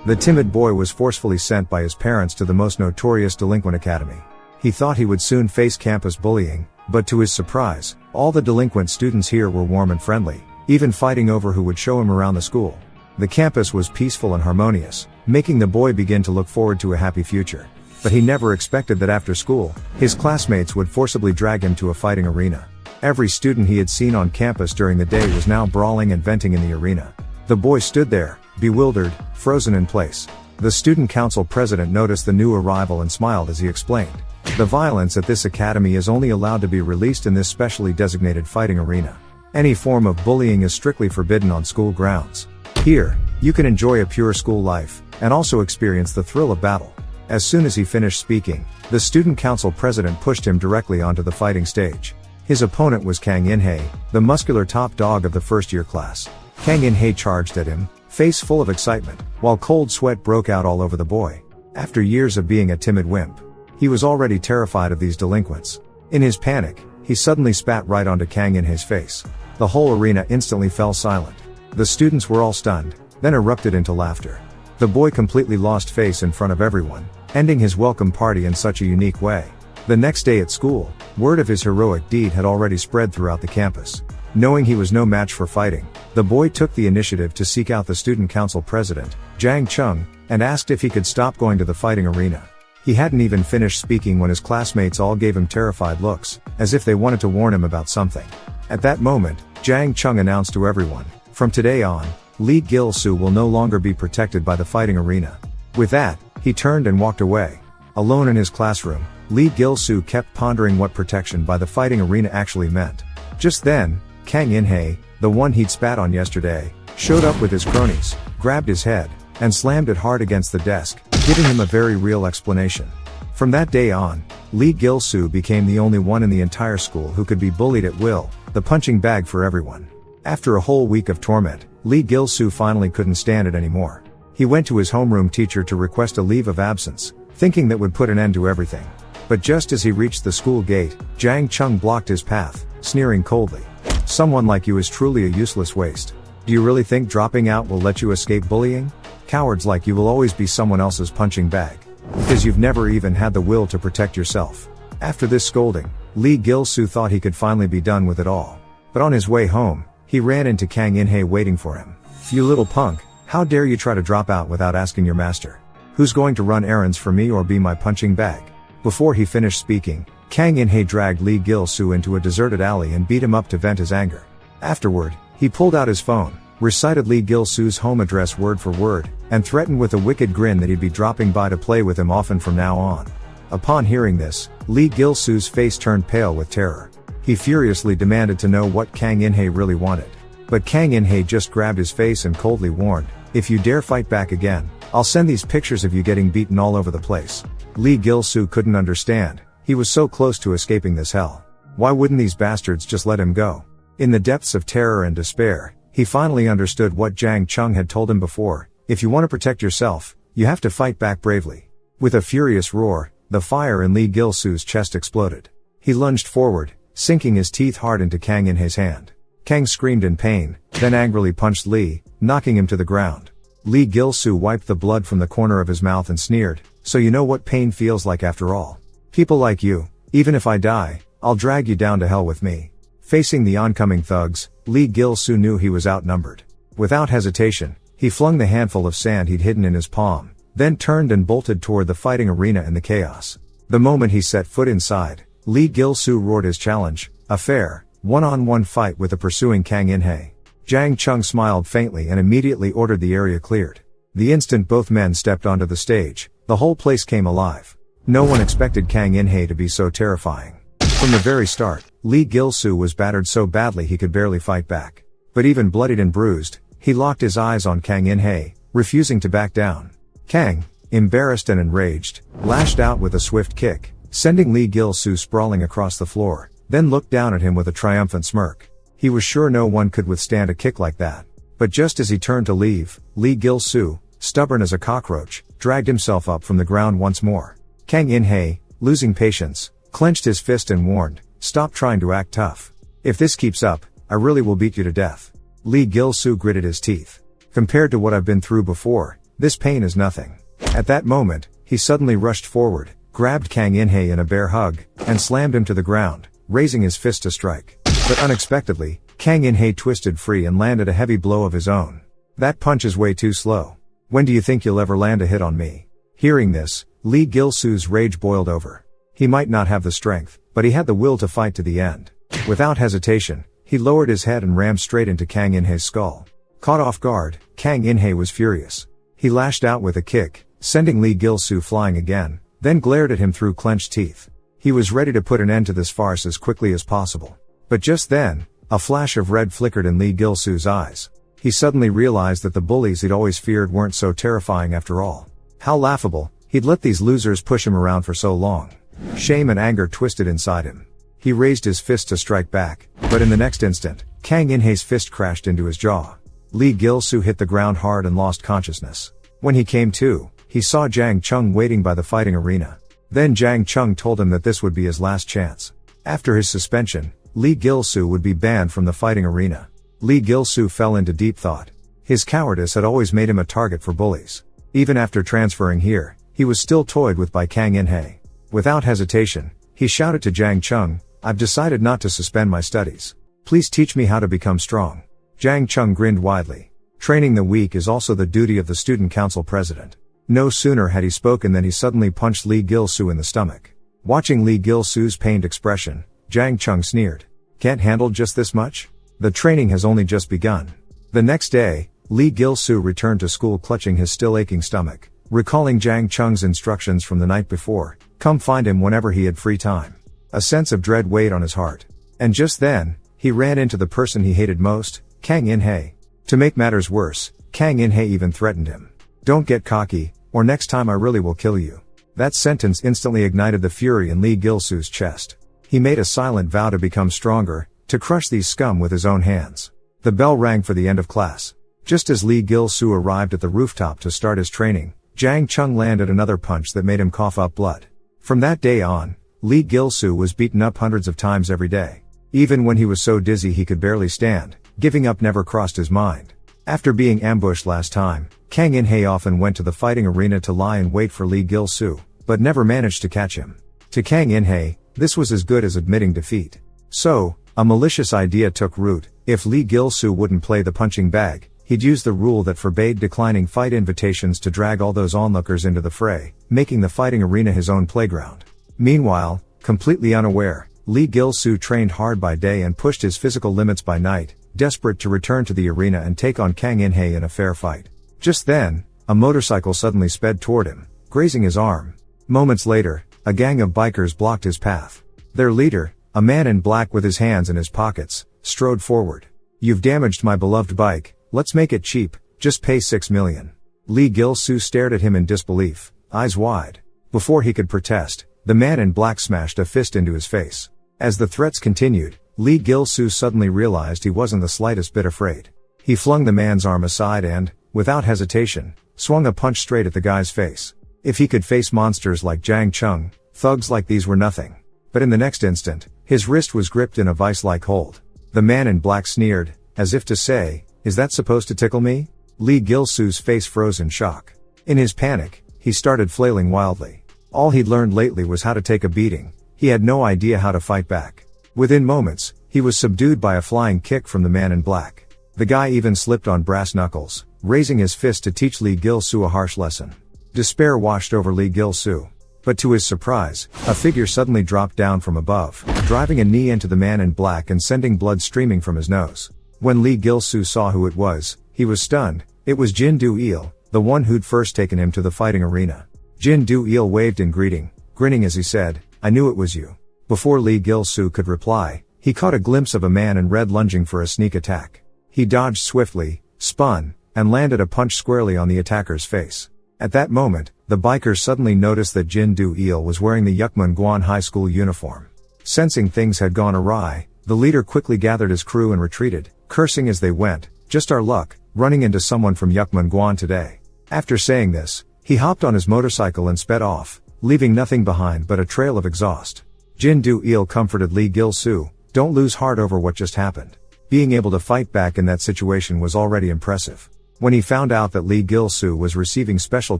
The timid boy was forcefully sent by his parents to the most notorious delinquent academy. He thought he would soon face campus bullying, but to his surprise, all the delinquent students here were warm and friendly, even fighting over who would show him around the school. The campus was peaceful and harmonious, making the boy begin to look forward to a happy future. But he never expected that after school, his classmates would forcibly drag him to a fighting arena. Every student he had seen on campus during the day was now brawling and venting in the arena. The boy stood there, bewildered, frozen in place. The student council president noticed the new arrival and smiled as he explained. The violence at this academy is only allowed to be released in this specially designated fighting arena. Any form of bullying is strictly forbidden on school grounds. Here, you can enjoy a pure school life, and also experience the thrill of battle. As soon as he finished speaking, the student council president pushed him directly onto the fighting stage. His opponent was Kang In-hae, the muscular top dog of the first-year class. Kang In-hae charged at him, face full of excitement, while cold sweat broke out all over the boy. After years of being a timid wimp, he was already terrified of these delinquents. In his panic, he suddenly spat right onto Kang In-hae's face. The whole arena instantly fell silent. The students were all stunned, then erupted into laughter. The boy completely lost face in front of everyone, ending his welcome party in such a unique way. The next day at school, word of his heroic deed had already spread throughout the campus. Knowing he was no match for fighting, the boy took the initiative to seek out the student council president, Jang Chong, and asked if he could stop going to the fighting arena. He hadn't even finished speaking when his classmates all gave him terrified looks, as if they wanted to warn him about something. At that moment, Jang Chong announced to everyone, "From today on, Lee Gil-soo will no longer be protected by the fighting arena." With that, he turned and walked away. Alone in his classroom, Lee Gil-soo kept pondering what protection by the fighting arena actually meant. Just then, Kang In-hae, the one he'd spat on yesterday, showed up with his cronies, grabbed his head, and slammed it hard against the desk, giving him a very real explanation. From that day on, Lee Gil-soo became the only one in the entire school who could be bullied at will, the punching bag for everyone. After a whole week of torment, Lee Gil-soo finally couldn't stand it anymore. He went to his homeroom teacher to request a leave of absence, thinking that would put an end to everything. But just as he reached the school gate, Jang Chong blocked his path, sneering coldly. "Someone like you is truly a useless waste. Do you really think dropping out will let you escape bullying? Cowards like you will always be someone else's punching bag. Because you've never even had the will to protect yourself." After this scolding, Lee Gil-soo thought he could finally be done with it all. But on his way home, he ran into Kang In-hae waiting for him. "You little punk, how dare you try to drop out without asking your master? Who's going to run errands for me or be my punching bag?" Before he finished speaking, Kang In-hae dragged Lee Gil-soo into a deserted alley and beat him up to vent his anger. Afterward, he pulled out his phone, recited Lee Gil-soo's home address word for word, and threatened with a wicked grin that he'd be dropping by to play with him often from now on. Upon hearing this, Lee Gil-soo's face turned pale with terror. He furiously demanded to know what Kang In-hae really wanted. But Kang In-hae just grabbed his face and coldly warned, "If you dare fight back again, I'll send these pictures of you getting beaten all over the place." Lee Gil-soo couldn't understand. He was so close to escaping this hell. Why wouldn't these bastards just let him go? In the depths of terror and despair, he finally understood what Jang Chong had told him before. If you want to protect yourself, you have to fight back bravely. With a furious roar, the fire in Lee Gil-soo's chest exploded. He lunged forward, sinking his teeth hard into Kang In-hae's hand. Kang screamed in pain, then angrily punched Lee, knocking him to the ground. Lee Gil-soo wiped the blood from the corner of his mouth and sneered, "So you know what pain feels like after all. People like you, even if I die, I'll drag you down to hell with me." Facing the oncoming thugs, Lee Gil-soo knew he was outnumbered. Without hesitation, he flung the handful of sand he'd hidden in his palm, then turned and bolted toward the fighting arena in the chaos. The moment he set foot inside, Lee Gil-soo roared his challenge, a fair, one-on-one fight with the pursuing Kang In-hae. Jang Chong smiled faintly and immediately ordered the area cleared. The instant both men stepped onto the stage, the whole place came alive. No one expected Kang In-hae to be so terrifying. From the very start, Lee Gil-soo was battered so badly he could barely fight back. But even bloodied and bruised, he locked his eyes on Kang In-hae, refusing to back down. Kang, embarrassed and enraged, lashed out with a swift kick, sending Lee Gil-soo sprawling across the floor, then looked down at him with a triumphant smirk. He was sure no one could withstand a kick like that. But just as he turned to leave, Lee Gil-soo, stubborn as a cockroach, dragged himself up from the ground once more. Kang In-hae, losing patience, clenched his fist and warned, "Stop trying to act tough. If this keeps up, I really will beat you to death." Lee Gil-soo gritted his teeth. "Compared to what I've been through before, This pain is nothing. At that moment, he suddenly rushed forward, grabbed Kang In-hye in a bear hug, and slammed him to the ground, raising his fist to strike. But unexpectedly, Kang In-hye twisted free and landed a heavy blow of his own. That punch is way too slow. When do you think you'll ever land a hit on me? Hearing this, Lee Gil-soo's rage boiled over. He might not have the strength, but he had the will to fight to the end. Without hesitation, he lowered his head and rammed straight into Kang In-hye's skull. Caught off guard, Kang In-hye was furious. He lashed out with a kick, sending Lee Gil-soo flying again, then glared at him through clenched teeth. He was ready to put an end to this farce as quickly as possible. But just then, a flash of red flickered in Lee Gil-soo's eyes. He suddenly realized that the bullies he'd always feared weren't so terrifying after all. How laughable, he'd let these losers push him around for so long. Shame and anger twisted inside him. He raised his fist to strike back, but in the next instant, Kang In-hye's fist crashed into his jaw. Lee Gil-soo hit the ground hard and lost consciousness. When he came to, he saw Jang Chong waiting by the fighting arena. Then Jang Chong told him that this would be his last chance. After his suspension, Lee Gil-soo would be banned from the fighting arena. Lee Gil-soo fell into deep thought. His cowardice had always made him a target for bullies. Even after transferring here, he was still toyed with by Kang In-hye. Without hesitation, he shouted to Jang Chong, "I've decided not to suspend my studies. Please teach me how to become strong." Jang Chong grinned widely. Training the weak is also the duty of the student council president. No sooner had he spoken than he suddenly punched Lee Gil-soo in the stomach. Watching Lee Gil-soo's pained expression, Jang Chong sneered. "Can't handle just this much? The training has only just begun." The next day, Lee Gil-soo returned to school clutching his still aching stomach, recalling Jang Chong's instructions from the night before, come find him whenever he had free time. A sense of dread weighed on his heart. And just then, he ran into the person he hated most, Kang In-hye. To make matters worse, Kang In-hye even threatened him. "Don't get cocky, or next time I really will kill you." That sentence instantly ignited the fury in Lee Gil-soo's chest. He made a silent vow to become stronger, to crush these scum with his own hands. The bell rang for the end of class. Just as Lee Gil-soo arrived at the rooftop to start his training, Jang Chong landed another punch that made him cough up blood. From that day on, Lee Gil-soo was beaten up hundreds of times every day. Even when he was so dizzy he could barely stand, giving up never crossed his mind. After being ambushed last time, Kang In-hye often went to the fighting arena to lie in wait for Lee Gil-soo, but never managed to catch him. To Kang In-hye, this was as good as admitting defeat. So, a malicious idea took root. If Lee Gil-soo wouldn't play the punching bag, he'd use the rule that forbade declining fight invitations to drag all those onlookers into the fray, making the fighting arena his own playground. Meanwhile, completely unaware, Lee Gil-soo trained hard by day and pushed his physical limits by night, desperate to return to the arena and take on Kang In-hye in a fair fight. Just then, a motorcycle suddenly sped toward him, grazing his arm. Moments later, a gang of bikers blocked his path. Their leader, a man in black with his hands in his pockets, strode forward. "You've damaged my beloved bike, let's make it cheap, just pay 6 million. Lee Gil-soo stared at him in disbelief, eyes wide. Before he could protest, the man in black smashed a fist into his face. As the threats continued, Lee Gil-soo suddenly realized he wasn't the slightest bit afraid. He flung the man's arm aside and, without hesitation, swung a punch straight at the guy's face. If he could face monsters like Jang Chong, thugs like these were nothing. But in the next instant, his wrist was gripped in a vice-like hold. The man in black sneered, as if to say, "Is that supposed to tickle me?" Lee Gil-soo's face froze in shock. In his panic, he started flailing wildly. All he'd learned lately was how to take a beating. He had no idea how to fight back. Within moments, he was subdued by a flying kick from the man in black. The guy even slipped on brass knuckles, raising his fist to teach Lee Gil-soo a harsh lesson. Despair washed over Lee Gil-soo. But to his surprise, a figure suddenly dropped down from above, driving a knee into the man in black and sending blood streaming from his nose. When Lee Gil-soo saw who it was, he was stunned. It was Jin Do-il, the one who'd first taken him to the fighting arena. Jin Do-il waved in greeting, grinning as he said, "I knew it was you." Before Lee Gil-soo could reply, he caught a glimpse of a man in red lunging for a sneak attack. He dodged swiftly, spun, and landed a punch squarely on the attacker's face. At that moment, the bikers suddenly noticed that Jin Do-il was wearing the Yukmun High School uniform. Sensing things had gone awry, the leader quickly gathered his crew and retreated, cursing as they went, "Just our luck, running into someone from Yukmun today." After saying this, he hopped on his motorcycle and sped off, leaving nothing behind but a trail of exhaust. Jin Do-il comforted Lee Gil-soo, "Don't lose heart over what just happened. Being able to fight back in that situation was already impressive. When he found out that Lee Gil-soo was receiving special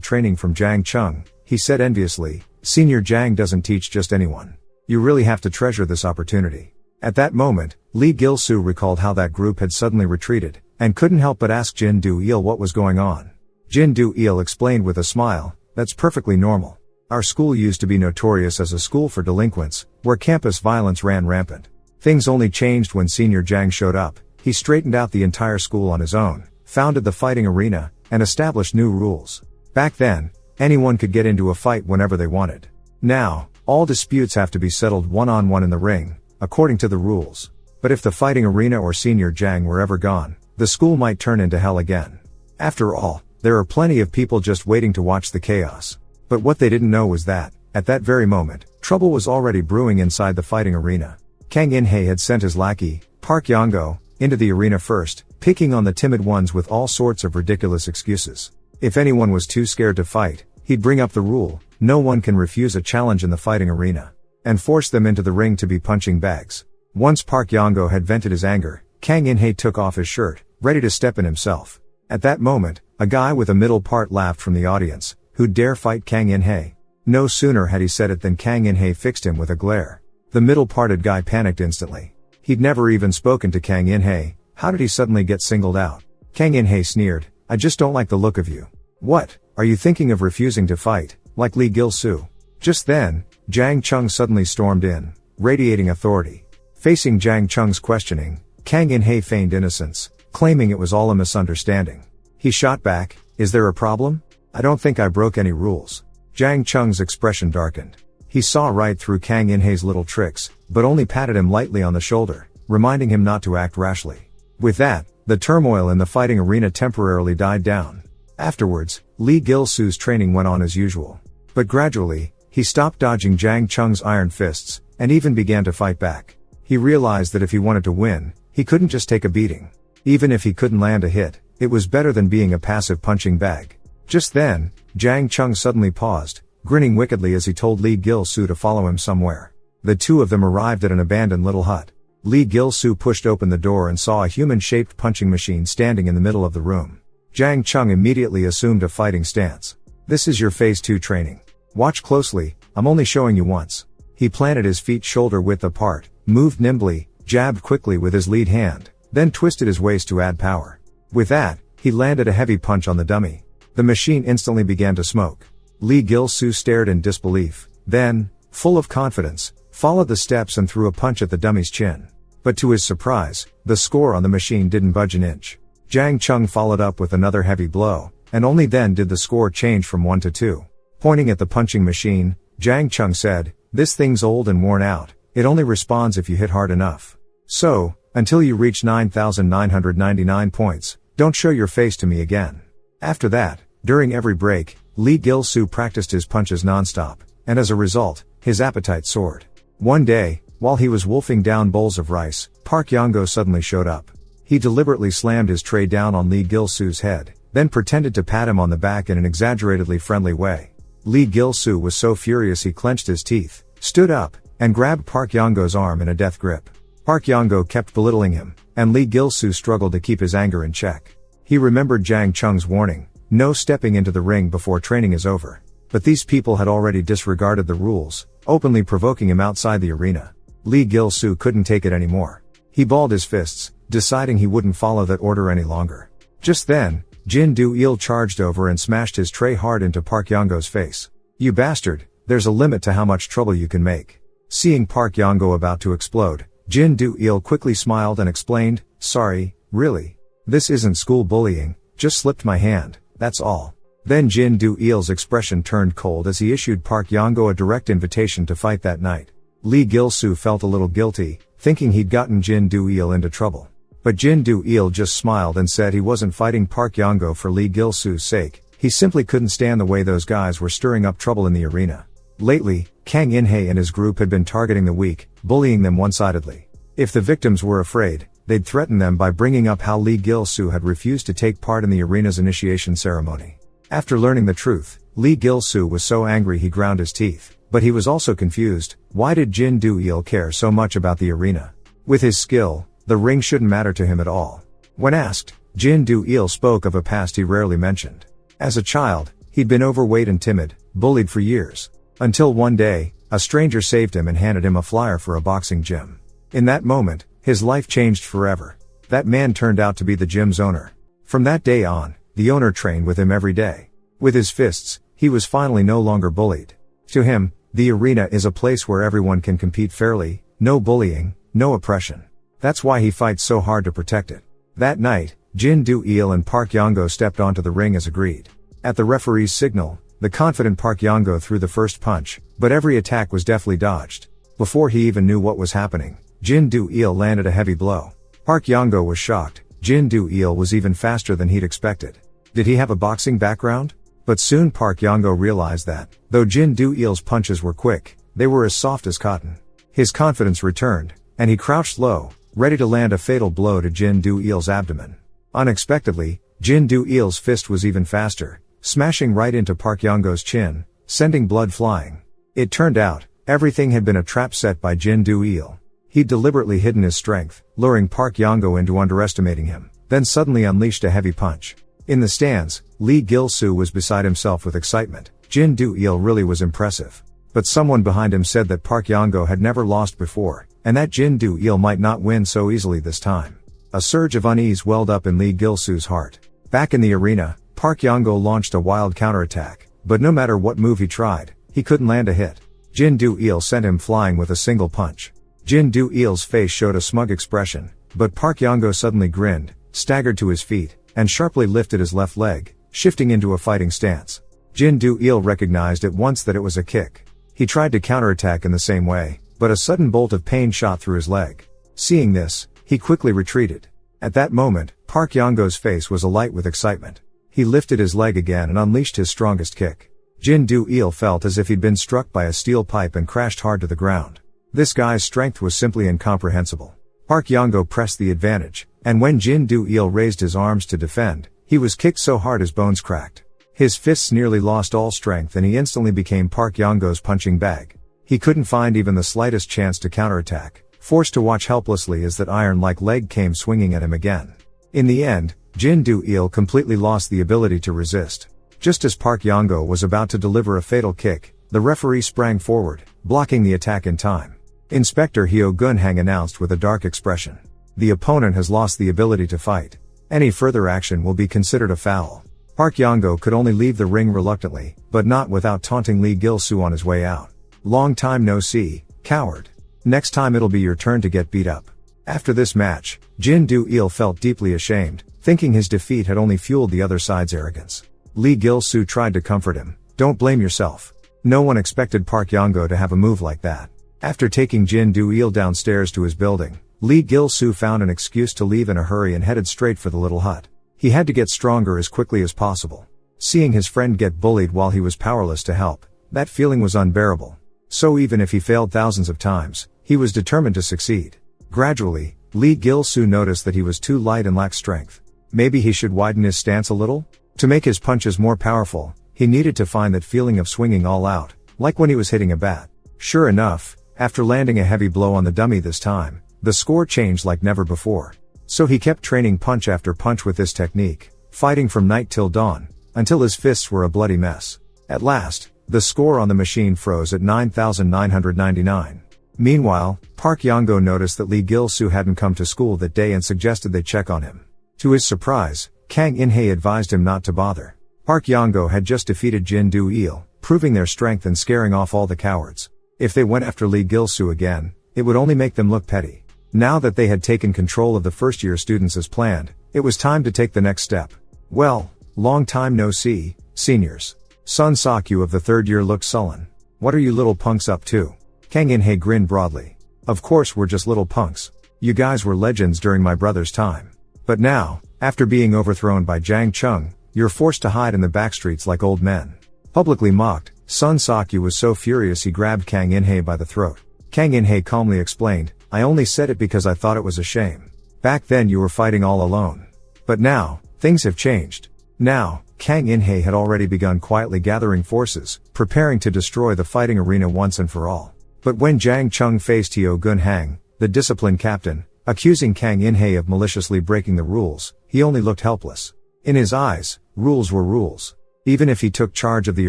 training from Jang Chong, he said enviously, "Senior Jang doesn't teach just anyone. You really have to treasure this opportunity." At that moment, Lee Gil-soo recalled how that group had suddenly retreated, and couldn't help but ask Jin Do-il what was going on. Jin Do-il explained with a smile, "That's perfectly normal. Our school used to be notorious as a school for delinquents, where campus violence ran rampant. Things only changed when Senior Jang showed up. He straightened out the entire school on his own, founded the fighting arena, and established new rules. Back then, anyone could get into a fight whenever they wanted. Now, all disputes have to be settled one-on-one in the ring, according to the rules. But if the fighting arena or Senior Jang were ever gone, the school might turn into hell again. After all, there are plenty of people just waiting to watch the chaos." But what they didn't know was that, at that very moment, trouble was already brewing inside the fighting arena. Kang In-hae had sent his lackey, Park Yong-go, into the arena first, picking on the timid ones with all sorts of ridiculous excuses. If anyone was too scared to fight, he'd bring up the rule, no one can refuse a challenge in the fighting arena, and force them into the ring to be punching bags. Once Park Yong-go had vented his anger, Kang In-hae took off his shirt, ready to step in himself. At that moment, a guy with a middle part laughed from the audience, "Who'd dare fight Kang In-hae?" No sooner had he said it than Kang In-hae fixed him with a glare. The middle-parted guy panicked instantly. He'd never even spoken to Kang In-hae. How did he suddenly get singled out? Kang In-hae sneered, "I just don't like the look of you. What, are you thinking of refusing to fight, like Lee Gil-soo?" Just then, Jang Chong suddenly stormed in, radiating authority. Facing Jang Chong's questioning, Kang In-hae feigned innocence, claiming it was all a misunderstanding. He shot back, "Is there a problem? I don't think I broke any rules." Jang Chong's expression darkened. He saw right through Kang In-hae's little tricks, but only patted him lightly on the shoulder, reminding him not to act rashly. With that, the turmoil in the fighting arena temporarily died down. Afterwards, Lee Gil-soo's training went on as usual. But gradually, he stopped dodging Jang Chong's iron fists, and even began to fight back. He realized that if he wanted to win, he couldn't just take a beating. Even if he couldn't land a hit, it was better than being a passive punching bag. Just then, Jang Chong suddenly paused, grinning wickedly as he told Lee Gil-soo to follow him somewhere. The two of them arrived at an abandoned little hut. Lee Gil-soo pushed open the door and saw a human-shaped punching machine standing in the middle of the room. Jang Chong immediately assumed a fighting stance. "This is your phase 2 training. Watch closely, I'm only showing you once." He planted his feet shoulder-width apart, moved nimbly, jabbed quickly with his lead hand, then twisted his waist to add power. With that, he landed a heavy punch on the dummy. The machine instantly began to smoke. Lee Gil-soo stared in disbelief, then, full of confidence, followed the steps and threw a punch at the dummy's chin. But to his surprise, the score on the machine didn't budge an inch. Jang Chong followed up with another heavy blow, and only then did the score change from 1 to 2. Pointing at the punching machine, Jang Chong said, "This thing's old and worn out, it only responds if you hit hard enough. So, until you reach 9,999 points, don't show your face to me again." After that, during every break, Lee Gil-soo practiced his punches non-stop, and as a result, his appetite soared. One day, while he was wolfing down bowls of rice, Park Yong-go suddenly showed up. He deliberately slammed his tray down on Lee Gil-soo's head, then pretended to pat him on the back in an exaggeratedly friendly way. Lee Gil-soo was so furious he clenched his teeth, stood up, and grabbed Park Yong-go's arm in a death grip. Park Yong-go kept belittling him, and Lee Gil-soo struggled to keep his anger in check. He remembered Jang Chong's warning, no stepping into the ring before training is over. But these people had already disregarded the rules, openly provoking him outside the arena. Lee Gil-soo couldn't take it anymore. He balled his fists, deciding he wouldn't follow that order any longer. Just then, Jin Do-il charged over and smashed his tray hard into Park Yong-go's face. "You bastard, there's a limit to how much trouble you can make." Seeing Park Yong-go about to explode, Jin Do-il quickly smiled and explained, "Sorry, really. This isn't school bullying, just slipped my hand, that's all." Then Jin Do-il's expression turned cold as he issued Park Yong-go a direct invitation to fight that night. Lee Gil-soo felt a little guilty, thinking he'd gotten Jin Do-il into trouble. But Jin Do-il just smiled and said he wasn't fighting Park Yong-go for Lee Gil-soo's sake, he simply couldn't stand the way those guys were stirring up trouble in the arena. Lately, Kang In-hae and his group had been targeting the weak, bullying them one-sidedly. If the victims were afraid, they'd threaten them by bringing up how Lee Gil-soo had refused to take part in the arena's initiation ceremony. After learning the truth, Lee Gil-soo was so angry he ground his teeth, but he was also confused. Why did Jin Do-il care so much about the arena? With his skill, the ring shouldn't matter to him at all. When asked, Jin Do-il spoke of a past he rarely mentioned. As a child, he'd been overweight and timid, bullied for years. Until one day, a stranger saved him and handed him a flyer for a boxing gym. In that moment, his life changed forever. That man turned out to be the gym's owner. From that day on, the owner trained with him every day. With his fists, he was finally no longer bullied. To him, the arena is a place where everyone can compete fairly, no bullying, no oppression. That's why he fights so hard to protect it. That night, Jin Do-il and Park Yong-go stepped onto the ring as agreed. At the referee's signal, the confident Park Yong-go threw the first punch, but every attack was deftly dodged. Before he even knew what was happening, Jin Do-il landed a heavy blow. Park Yong-go was shocked. Jin Do-il was even faster than he'd expected. Did he have a boxing background? But soon Park Yong-go realized that, though Jin Do-il's punches were quick, they were as soft as cotton. His confidence returned, and he crouched low, ready to land a fatal blow to Jin Do-il's abdomen. Unexpectedly, Jin Do-il's fist was even faster, smashing right into Park Yong-go's chin, sending blood flying. It turned out, everything had been a trap set by Jin Do-il. He'd deliberately hidden his strength, luring Park Yong-go into underestimating him, then suddenly unleashed a heavy punch. In the stands, Lee Gil-soo was beside himself with excitement. Jin Do-il really was impressive. But someone behind him said that Park Yong-go had never lost before, and that Jin Do-il might not win so easily this time. A surge of unease welled up in Lee Gil-soo's heart. Back in the arena, Park Yong-go launched a wild counterattack, but no matter what move he tried, he couldn't land a hit. Jin Do-il sent him flying with a single punch. Jin Do-il's face showed a smug expression, but Park Yong-go suddenly grinned, staggered to his feet, and sharply lifted his left leg, shifting into a fighting stance. Jin Do-il recognized at once that it was a kick. He tried to counterattack in the same way, but a sudden bolt of pain shot through his leg. Seeing this, he quickly retreated. At that moment, Park Yong-go's face was alight with excitement. He lifted his leg again and unleashed his strongest kick. Jin Do-il felt as if he'd been struck by a steel pipe and crashed hard to the ground. This guy's strength was simply incomprehensible. Park Yong-go pressed the advantage, and when Jin Do-il raised his arms to defend, he was kicked so hard his bones cracked. His fists nearly lost all strength and he instantly became Park Yong-go's punching bag. He couldn't find even the slightest chance to counterattack, forced to watch helplessly as that iron-like leg came swinging at him again. In the end, Jin Do-il completely lost the ability to resist. Just as Park Yong-go was about to deliver a fatal kick, the referee sprang forward, blocking the attack in time. Inspector Hyo Gun-hang announced with a dark expression. The opponent has lost the ability to fight. Any further action will be considered a foul. Park Yong-go could only leave the ring reluctantly, but not without taunting Lee Gil-soo on his way out. Long time no see, coward. Next time it'll be your turn to get beat up. After this match, Jin Do-il felt deeply ashamed, thinking his defeat had only fueled the other side's arrogance. Lee Gil-soo tried to comfort him. Don't blame yourself. No one expected Park Yong-go to have a move like that. After taking Jin Do-il downstairs to his building, Lee Gil-soo found an excuse to leave in a hurry and headed straight for the little hut. He had to get stronger as quickly as possible. Seeing his friend get bullied while he was powerless to help, that feeling was unbearable. So even if he failed thousands of times, he was determined to succeed. Gradually, Lee Gil-soo noticed that he was too light and lacked strength. Maybe he should widen his stance a little? To make his punches more powerful, he needed to find that feeling of swinging all out, like when he was hitting a bat. Sure enough, after landing a heavy blow on the dummy this time, the score changed like never before. So he kept training punch after punch with this technique, fighting from night till dawn, until his fists were a bloody mess. At last, the score on the machine froze at 9,999. Meanwhile, Park Yong-go noticed that Lee Gil-soo hadn't come to school that day and suggested they check on him. To his surprise, Kang In-hae advised him not to bother. Park Yong-go had just defeated Jin Do-il, proving their strength and scaring off all the cowards. If they went after Lee Gil-soo again, it would only make them look petty. Now that they had taken control of the first-year students as planned, it was time to take the next step. Well, long time no see, seniors. Sun Sakyu of the third year looked sullen. What are you little punks up to? Kang In-hae grinned broadly. Of course we're just little punks. You guys were legends during my brother's time. But now, after being overthrown by Jang Chong, you're forced to hide in the backstreets like old men. Publicly mocked, Sun Sakyu was so furious he grabbed Kang In-hae by the throat. Kang In-hae calmly explained, I only said it because I thought it was a shame. Back then you were fighting all alone. But now, things have changed. Now, Kang In-hae had already begun quietly gathering forces, preparing to destroy the fighting arena once and for all. But when Jang Chong faced Hyo Gun-hang, the disciplined captain, Accusing Kang In-hae of maliciously breaking the rules, he only looked helpless. In his eyes, rules were rules. Even if he took charge of the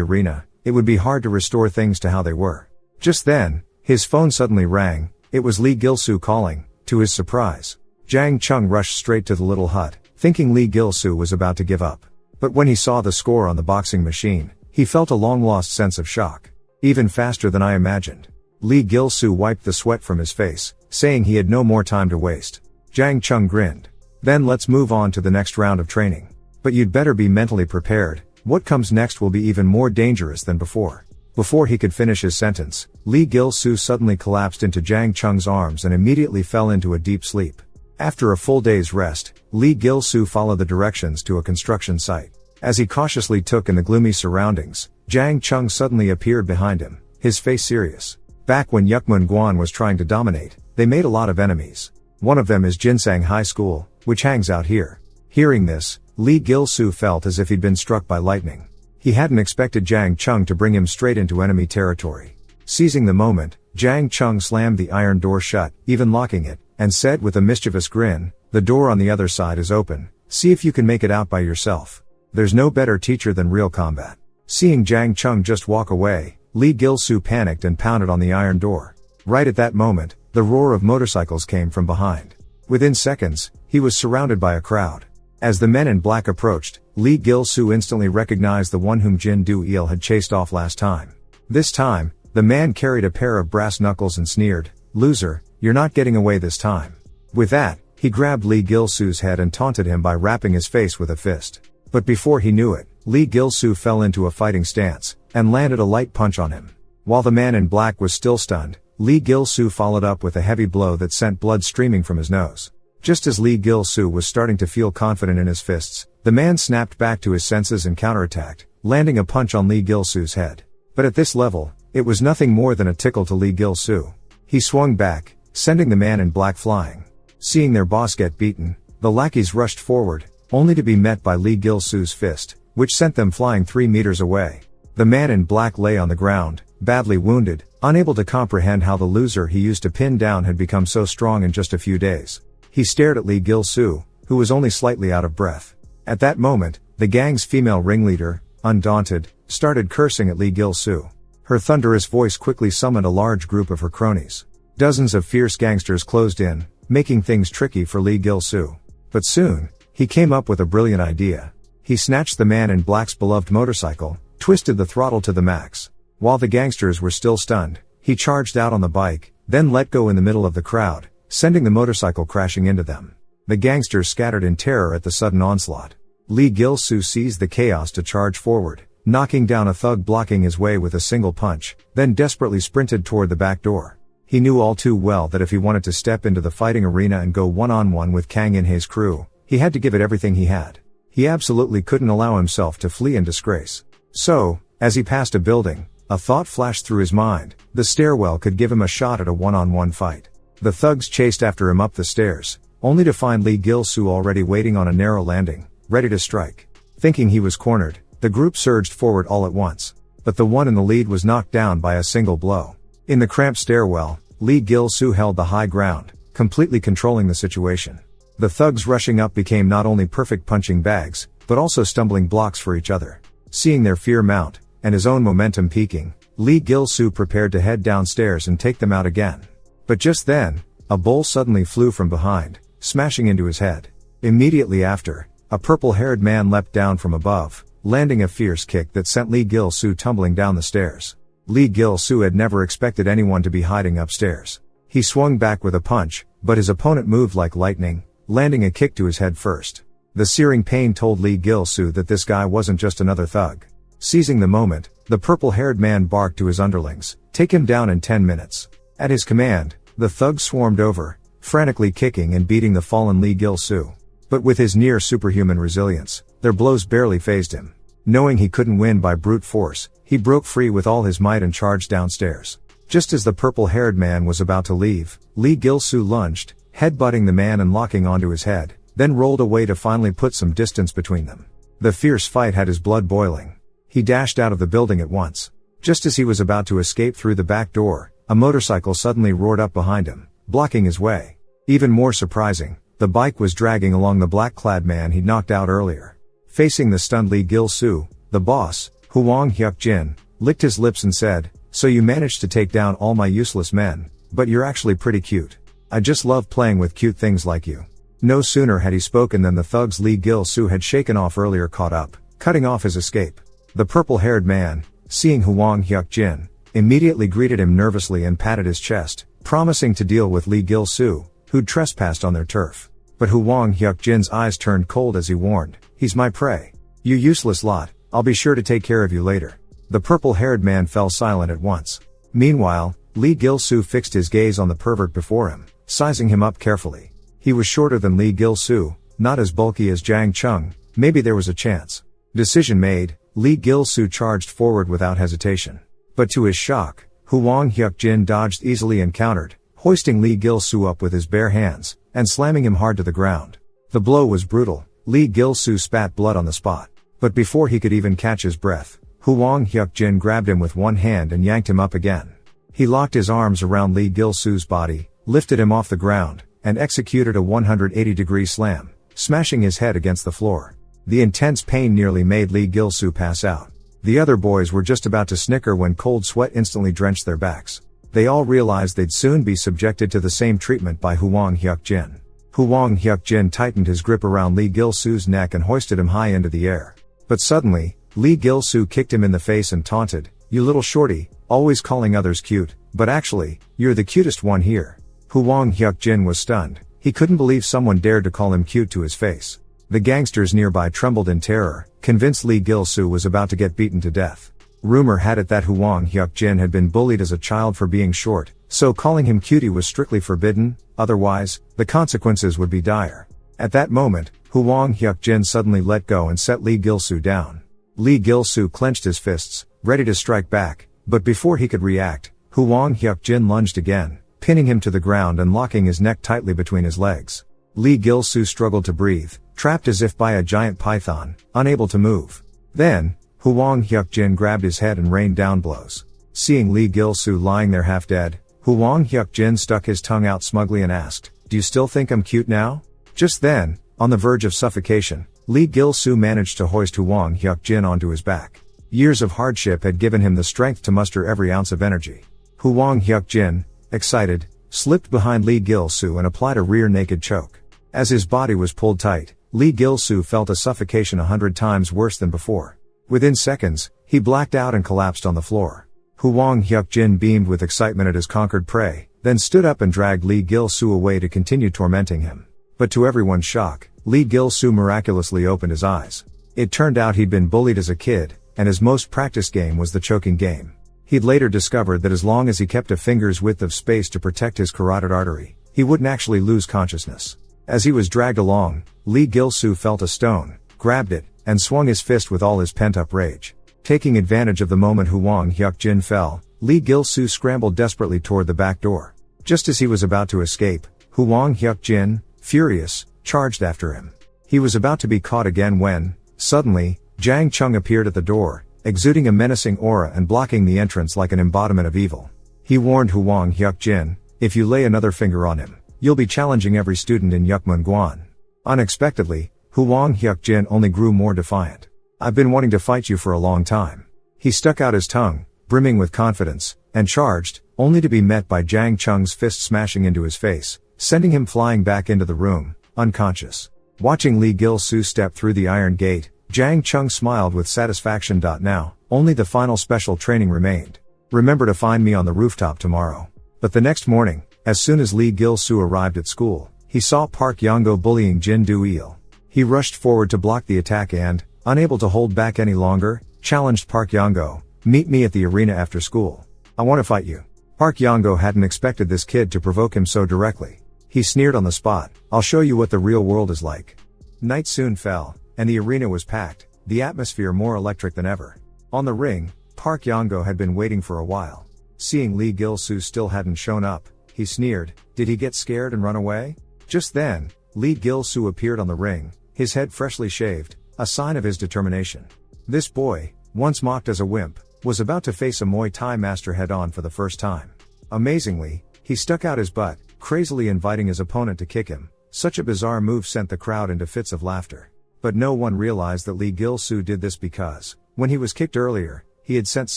arena, it would be hard to restore things to how they were. Just then, his phone suddenly rang. It was Lee Gil-soo calling. To his surprise, Jang Chong rushed straight to the little hut, thinking Lee Gil-soo was about to give up. But when he saw the score on the boxing machine, he felt a long-lost sense of shock. Even faster than I imagined. Lee Gil-soo wiped the sweat from his face, saying he had no more time to waste. Jang Chong grinned. Then let's move on to the next round of training. But you'd better be mentally prepared. What comes next will be even more dangerous than before. Before he could finish his sentence, Lee Gil-soo suddenly collapsed into Jang Chong's arms and immediately fell into a deep sleep. After a full day's rest, Lee Gil-soo followed the directions to a construction site. As he cautiously took in the gloomy surroundings, Jang Chong suddenly appeared behind him, his face serious. Back when Yukmun Guan was trying to dominate, they made a lot of enemies. One of them is Jinsang High School, which hangs out here. Hearing this, Lee Gil-soo felt as if he'd been struck by lightning. He hadn't expected Jang Chong to bring him straight into enemy territory. Seizing the moment, Jang Chong slammed the iron door shut, even locking it, and said with a mischievous grin, "The door on the other side is open. See if you can make it out by yourself. There's no better teacher than real combat." Seeing Jang Chong just walk away, Lee Gil-soo panicked and pounded on the iron door. Right at that moment, the roar of motorcycles came from behind. Within seconds, he was surrounded by a crowd. As the men in black approached, Lee Gil-soo instantly recognized the one whom Jin Do-il had chased off last time. This time, the man carried a pair of brass knuckles and sneered, "Loser, you're not getting away this time." With that, he grabbed Lee Gil-soo's head and taunted him by rapping his face with a fist. But before he knew it, Lee Gil-soo fell into a fighting stance, and landed a light punch on him. While the man in black was still stunned, Lee Gil-soo followed up with a heavy blow that sent blood streaming from his nose. Just as Lee Gil-soo was starting to feel confident in his fists, the man snapped back to his senses and counterattacked, landing a punch on Lee Gil-soo's head. But at this level, it was nothing more than a tickle to Lee Gil-soo. He swung back, sending the man in black flying. Seeing their boss get beaten, the lackeys rushed forward, only to be met by Lee Gil-soo's fist, which sent them flying 3 meters away. The man in black lay on the ground, badly wounded, unable to comprehend how the loser he used to pin down had become so strong in just a few days. He stared at Lee Gil-soo, who was only slightly out of breath. At that moment, the gang's female ringleader, undaunted, started cursing at Lee Gil-soo. Her thunderous voice quickly summoned a large group of her cronies. Dozens of fierce gangsters closed in, making things tricky for Lee Gil-soo. But soon, he came up with a brilliant idea. He snatched the man in black's beloved motorcycle, twisted the throttle to the max. While the gangsters were still stunned, he charged out on the bike, then let go in the middle of the crowd, sending the motorcycle crashing into them. The gangsters scattered in terror at the sudden onslaught. Lee Gil-soo seized the chaos to charge forward, knocking down a thug blocking his way with a single punch, then desperately sprinted toward the back door. He knew all too well that if he wanted to step into the fighting arena and go one-on-one with Kang In-hae's crew, he had to give it everything he had. He absolutely couldn't allow himself to flee in disgrace. So, as he passed a building, a thought flashed through his mind: the stairwell could give him a shot at a one-on-one fight. The thugs chased after him up the stairs, only to find Lee Gil-soo already waiting on a narrow landing, ready to strike. Thinking he was cornered, the group surged forward all at once. But the one in the lead was knocked down by a single blow. In the cramped stairwell, Lee Gil-soo held the high ground, completely controlling the situation. The thugs rushing up became not only perfect punching bags, but also stumbling blocks for each other. Seeing their fear mount, and his own momentum peaking, Lee Gil-soo prepared to head downstairs and take them out again. But just then, a bowl suddenly flew from behind, smashing into his head. Immediately after, a purple-haired man leapt down from above, landing a fierce kick that sent Lee Gil-soo tumbling down the stairs. Lee Gil-soo had never expected anyone to be hiding upstairs. He swung back with a punch, but his opponent moved like lightning, landing a kick to his head first. The searing pain told Lee Gil-soo that this guy wasn't just another thug. Seizing the moment, the purple-haired man barked to his underlings, "Take him down in 10 minutes. At his command, the thugs swarmed over, frantically kicking and beating the fallen Lee Gil-soo. But with his near superhuman resilience, their blows barely fazed him. Knowing he couldn't win by brute force, he broke free with all his might and charged downstairs. Just as the purple-haired man was about to leave, Lee Gil-soo lunged, headbutting the man and locking onto his head, then rolled away to finally put some distance between them. The fierce fight had his blood boiling. He dashed out of the building at once. Just as he was about to escape through the back door, a motorcycle suddenly roared up behind him, blocking his way. Even more surprising, the bike was dragging along the black-clad man he'd knocked out earlier. Facing the stunned Lee Gil-soo, the boss, Hwang Hyuk-jin, licked his lips and said, "So you managed to take down all my useless men, but you're actually pretty cute. I just love playing with cute things like you." No sooner had he spoken than the thugs Lee Gil-soo had shaken off earlier caught up, cutting off his escape. The purple-haired man, seeing Hwang Hyuk-jin, immediately greeted him nervously and patted his chest, promising to deal with Lee Gil-soo, who'd trespassed on their turf. But Hwang Hyuk-jin's eyes turned cold as he warned, "He's my prey. You useless lot, I'll be sure to take care of you later." The purple-haired man fell silent at once. Meanwhile, Lee Gil-soo fixed his gaze on the pervert before him, sizing him up carefully. He was shorter than Lee Gil-soo, not as bulky as Jang Chong, maybe there was a chance. Decision made, Lee Gil-soo charged forward without hesitation. But to his shock, Hwang Hyuk-jin dodged easily and countered, hoisting Lee Gil-soo up with his bare hands, and slamming him hard to the ground. The blow was brutal. Lee Gil-soo spat blood on the spot. But before he could even catch his breath, Hwang Hyuk-jin grabbed him with one hand and yanked him up again. He locked his arms around Lee Gil-soo's body, lifted him off the ground, and executed a 180-degree slam, smashing his head against the floor. The intense pain nearly made Lee Gil-soo pass out. The other boys were just about to snicker when cold sweat instantly drenched their backs. They all realized they'd soon be subjected to the same treatment by Hwang Hyuk-jin. Hwang Hyuk-jin tightened his grip around Lee Gil-soo's neck and hoisted him high into the air. But suddenly, Lee Gil-soo kicked him in the face and taunted, "You little shorty, always calling others cute, but actually, you're the cutest one here." Hwang Hyuk-jin was stunned. He couldn't believe someone dared to call him cute to his face. The gangsters nearby trembled in terror, convinced Lee Gil-soo was about to get beaten to death. Rumor had it that Hwang Hyuk-jin had been bullied as a child for being short, so calling him cutie was strictly forbidden, otherwise, the consequences would be dire. At that moment, Hwang Hyuk-jin suddenly let go and set Lee Gil-soo down. Lee Gil-soo clenched his fists, ready to strike back, but before he could react, Hwang Hyuk-jin lunged again, pinning him to the ground and locking his neck tightly between his legs. Lee Gil-soo struggled to breathe, trapped as if by a giant python, unable to move. Then, Hwang Hyuk-jin grabbed his head and rained down blows. Seeing Lee Gil-soo lying there half dead, Hwang Hyuk-jin stuck his tongue out smugly and asked, "Do you still think I'm cute now?" Just then, on the verge of suffocation, Lee Gil-soo managed to hoist Hwang Hyuk-jin onto his back. Years of hardship had given him the strength to muster every ounce of energy. Hwang Hyuk-jin, excited, slipped behind Lee Gil-soo and applied a rear naked choke. As his body was pulled tight, Lee Gil-soo felt a suffocation 100 times worse than before. Within seconds, he blacked out and collapsed on the floor. Hwang Hyuk-jin beamed with excitement at his conquered prey, then stood up and dragged Lee Gil-soo away to continue tormenting him. But to everyone's shock, Lee Gil-soo miraculously opened his eyes. It turned out he'd been bullied as a kid, and his most practiced game was the choking game. He'd later discovered that as long as he kept a finger's width of space to protect his carotid artery, he wouldn't actually lose consciousness. As he was dragged along, Lee Gil-soo felt a stone, grabbed it, and swung his fist with all his pent-up rage. Taking advantage of the moment Hwang Hyuk-jin fell, Lee Gil-soo scrambled desperately toward the back door. Just as he was about to escape, Hwang Hyuk-jin, furious, charged after him. He was about to be caught again when, suddenly, Jang Chong appeared at the door, exuding a menacing aura and blocking the entrance like an embodiment of evil. He warned Hwang Hyuk-jin, "If you lay another finger on him, you'll be challenging every student in Yukmun-gwan." Unexpectedly, Hwang Hyuk-jin only grew more defiant. "I've been wanting to fight you for a long time." He stuck out his tongue, brimming with confidence, and charged, only to be met by Jang Chong's fist smashing into his face, sending him flying back into the room, unconscious. Watching Lee Gil-soo step through the iron gate, Jang Chong smiled with satisfaction. Now, only the final special training remained. "Remember to find me on the rooftop tomorrow." But the next morning, as soon as Lee Gil-soo arrived at school, he saw Park Yongo bullying Jin Do-il. He rushed forward to block the attack and, unable to hold back any longer, challenged Park Yongo, "Meet me at the arena after school. I want to fight you." Park Yongo hadn't expected this kid to provoke him so directly. He sneered on the spot, "I'll show you what the real world is like." Night soon fell, and the arena was packed, the atmosphere more electric than ever. On the ring, Park Yongo had been waiting for a while. Seeing Lee Gil-soo still hadn't shown up, he sneered, "Did he get scared and run away?" Just then, Lee Gil-soo appeared on the ring, his head freshly shaved, a sign of his determination. This boy, once mocked as a wimp, was about to face a Muay Thai master head-on for the first time. Amazingly, he stuck out his butt, crazily inviting his opponent to kick him. Such a bizarre move sent the crowd into fits of laughter. But no one realized that Lee Gil-soo did this because, when he was kicked earlier, he had sensed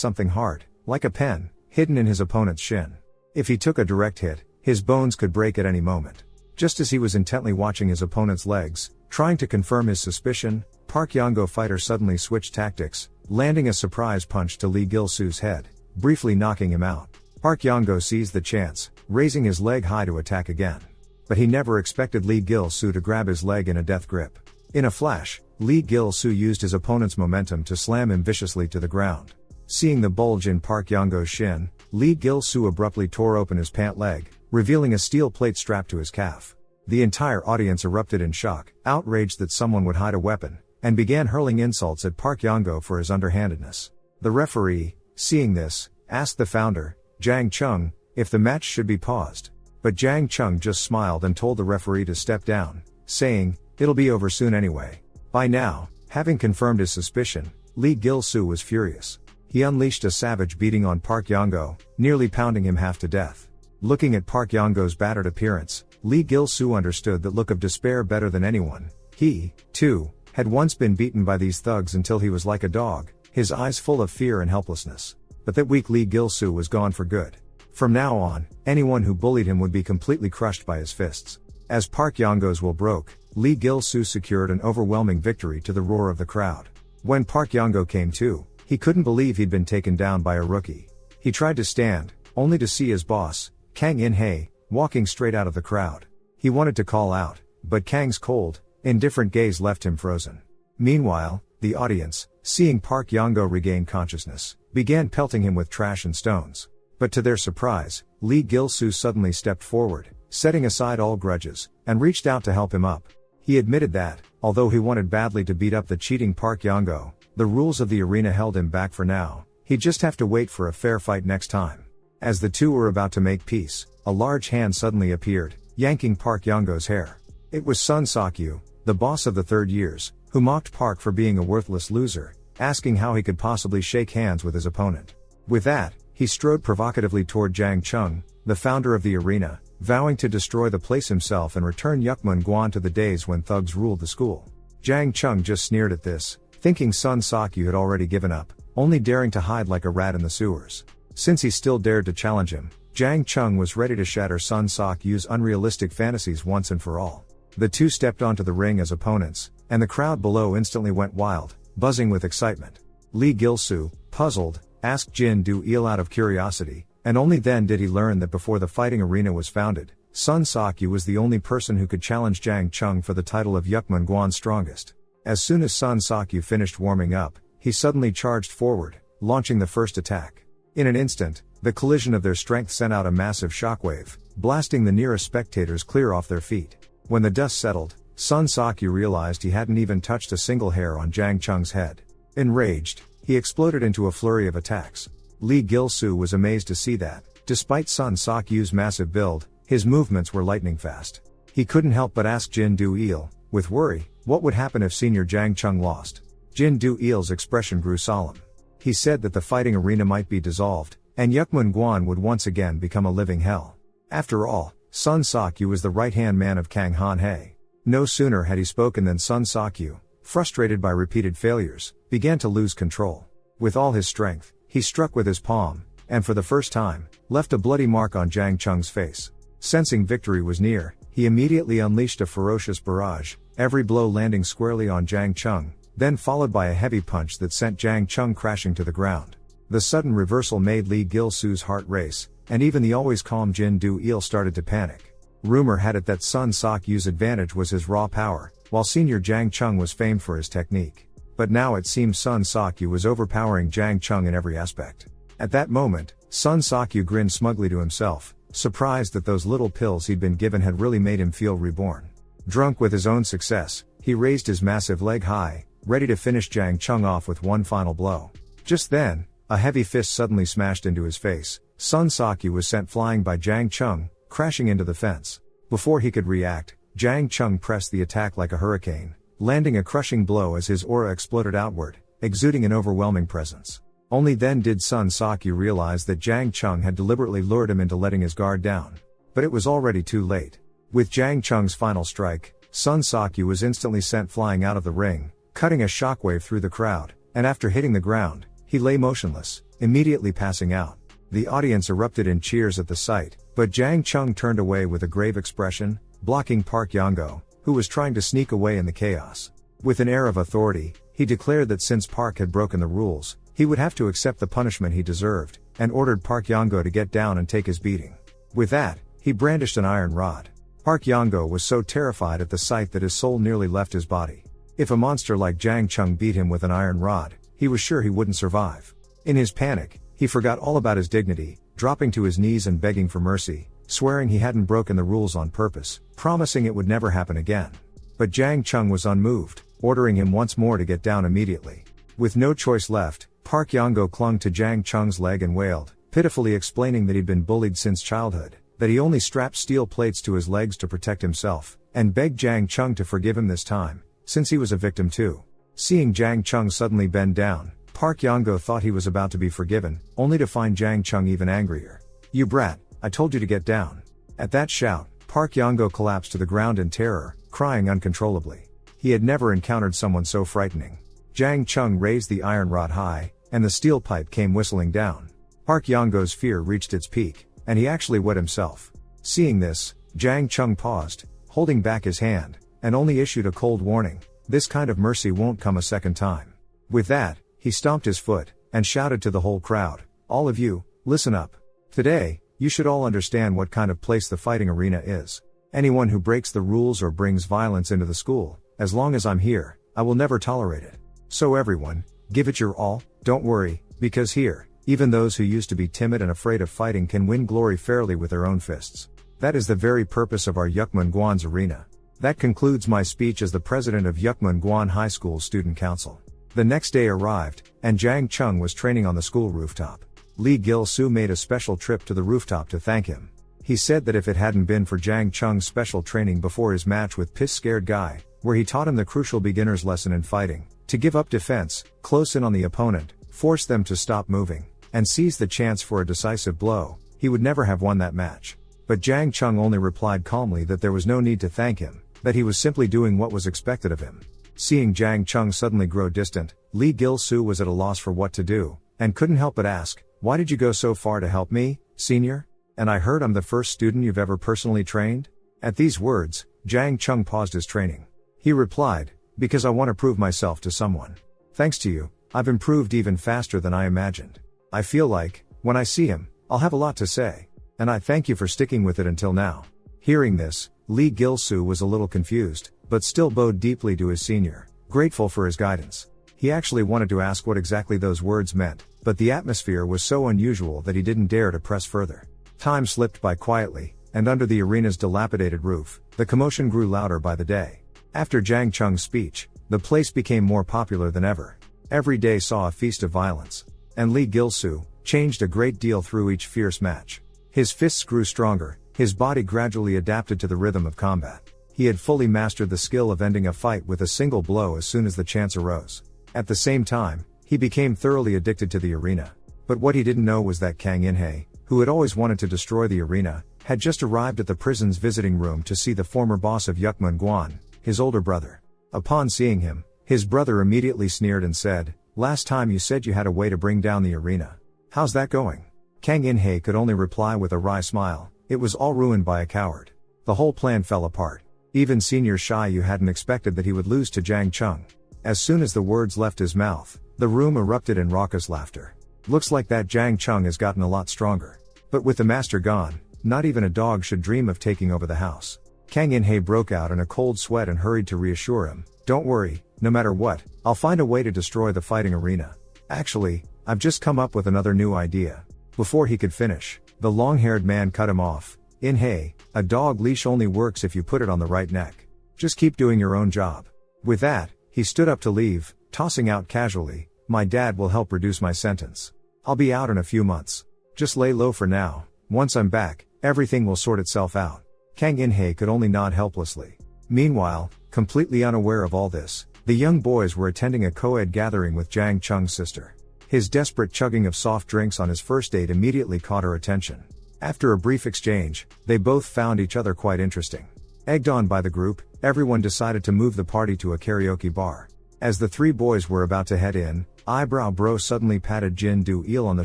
something hard, like a pen, hidden in his opponent's shin. If he took a direct hit, his bones could break at any moment. Just as he was intently watching his opponent's legs, trying to confirm his suspicion, Park Yong-go fighter suddenly switched tactics, landing a surprise punch to Lee Gil-soo's head, briefly knocking him out. Park Yong-go seized the chance, raising his leg high to attack again. But he never expected Lee Gil-soo to grab his leg in a death grip. In a flash, Lee Gil-soo used his opponent's momentum to slam him viciously to the ground. Seeing the bulge in Park Yong-go's shin, Lee Gil-soo abruptly tore open his pant leg, revealing a steel plate strapped to his calf. The entire audience erupted in shock, outraged that someone would hide a weapon, and began hurling insults at Park Yong-go for his underhandedness. The referee, seeing this, asked the founder, Jang Chong, if the match should be paused. But Jang Chong just smiled and told the referee to step down, saying, "It'll be over soon anyway." By now, having confirmed his suspicion, Lee Gil-soo was furious. He unleashed a savage beating on Park Yong-go, nearly pounding him half to death. Looking at Park Yong-go's battered appearance, Lee Gil-soo understood that look of despair better than anyone. He, too, had once been beaten by these thugs until he was like a dog, his eyes full of fear and helplessness. But that weak Lee Gil-soo was gone for good. From now on, anyone who bullied him would be completely crushed by his fists. As Park Yong-go's will broke, Lee Gil-soo secured an overwhelming victory to the roar of the crowd. When Park Yong-go came to, he couldn't believe he'd been taken down by a rookie. He tried to stand, only to see his boss, Kang In-hae, walking straight out of the crowd. He wanted to call out, but Kang's cold, indifferent gaze left him frozen. Meanwhile, the audience, seeing Park Yong-go regain consciousness, began pelting him with trash and stones. But to their surprise, Lee Gil-soo suddenly stepped forward, setting aside all grudges, and reached out to help him up. He admitted that, although he wanted badly to beat up the cheating Park Yong-go, the rules of the arena held him back for now. He'd just have to wait for a fair fight next time. As the two were about to make peace, a large hand suddenly appeared, yanking Park Yong-go's hair. It was Sun Sok-yu, the boss of the third years, who mocked Park for being a worthless loser, asking how he could possibly shake hands with his opponent. With that, he strode provocatively toward Jang Chong, the founder of the arena, vowing to destroy the place himself and return Yukmun-gwan to the days when thugs ruled the school. Jang Chong just sneered at this, thinking Sun Sok-yu had already given up, only daring to hide like a rat in the sewers. Since he still dared to challenge him, Jang Chong was ready to shatter Sun Sok-yu's unrealistic fantasies once and for all. The two stepped onto the ring as opponents, and the crowd below instantly went wild, buzzing with excitement. Lee Gil-soo, puzzled, asked Jin Do-il out of curiosity, and only then did he learn that before the fighting arena was founded, Sun Sok-yu was the only person who could challenge Jang Chong for the title of Yukmun-gwan's strongest. As soon as Sun Sok-yu finished warming up, he suddenly charged forward, launching the first attack. In an instant, the collision of their strength sent out a massive shockwave, blasting the nearest spectators clear off their feet. When the dust settled, Sun Sok-yu realized he hadn't even touched a single hair on Jang Chong's head. Enraged, he exploded into a flurry of attacks. Lee Gil-soo was amazed to see that, despite Sun Sok-yu's massive build, his movements were lightning fast. He couldn't help but ask Jin Do-il, with worry, what would happen if Senior Jang Chong lost. Jin Do-il's expression grew solemn. He said that the fighting arena might be dissolved, and Yukmun-gwan would once again become a living hell. After all, Sun Sok-yu was the right-hand man of Kang Han-hae. No sooner had he spoken than Sun Sok-yu, frustrated by repeated failures, began to lose control. With all his strength, he struck with his palm, and for the first time, left a bloody mark on Jang Chong's face. Sensing victory was near, he immediately unleashed a ferocious barrage, every blow landing squarely on Jang Chong, then followed by a heavy punch that sent Jang Chong crashing to the ground. The sudden reversal made Lee Gil-soo's heart race, and even the always calm Jin Do-il started to panic. Rumor had it that Sun Sok-yu's advantage was his raw power, while Senior Jang Chong was famed for his technique. But now it seemed Sun Sok-yu was overpowering Jang Chong in every aspect. At that moment, Sun Sok-yu grinned smugly to himself, surprised that those little pills he'd been given had really made him feel reborn. Drunk with his own success, he raised his massive leg high, ready to finish Jang Chong off with one final blow. Just then, a heavy fist suddenly smashed into his face. Sun Sok-yu was sent flying by Jang Chong, crashing into the fence. Before he could react, Jang Chong pressed the attack like a hurricane, landing a crushing blow as his aura exploded outward, exuding an overwhelming presence. Only then did Sun Sok-yu realize that Jang Chong had deliberately lured him into letting his guard down. but it was already too late. With Jang Chong's final strike, Sun Sakyu was instantly sent flying out of the ring, cutting a shockwave through the crowd, and after hitting the ground, he lay motionless, immediately passing out. The audience erupted in cheers at the sight, but Jang Chong turned away with a grave expression, blocking Park Yango, who was trying to sneak away in the chaos. With an air of authority, he declared that since Park had broken the rules, he would have to accept the punishment he deserved, and ordered Park Yango to get down and take his beating. With that, he brandished an iron rod. Park Yango was so terrified at the sight that his soul nearly left his body. If a monster like Jang Chong beat him with an iron rod, he was sure he wouldn't survive. In his panic, he forgot all about his dignity, dropping to his knees and begging for mercy, swearing he hadn't broken the rules on purpose, promising it would never happen again. But Jang Chong was unmoved, ordering him once more to get down immediately. With no choice left, Park Yango clung to Jang Chong's leg and wailed, pitifully explaining that he'd been bullied since childhood, that he only strapped steel plates to his legs to protect himself, and begged Jang Chong to forgive him this time, since he was a victim too. Seeing Jang Chong suddenly bend down, Park Yango thought he was about to be forgiven, only to find Jang Chong even angrier. "You brat, I told you to get down." At that shout, Park Yango collapsed to the ground in terror, crying uncontrollably. He had never encountered someone so frightening. Jang Chong raised the iron rod high, and the steel pipe came whistling down. Park Yango's fear reached its peak, and he actually wet himself. Seeing this, Jang Chong paused, holding back his hand, and only issued a cold warning: "This kind of mercy won't come a second time." With that, he stomped his foot, and shouted to the whole crowd, "All of you, listen up. Today, you should all understand what kind of place the fighting arena is. Anyone who breaks the rules or brings violence into the school, as long as I'm here, I will never tolerate it. So everyone, give it your all, don't worry, because here, even those who used to be timid and afraid of fighting can win glory fairly with their own fists. That is the very purpose of our Yukmun-gwan's arena." That concludes my speech as the president of Yukmun-gwan High School Student Council. The next day arrived, and Jang Chong was training on the school rooftop. Lee Gil-soo made a special trip to the rooftop to thank him. He said that if it hadn't been for Jang Chong's special training before his match with Piss-Scared Guy, where he taught him the crucial beginner's lesson in fighting, to give up defense, close in on the opponent, force them to stop moving, and seize the chance for a decisive blow, he would never have won that match. But Jang Chong only replied calmly that there was no need to thank him, that he was simply doing what was expected of him. Seeing Jang Chong suddenly grow distant, Lee Gil-soo was at a loss for what to do, and couldn't help but ask, "Why did you go so far to help me, senior? And I heard I'm the first student you've ever personally trained?" At these words, Jang Chong paused his training. He replied, "Because I want to prove myself to someone. Thanks to you, I've improved even faster than I imagined. I feel like, when I see him, I'll have a lot to say. And I thank you for sticking with it until now." Hearing this, Lee Gil-soo was a little confused, but still bowed deeply to his senior, grateful for his guidance. He actually wanted to ask what exactly those words meant, but the atmosphere was so unusual that he didn't dare to press further. Time slipped by quietly, and under the arena's dilapidated roof, the commotion grew louder by the day. After Jang Chong's speech, the place became more popular than ever. Every day saw a feast of violence. And Lee Gil-soo changed a great deal through each fierce match. His fists grew stronger, his body gradually adapted to the rhythm of combat. He had fully mastered the skill of ending a fight with a single blow as soon as the chance arose. At the same time, he became thoroughly addicted to the arena. But what he didn't know was that Kang In-hae, who had always wanted to destroy the arena, had just arrived at the prison's visiting room to see the former boss of Yukmun-gwan, his older brother. Upon seeing him, his brother immediately sneered and said, "Last time you said you had a way to bring down the arena. How's that going?" Kang In-hae could only reply with a wry smile, "It was all ruined by a coward. The whole plan fell apart. Even Senior Shai-yu hadn't expected that he would lose to Jang Chong." As soon as the words left his mouth, the room erupted in raucous laughter. "Looks like that Jang Chong has gotten a lot stronger. But with the master gone, not even a dog should dream of taking over the house." Kang In-hae broke out in a cold sweat and hurried to reassure him, "Don't worry, no matter what, I'll find a way to destroy the fighting arena. Actually, I've just come up with another new idea." Before he could finish, the long-haired man cut him off. "In-hae, a dog leash only works if you put it on the right neck. Just keep doing your own job." With that, he stood up to leave, tossing out casually, "My dad will help reduce my sentence. I'll be out in a few months. Just lay low for now. Once I'm back, everything will sort itself out." Kang In-hae could only nod helplessly. Meanwhile, completely unaware of all this, the young boys were attending a co-ed gathering with Jang Chong's sister. His desperate chugging of soft drinks on his first date immediately caught her attention. After a brief exchange, they both found each other quite interesting. Egged on by the group, everyone decided to move the party to a karaoke bar. As the three boys were about to head in, Eyebrow Bro suddenly patted Jin Do-il on the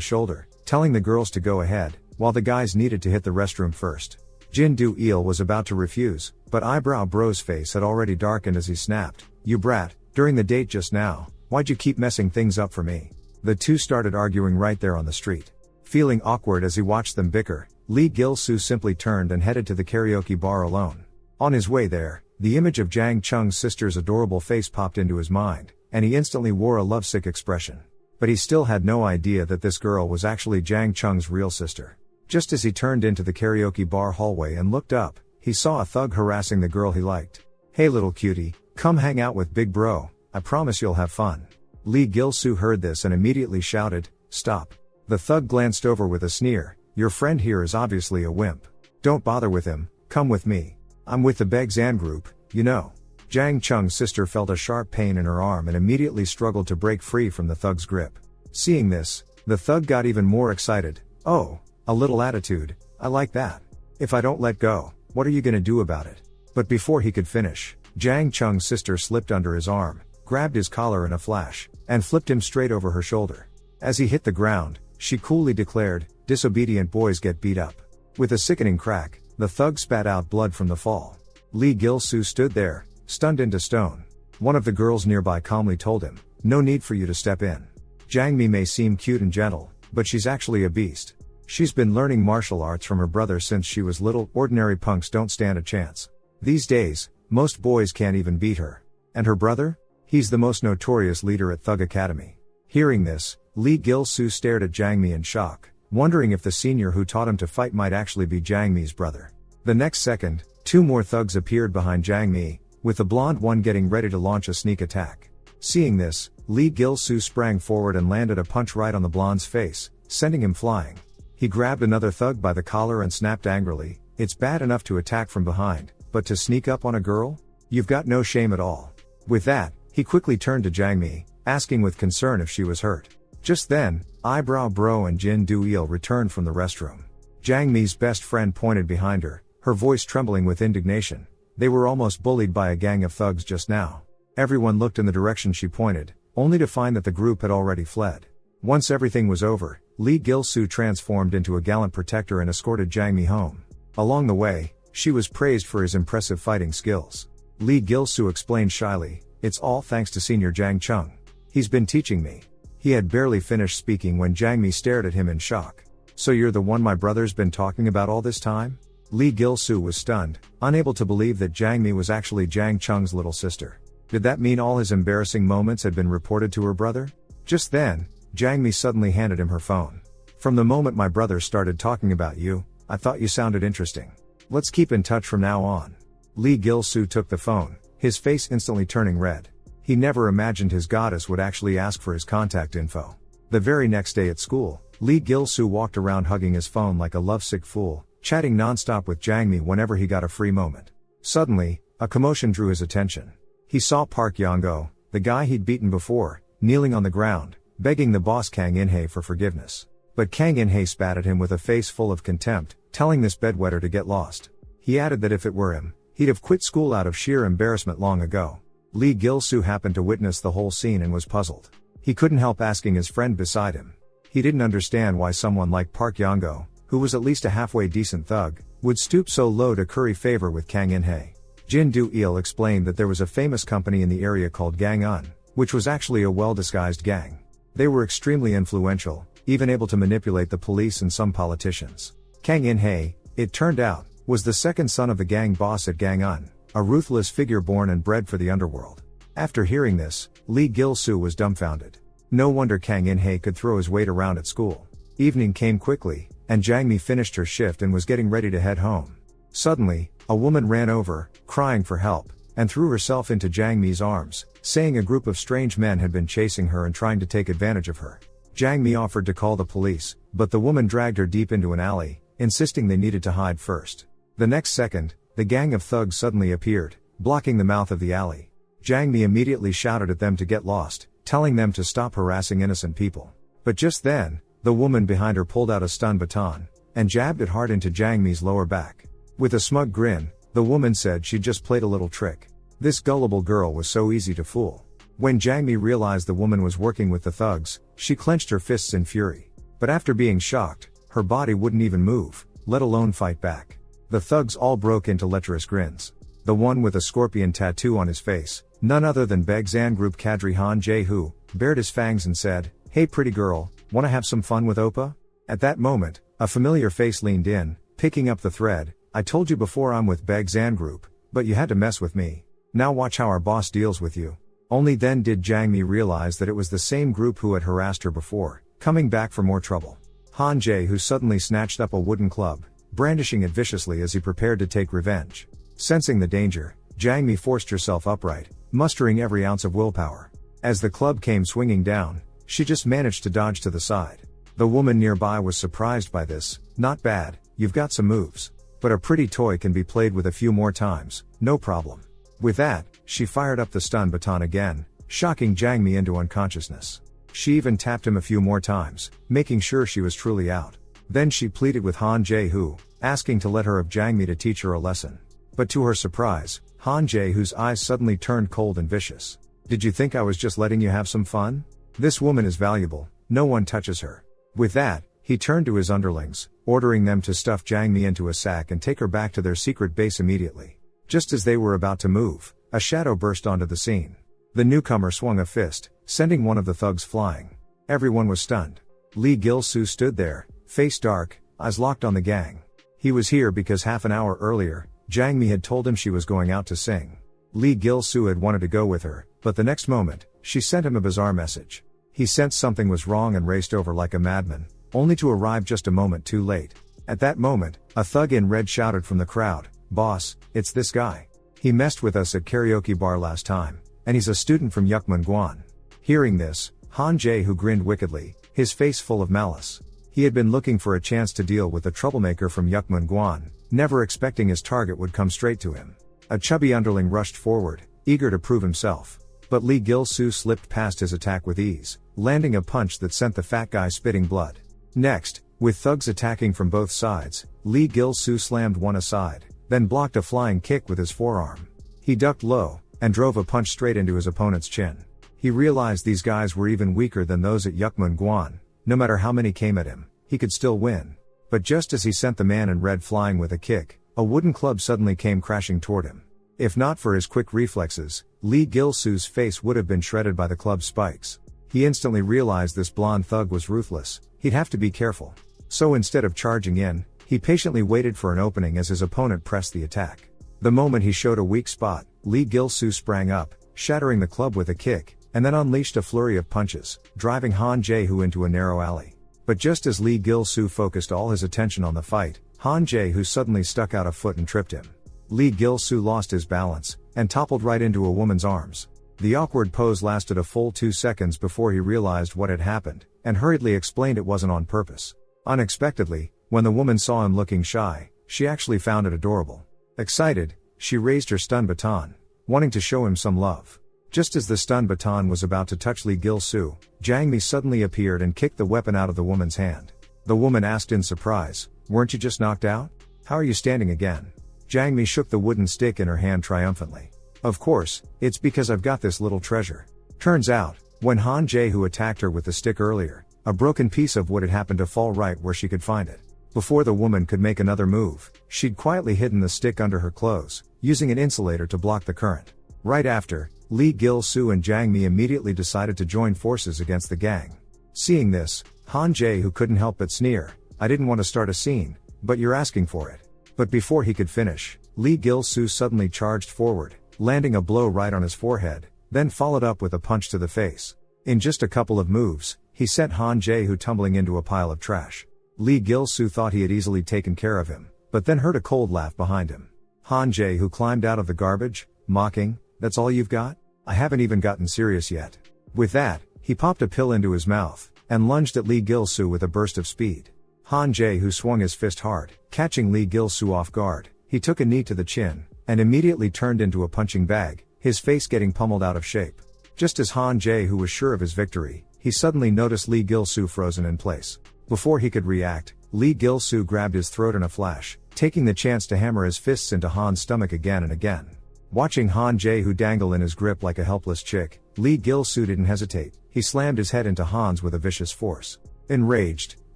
shoulder, telling the girls to go ahead, while the guys needed to hit the restroom first. Jin Do-il was about to refuse, but Eyebrow Bro's face had already darkened as he snapped, "You brat, during the date just now, why'd you keep messing things up for me?" The two started arguing right there on the street. Feeling awkward as he watched them bicker, Lee Gil-soo simply turned and headed to the karaoke bar alone. On his way there, the image of Jang Chong's sister's adorable face popped into his mind, and he instantly wore a lovesick expression. But he still had no idea that this girl was actually Jang Chong's real sister. Just as he turned into the karaoke bar hallway and looked up, he saw a thug harassing the girl he liked. "Hey little cutie, come hang out with Big Bro, I promise you'll have fun." Lee Gil-soo heard this and immediately shouted, "Stop." The thug glanced over with a sneer, "Your friend here is obviously a wimp. Don't bother with him, come with me. I'm with the Begzan group, you know." Jang Chong's sister felt a sharp pain in her arm and immediately struggled to break free from the thug's grip. Seeing this, the thug got even more excited. "Oh, a little attitude, I like that. If I don't let go, what are you gonna do about it?" But before he could finish, Jang Chong's sister slipped under his arm, grabbed his collar in a flash, and flipped him straight over her shoulder. As he hit the ground, she coolly declared, "Disobedient boys get beat up." With a sickening crack, the thug spat out blood from the fall. Lee Gil-soo stood there, stunned into stone. One of the girls nearby calmly told him, "No need for you to step in. Jang-mi may seem cute and gentle, but she's actually a beast. She's been learning martial arts from her brother since she was little. Ordinary punks don't stand a chance. These days, most boys can't even beat her. And her brother? He's the most notorious leader at Thug Academy." Hearing this, Lee Gil-soo stared at Jang-mi in shock, wondering if the senior who taught him to fight might actually be Jang-mi's brother. The next second, two more thugs appeared behind Jang-mi, with the blonde one getting ready to launch a sneak attack. Seeing this, Lee Gil-soo sprang forward and landed a punch right on the blonde's face, sending him flying. He grabbed another thug by the collar and snapped angrily, "It's bad enough to attack from behind, but to sneak up on a girl? You've got no shame at all." With that, he quickly turned to Jang-mi, asking with concern if she was hurt. Just then, Eyebrow Bro and Jin Do-il returned from the restroom. Jang-mi's best friend pointed behind her, her voice trembling with indignation. They were almost bullied by a gang of thugs just now. Everyone looked in the direction she pointed, only to find that the group had already fled. Once everything was over, Lee Gil-soo transformed into a gallant protector and escorted Jang-mi home. Along the way, she was praised for his impressive fighting skills. Lee Gil-soo explained shyly, "It's all thanks to Senior Jang Chong. He's been teaching me." He had barely finished speaking when Jang-mi stared at him in shock. "So you're the one my brother's been talking about all this time?" Lee Gil-soo was stunned, unable to believe that Jang-mi was actually Jang Chong's little sister. Did that mean all his embarrassing moments had been reported to her brother? Just then, Jang-mi suddenly handed him her phone. "From the moment my brother started talking about you, I thought you sounded interesting. Let's keep in touch from now on." Lee Gil-soo took the phone, his face instantly turning red. He never imagined his goddess would actually ask for his contact info. The very next day at school, Lee Gil-soo walked around hugging his phone like a lovesick fool, chatting non-stop with Jang-mi whenever he got a free moment. Suddenly, a commotion drew his attention. He saw Park Yang-go, the guy he'd beaten before, kneeling on the ground, begging the boss Kang In-hae for forgiveness. But Kang In-hae spat at him with a face full of contempt, telling this bedwetter to get lost. He added that if it were him, he'd have quit school out of sheer embarrassment long ago. Lee Gil-soo happened to witness the whole scene and was puzzled. He couldn't help asking his friend beside him. He didn't understand why someone like Park Yang-go, who was at least a halfway decent thug, would stoop so low to curry favor with Kang In-hae. Jin Do-il explained that there was a famous company in the area called Gang-un, which was actually a well-disguised gang. They were extremely influential, even able to manipulate the police and some politicians. Kang In-hae, it turned out, was the second son of the gang boss at Gang-un, a ruthless figure born and bred for the underworld. After hearing this, Lee Gil-soo was dumbfounded. No wonder Kang In-hae could throw his weight around at school. Evening came quickly, and Jang-mi finished her shift and was getting ready to head home. Suddenly, a woman ran over, crying for help, and threw herself into Jang-mi's arms, saying a group of strange men had been chasing her and trying to take advantage of her. Jang-mi offered to call the police, but the woman dragged her deep into an alley, insisting they needed to hide first. The next second, the gang of thugs suddenly appeared, blocking the mouth of the alley. Jang-mi immediately shouted at them to get lost, telling them to stop harassing innocent people. But just then, the woman behind her pulled out a stun baton, and jabbed it hard into Jang Mi's lower back. With a smug grin, the woman said she'd just played a little trick. This gullible girl was so easy to fool. When Jang Mi realized the woman was working with the thugs, she clenched her fists in fury. But after being shocked, her body wouldn't even move, let alone fight back. The thugs all broke into lecherous grins. The one with a scorpion tattoo on his face, none other than Baeksan Group cadre Han Jae-hoo, bared his fangs and said, "Hey pretty girl, wanna have some fun with Oppa?" At that moment, a familiar face leaned in, picking up the thread. "I told you before I'm with Baeksan Group, but you had to mess with me. Now watch how our boss deals with you." Only then did Jang Mi realize that it was the same group who had harassed her before, coming back for more trouble. Han Jae-hoo suddenly snatched up a wooden club, brandishing it viciously as he prepared to take revenge. Sensing the danger, Jang Mi forced herself upright, mustering every ounce of willpower. As the club came swinging down, she just managed to dodge to the side. The woman nearby was surprised by this. "Not bad, you've got some moves. But a pretty toy can be played with a few more times, no problem." With that, she fired up the stun baton again, shocking Jang Mi into unconsciousness. She even tapped him a few more times, making sure she was truly out. Then she pleaded with Han Jae-hoo, asking to let her have Jang Mi to teach her a lesson. But to her surprise, Han Jae-hoo's eyes suddenly turned cold and vicious. "Did you think I was just letting you have some fun? This woman is valuable, no one touches her." With that, he turned to his underlings, ordering them to stuff Jang Mi into a sack and take her back to their secret base immediately. Just as they were about to move, a shadow burst onto the scene. The newcomer swung a fist, sending one of the thugs flying. Everyone was stunned. Lee Gil-soo stood there, face dark, eyes locked on the gang. He was here because half an hour earlier, Jang Mi had told him she was going out to sing. Lee Gil-soo had wanted to go with her, but the next moment, she sent him a bizarre message. He sensed something was wrong and raced over like a madman, only to arrive just a moment too late. At that moment, a thug in red shouted from the crowd, "Boss, it's this guy. He messed with us at karaoke bar last time, and he's a student from Yukmun-gwan." Hearing this, Han Jae-hoo grinned wickedly, his face full of malice. He had been looking for a chance to deal with the troublemaker from Yukmun-gwan, never expecting his target would come straight to him. A chubby underling rushed forward, eager to prove himself. But Lee Gil-soo slipped past his attack with ease, landing a punch that sent the fat guy spitting blood. Next, with thugs attacking from both sides, Lee Gil-soo slammed one aside, then blocked a flying kick with his forearm. He ducked low, and drove a punch straight into his opponent's chin. He realized these guys were even weaker than those at Yukmun-gwan. No matter how many came at him, he could still win. But just as he sent the man in red flying with a kick, a wooden club suddenly came crashing toward him. If not for his quick reflexes, Lee Gil-soo's face would have been shredded by the club's spikes. He instantly realized this blonde thug was ruthless. He'd have to be careful. So instead of charging in, he patiently waited for an opening as his opponent pressed the attack. The moment he showed a weak spot, Lee Gil-soo sprang up, shattering the club with a kick, and then unleashed a flurry of punches, driving Han Jae-hoo into a narrow alley. But just as Lee Gil-soo focused all his attention on the fight, Han Jae-hoo suddenly stuck out a foot and tripped him. Lee Gil-soo lost his balance, and toppled right into a woman's arms. The awkward pose lasted a full 2 seconds before he realized what had happened, and hurriedly explained it wasn't on purpose. Unexpectedly, when the woman saw him looking shy, she actually found it adorable. Excited, she raised her stun baton, wanting to show him some love. Just as the stun baton was about to touch Lee Gil-soo, Jang Mi suddenly appeared and kicked the weapon out of the woman's hand. The woman asked in surprise, "Weren't you just knocked out? How are you standing again?" Jang Mi shook the wooden stick in her hand triumphantly. "Of course, it's because I've got this little treasure." Turns out, when Han Jae-hoo attacked her with the stick earlier, a broken piece of wood had happened to fall right where she could find it. Before the woman could make another move, she'd quietly hidden the stick under her clothes, using an insulator to block the current. Right after, Lee Gil-soo and Jang Mi immediately decided to join forces against the gang. Seeing this, Han Jae-hoo couldn't help but sneer, "I didn't want to start a scene, but you're asking for it." But before he could finish, Lee Gil-soo suddenly charged forward, landing a blow right on his forehead, then followed up with a punch to the face. In just a couple of moves, he sent Han Jae-hoo tumbling into a pile of trash. Lee Gil-soo thought he had easily taken care of him, but then heard a cold laugh behind him. Han Jae-hoo climbed out of the garbage, mocking, "That's all you've got? I haven't even gotten serious yet." With that, he popped a pill into his mouth, and lunged at Lee Gil-soo with a burst of speed. Han Jae-hoo swung his fist hard, catching Lee Gil-soo off guard. He took a knee to the chin, and immediately turned into a punching bag, his face getting pummeled out of shape. Just as Han Jae-hoo was sure of his victory, he suddenly noticed Lee Gil-soo frozen in place. Before he could react, Lee Gil-soo grabbed his throat in a flash, taking the chance to hammer his fists into Han's stomach again and again. Watching Han Jae-hoo dangle in his grip like a helpless chick, Lee Gil-soo didn't hesitate. He slammed his head into Han's with a vicious force. Enraged,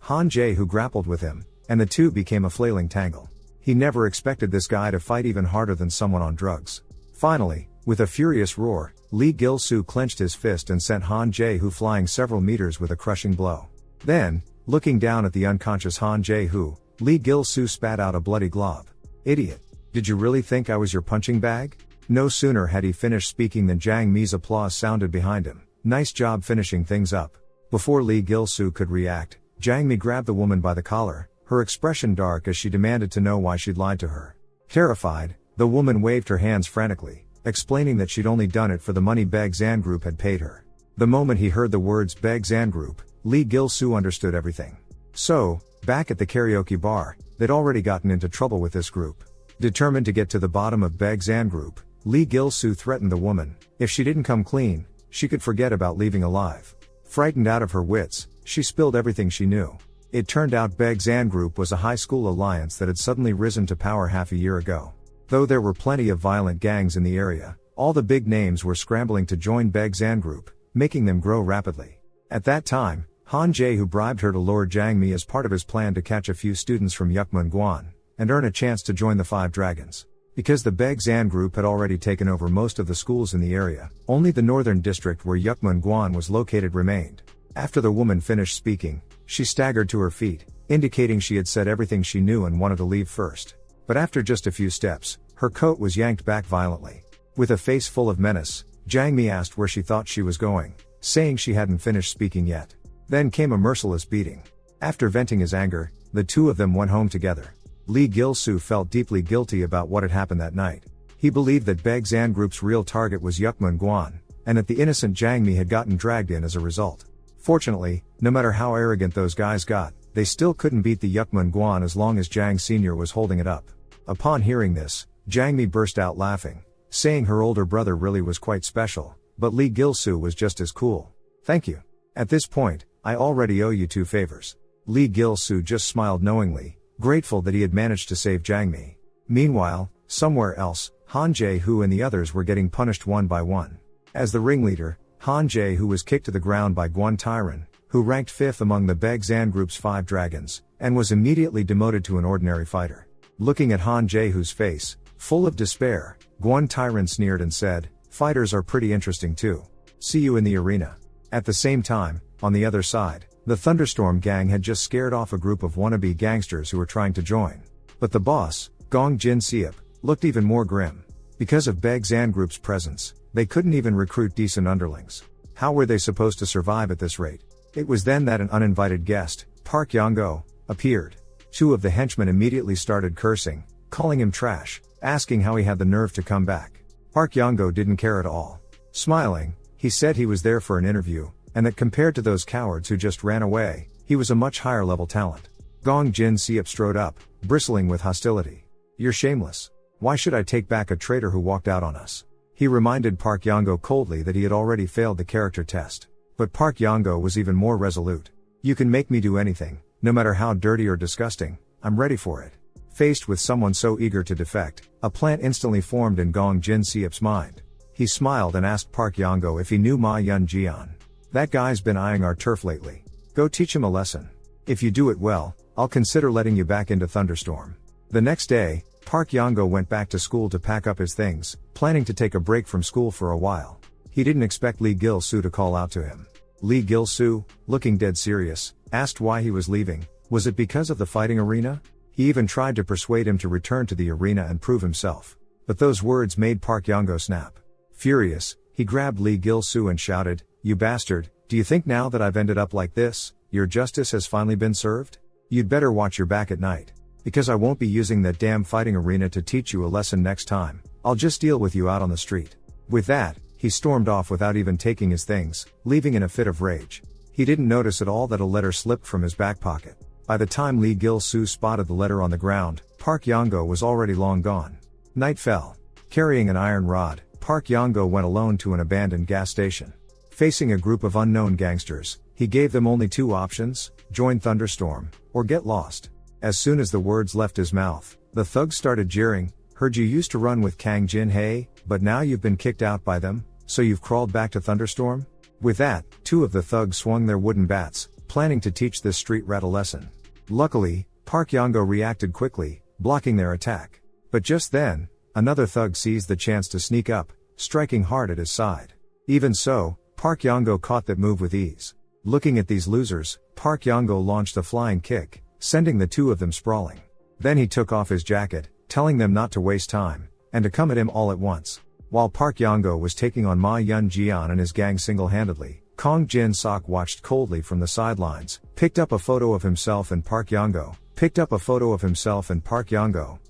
Han Jae-hoo grappled with him, and the two became a flailing tangle. He never expected this guy to fight even harder than someone on drugs. Finally, with a furious roar, Lee Gil-soo clenched his fist and sent Han Jae-hoo flying several meters with a crushing blow. Then, looking down at the unconscious Han Jae-hoo, Lee Gil-soo spat out a bloody glob. "Idiot. Did you really think I was your punching bag?" No sooner had he finished speaking than Jang Mi's applause sounded behind him. "Nice job finishing things up." Before Lee Gil-soo could react, Jang Mi grabbed the woman by the collar, her expression dark as she demanded to know why she'd lied to her. Terrified, the woman waved her hands frantically, explaining that she'd only done it for the money Baek Zan Group had paid her. The moment he heard the words Baek Zan Group, Lee Gil-soo understood everything. So, back at the karaoke bar, they'd already gotten into trouble with this group. Determined to get to the bottom of Baek Zan Group, Lee Gil-soo threatened the woman, if she didn't come clean, she could forget about leaving alive. Frightened out of her wits, she spilled everything she knew. It turned out Baek Zan Group was a high school alliance that had suddenly risen to power half a year ago. Though there were plenty of violent gangs in the area, all the big names were scrambling to join Baek Zan Group, making them grow rapidly. At that time, Han Jae-hoo bribed her to lure Jang Mi as part of his plan to catch a few students from Yukmun-gwan, and earn a chance to join the Five Dragons. Because the Baek Zan Group had already taken over most of the schools in the area, only the northern district where Yukmun-gwan was located remained. After the woman finished speaking, she staggered to her feet, indicating she had said everything she knew and wanted to leave first. But after just a few steps, her coat was yanked back violently. With a face full of menace, Jang Mi asked where she thought she was going, saying she hadn't finished speaking yet. Then came a merciless beating. After venting his anger, the two of them went home together. Lee Gil-soo felt deeply guilty about what had happened that night. He believed that Baek Zan Group's real target was Yukmun-gwan, and that the innocent Jang Mi had gotten dragged in as a result. Fortunately, no matter how arrogant those guys got, they still couldn't beat the Yukmun-gwan as long as Jang Sr. was holding it up. Upon hearing this, Jang Mi burst out laughing, saying her older brother really was quite special, but Lee Gil-soo was just as cool. "Thank you. At this point, I already owe you 2 favors." Lee Gil-soo just smiled knowingly, grateful that he had managed to save Jang Mi. Meanwhile, somewhere else, Han Jae-hoo and the others were getting punished one by one. As the ringleader, Han Jae-hoo was kicked to the ground by Gwon Tyron, who ranked 5th among the Baek Zan Group's 5 dragons, and was immediately demoted to an ordinary fighter. Looking at Han Jae-hoo's face, full of despair, Gwon Tyron sneered and said, "Fighters are pretty interesting too. See you in the arena." At the same time, on the other side, the Thunderstorm gang had just scared off a group of wannabe gangsters who were trying to join. But the boss, Gong Jin-seop, looked even more grim. Because of Baek Zan Group's presence, they couldn't even recruit decent underlings. How were they supposed to survive at this rate? It was then that an uninvited guest, Park Yong-go, appeared. 2 of the henchmen immediately started cursing, calling him trash, asking how he had the nerve to come back. Park Yong-go didn't care at all. Smiling, he said he was there for an interview, and that compared to those cowards who just ran away, he was a much higher level talent. Gong Jin-seop strode up, bristling with hostility. "You're shameless. Why should I take back a traitor who walked out on us?" He reminded Park Yong-go coldly that he had already failed the character test. But Park Yong-go was even more resolute. "You can make me do anything, no matter how dirty or disgusting, I'm ready for it." Faced with someone so eager to defect, a plan instantly formed in Gong Jin-seop's mind. He smiled and asked Park Yong-go if he knew Ma Yun-jian. "That guy's been eyeing our turf lately. Go teach him a lesson. If you do it well, I'll consider letting you back into Thunderstorm." The next day, Park Yong-go went back to school to pack up his things, planning to take a break from school for a while. He didn't expect Lee Gil-soo to call out to him. Lee Gil-soo, looking dead serious, asked why he was leaving. Was it because of the fighting arena? He even tried to persuade him to return to the arena and prove himself. But those words made Park Yong-go snap. Furious, he grabbed Lee Gil-soo and shouted, "You bastard, do you think now that I've ended up like this, your justice has finally been served? You'd better watch your back at night. Because I won't be using that damn fighting arena to teach you a lesson next time, I'll just deal with you out on the street." With that, he stormed off without even taking his things, leaving in a fit of rage. He didn't notice at all that a letter slipped from his back pocket. By the time Lee Gil-soo spotted the letter on the ground, Park Yong-go was already long gone. Night fell. Carrying an iron rod, Park Yong-go went alone to an abandoned gas station. Facing a group of unknown gangsters, he gave them only 2 options: join Thunderstorm, or get lost. As soon as the words left his mouth, the thugs started jeering. Heard you used to run with Kang Jin-hae, but now you've been kicked out by them, so you've crawled back to Thunderstorm? With that, two of the thugs swung their wooden bats, planning to teach this street rat a lesson. Luckily, Park Yango reacted quickly, blocking their attack. But just then, another thug seized the chance to sneak up, striking hard at his side. Even so, Park Yango caught that move with ease. Looking at these losers, Park Yango launched a flying kick, sending the two of them sprawling. Then he took off his jacket, telling them not to waste time, and to come at him all at once. While Park Yango was taking on Ma Yun-jian and his gang single-handedly, Kong Jin-sok watched coldly from the sidelines, picked up a photo of himself and Park Yango,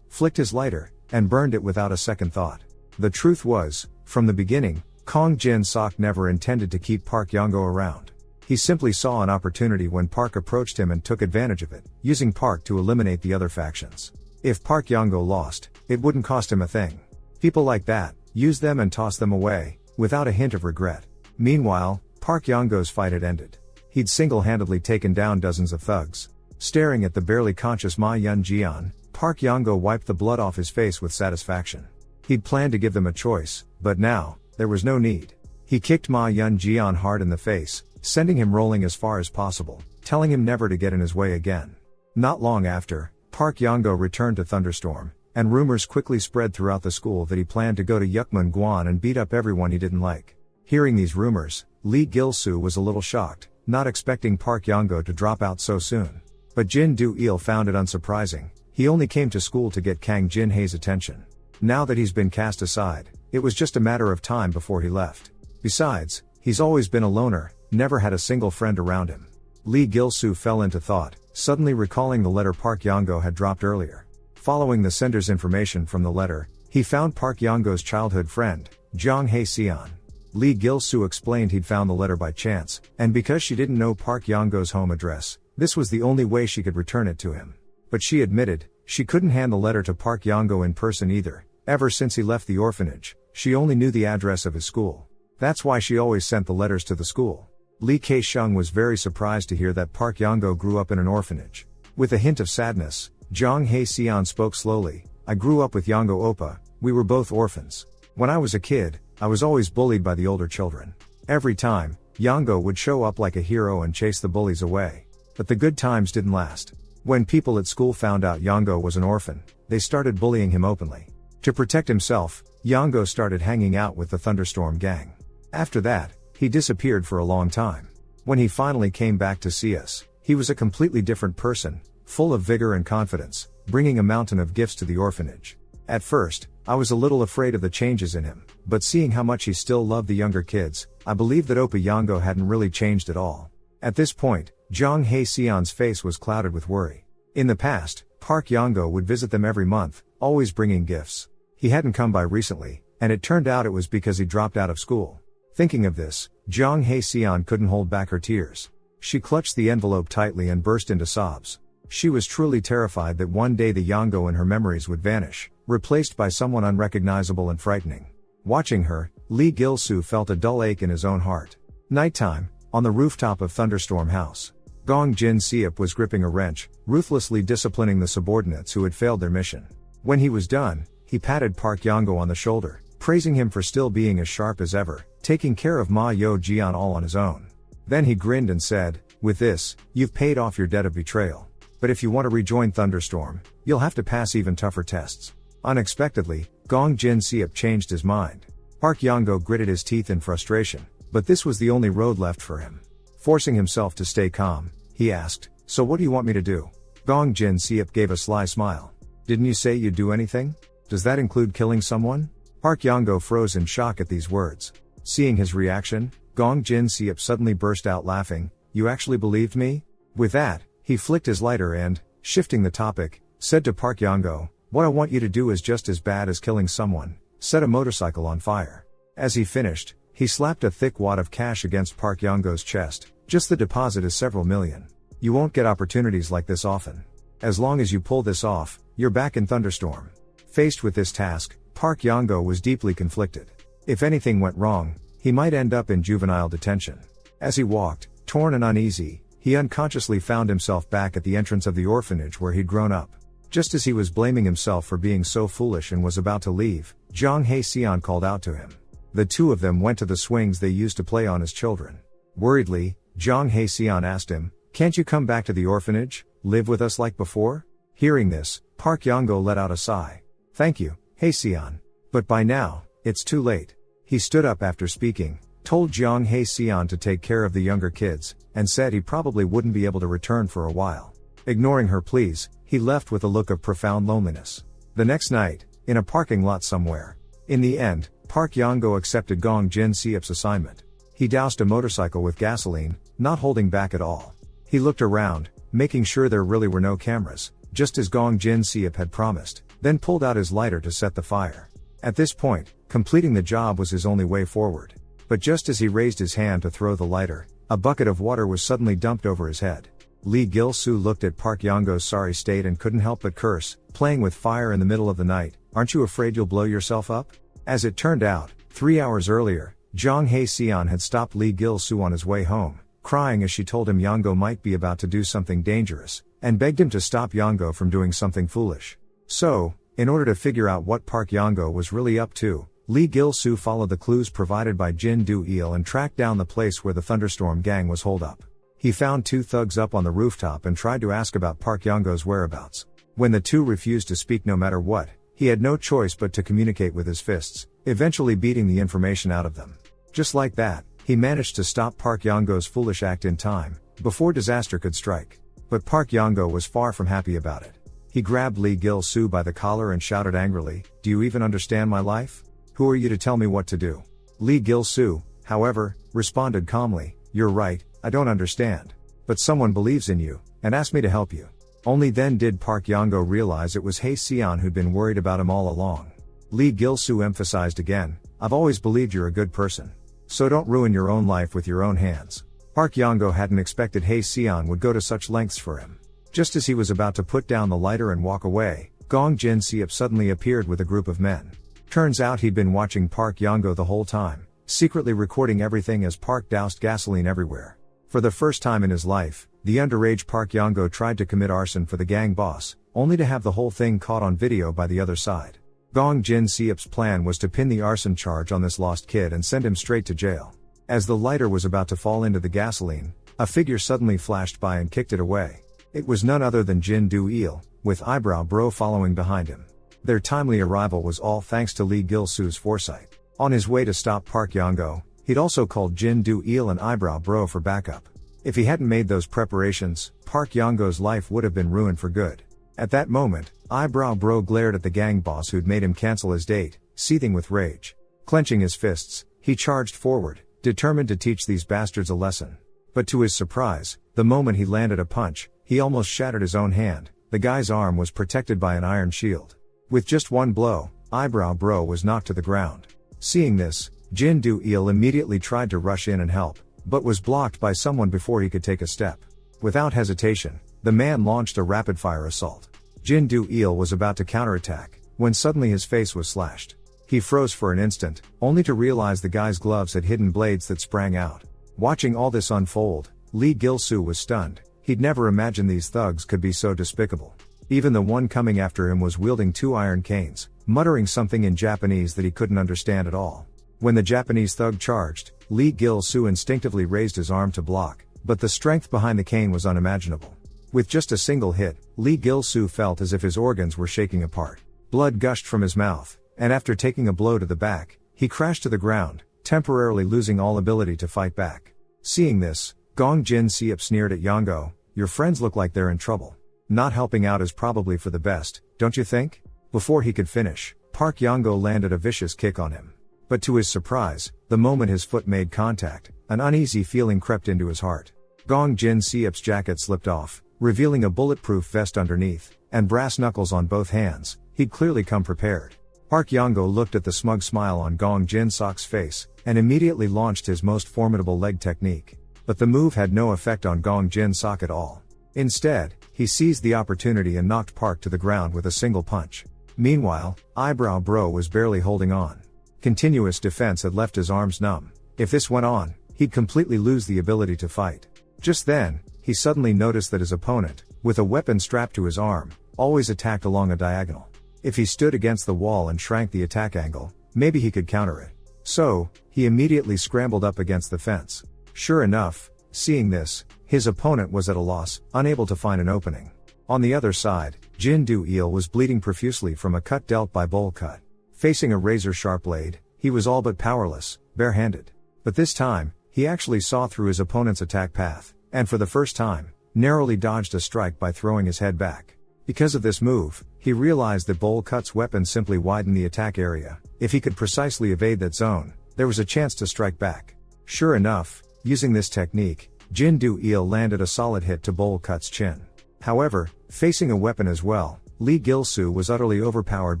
flicked his lighter, and burned it without a second thought. The truth was, from the beginning, Kong Jin-sok never intended to keep Park Yango around. He simply saw an opportunity when Park approached him and took advantage of it, using Park to eliminate the other factions. If Park Yango lost, it wouldn't cost him a thing. People like that, use them and toss them away, without a hint of regret. Meanwhile, Park Yango's fight had ended. He'd single-handedly taken down dozens of thugs. Staring at the barely conscious Ma Yun-jian, Park Yango wiped the blood off his face with satisfaction. He'd planned to give them a choice, but now, there was no need. He kicked Ma Yun-jian hard in the face, sending him rolling as far as possible, telling him never to get in his way again. Not long after, Park Yango returned to Thunderstorm, and rumors quickly spread throughout the school that he planned to go to Yukmun-guan and beat up everyone he didn't like. Hearing these rumors, Lee Gil-soo was a little shocked, not expecting Park Yango to drop out so soon. But Jin Do-il found it unsurprising. He only came to school to get Kang Jin-hae's attention. Now that he's been cast aside, it was just a matter of time before he left. Besides, he's always been a loner, never had a single friend around him. Lee Gil-soo fell into thought, suddenly recalling the letter Park Yango had dropped earlier. Following the sender's information from the letter, he found Park Yango's childhood friend, Jang Hae-seon. Lee Gil-soo explained he'd found the letter by chance, and because she didn't know Park Yango's home address, this was the only way she could return it to him. But she admitted, she couldn't hand the letter to Park Yango in person either. Ever since he left the orphanage, she only knew the address of his school. That's why she always sent the letters to the school. Lee Kae-shung was very surprised to hear that Park Yango grew up in an orphanage. With a hint of sadness, Jang Hae-seon spoke slowly. I grew up with Yango Oppa, we were both orphans. When I was a kid, I was always bullied by the older children. Every time, Yango would show up like a hero and chase the bullies away. But the good times didn't last. When people at school found out Yango was an orphan, they started bullying him openly. To protect himself, Yango started hanging out with the Thunderstorm gang. After that, he disappeared for a long time. When he finally came back to see us, he was a completely different person, full of vigor and confidence, bringing a mountain of gifts to the orphanage. At first, I was a little afraid of the changes in him, but seeing how much he still loved the younger kids, I believed that Oppa Yango hadn't really changed at all. At this point, Jang Hae-seon's face was clouded with worry. In the past, Park Yango would visit them every month, always bringing gifts. He hadn't come by recently, and it turned out it was because he dropped out of school. Thinking of this, Jang Hae-seon couldn't hold back her tears. She clutched the envelope tightly and burst into sobs. She was truly terrified that one day the Yango in her memories would vanish, replaced by someone unrecognizable and frightening. Watching her, Lee Gil-soo felt a dull ache in his own heart. Nighttime, on the rooftop of Thunderstorm House. Gong Jin-seop was gripping a wrench, ruthlessly disciplining the subordinates who had failed their mission. When he was done, he patted Park Yango on the shoulder, praising him for still being as sharp as ever, taking care of Ma Yo-jian all on his own. Then he grinned and said, with this, you've paid off your debt of betrayal. But if you want to rejoin Thunderstorm, you'll have to pass even tougher tests. Unexpectedly, Gong Jin-seop changed his mind. Park Yango gritted his teeth in frustration, but this was the only road left for him. Forcing himself to stay calm, he asked, so what do you want me to do? Gong Jin-seop gave a sly smile. Didn't you say you'd do anything? Does that include killing someone? Park Yango froze in shock at these words. Seeing his reaction, Gong Jin-seop suddenly burst out laughing. You actually believed me? With that, he flicked his lighter and, shifting the topic, said to Park Yango, what I want you to do is just as bad as killing someone, set a motorcycle on fire. As he finished, he slapped a thick wad of cash against Park Yango's chest. Just the deposit is several million. You won't get opportunities like this often. As long as you pull this off, you're back in Thunderstorm. Faced with this task, Park Yango was deeply conflicted. If anything went wrong, he might end up in juvenile detention. As he walked, torn and uneasy, he unconsciously found himself back at the entrance of the orphanage where he'd grown up. Just as he was blaming himself for being so foolish and was about to leave, Jang Hae-seon called out to him. The two of them went to the swings they used to play on as children. Worriedly, Jang Hae-seon asked him, "Can't you come back to the orphanage, live with us like before?" Hearing this, Park Yong-go let out a sigh. "Thank you, Hae-seon. But by now, it's too late." He stood up after speaking, told Jang Hae-seon to take care of the younger kids, and said he probably wouldn't be able to return for a while. Ignoring her pleas, he left with a look of profound loneliness. The next night, in a parking lot somewhere. In the end, Park Yong-go accepted Gong Jin-seop's assignment. He doused a motorcycle with gasoline, not holding back at all. He looked around, making sure there really were no cameras, just as Gong Jin-seop had promised, then pulled out his lighter to set the fire. At this point, completing the job was his only way forward. But just as he raised his hand to throw the lighter, a bucket of water was suddenly dumped over his head. Lee Gil-soo looked at Park Yong-go's sorry state and couldn't help but curse, "Playing with fire in the middle of the night, aren't you afraid you'll blow yourself up?" As it turned out, 3 hours earlier, Jang Hae-seon had stopped Lee Gil-soo on his way home, crying as she told him Yong-go might be about to do something dangerous, and begged him to stop Yong-go from doing something foolish. So, in order to figure out what Park Yong-go was really up to, Lee Gil-soo followed the clues provided by Jin Do-il and tracked down the place where the Thunderstorm gang was holed up. He found two thugs up on the rooftop and tried to ask about Park Yong-go's whereabouts. When the two refused to speak no matter what, he had no choice but to communicate with his fists, eventually beating the information out of them. Just like that, he managed to stop Park Yong-go's foolish act in time, before disaster could strike. But Park Yong-go was far from happy about it. He grabbed Lee Gil-soo by the collar and shouted angrily, "Do you even understand my life? Who are you to tell me what to do?" Lee Gil-soo, however, responded calmly, "You're right, I don't understand. But someone believes in you, and asked me to help you." Only then did Park Yong-go realize it was Hae-seon who'd been worried about him all along. Lee Gil-soo emphasized again, "I've always believed you're a good person. So don't ruin your own life with your own hands." Park Yong-go hadn't expected Hae-seon would go to such lengths for him. Just as he was about to put down the lighter and walk away, Gong Jin-seop suddenly appeared with a group of men. Turns out he'd been watching Park Yong-go the whole time, secretly recording everything as Park doused gasoline everywhere. For the first time in his life, the underage Park Yong-go tried to commit arson for the gang boss, only to have the whole thing caught on video by the other side. Gong Jin-seop's plan was to pin the arson charge on this lost kid and send him straight to jail. As the lighter was about to fall into the gasoline, a figure suddenly flashed by and kicked it away. It was none other than Jin Do-il, with Eyebrow Bro following behind him. Their timely arrival was all thanks to Lee Gil-soo's foresight. On his way to stop Park Yong-go, he'd also called Jin Do-il and Eyebrow Bro for backup. If he hadn't made those preparations, Park Yong-go's life would have been ruined for good. At that moment, Eyebrow Bro glared at the gang boss who'd made him cancel his date, seething with rage. Clenching his fists, he charged forward, determined to teach these bastards a lesson. But to his surprise, the moment he landed a punch, he almost shattered his own hand. The guy's arm was protected by an iron shield. With just one blow, Eyebrow Bro was knocked to the ground. Seeing this, Jin Do-il immediately tried to rush in and help, but was blocked by someone before he could take a step. Without hesitation, the man launched a rapid-fire assault. Jin Do-il was about to counterattack, when suddenly his face was slashed. He froze for an instant, only to realize the guy's gloves had hidden blades that sprang out. Watching all this unfold, Lee Gil-soo was stunned. He'd never imagined these thugs could be so despicable. Even the one coming after him was wielding 2 iron canes, muttering something in Japanese that he couldn't understand at all. When the Japanese thug charged, Lee Gil-soo instinctively raised his arm to block, but the strength behind the cane was unimaginable. With just a single hit, Lee Gil-soo felt as if his organs were shaking apart. Blood gushed from his mouth, and after taking a blow to the back, he crashed to the ground, temporarily losing all ability to fight back. Seeing this, Gong Jin-seop sneered at Yong-go, "Your friends look like they're in trouble. Not helping out is probably for the best, don't you think?" Before he could finish, Park Yong-go landed a vicious kick on him. But to his surprise, the moment his foot made contact, an uneasy feeling crept into his heart. Gong Jin-seop's jacket slipped off, revealing a bulletproof vest underneath, and brass knuckles on both hands. He'd clearly come prepared. Park Yong-go looked at the smug smile on Gong Jin-seop's face, and immediately launched his most formidable leg technique. But the move had no effect on Gong Jin-seop at all. Instead, he seized the opportunity and knocked Park to the ground with a single punch. Meanwhile, Eyebrow Bro was barely holding on. Continuous defense had left his arms numb. If this went on, he'd completely lose the ability to fight. Just then, he suddenly noticed that his opponent, with a weapon strapped to his arm, always attacked along a diagonal. If he stood against the wall and shrank the attack angle, maybe he could counter it. So, he immediately scrambled up against the fence. Sure enough, seeing this, his opponent was at a loss, unable to find an opening. On the other side, Jin Du-il was bleeding profusely from a cut dealt by Bowl Cut. Facing a razor-sharp blade, he was all but powerless, barehanded. But this time, he actually saw through his opponent's attack path, and for the first time, narrowly dodged a strike by throwing his head back. Because of this move, he realized that Bowl Cut's weapon simply widened the attack area. If he could precisely evade that zone, there was a chance to strike back. Sure enough, using this technique, Jin Du-il landed a solid hit to Bowl Cut's chin. However, facing a weapon as well, Lee Gil-soo was utterly overpowered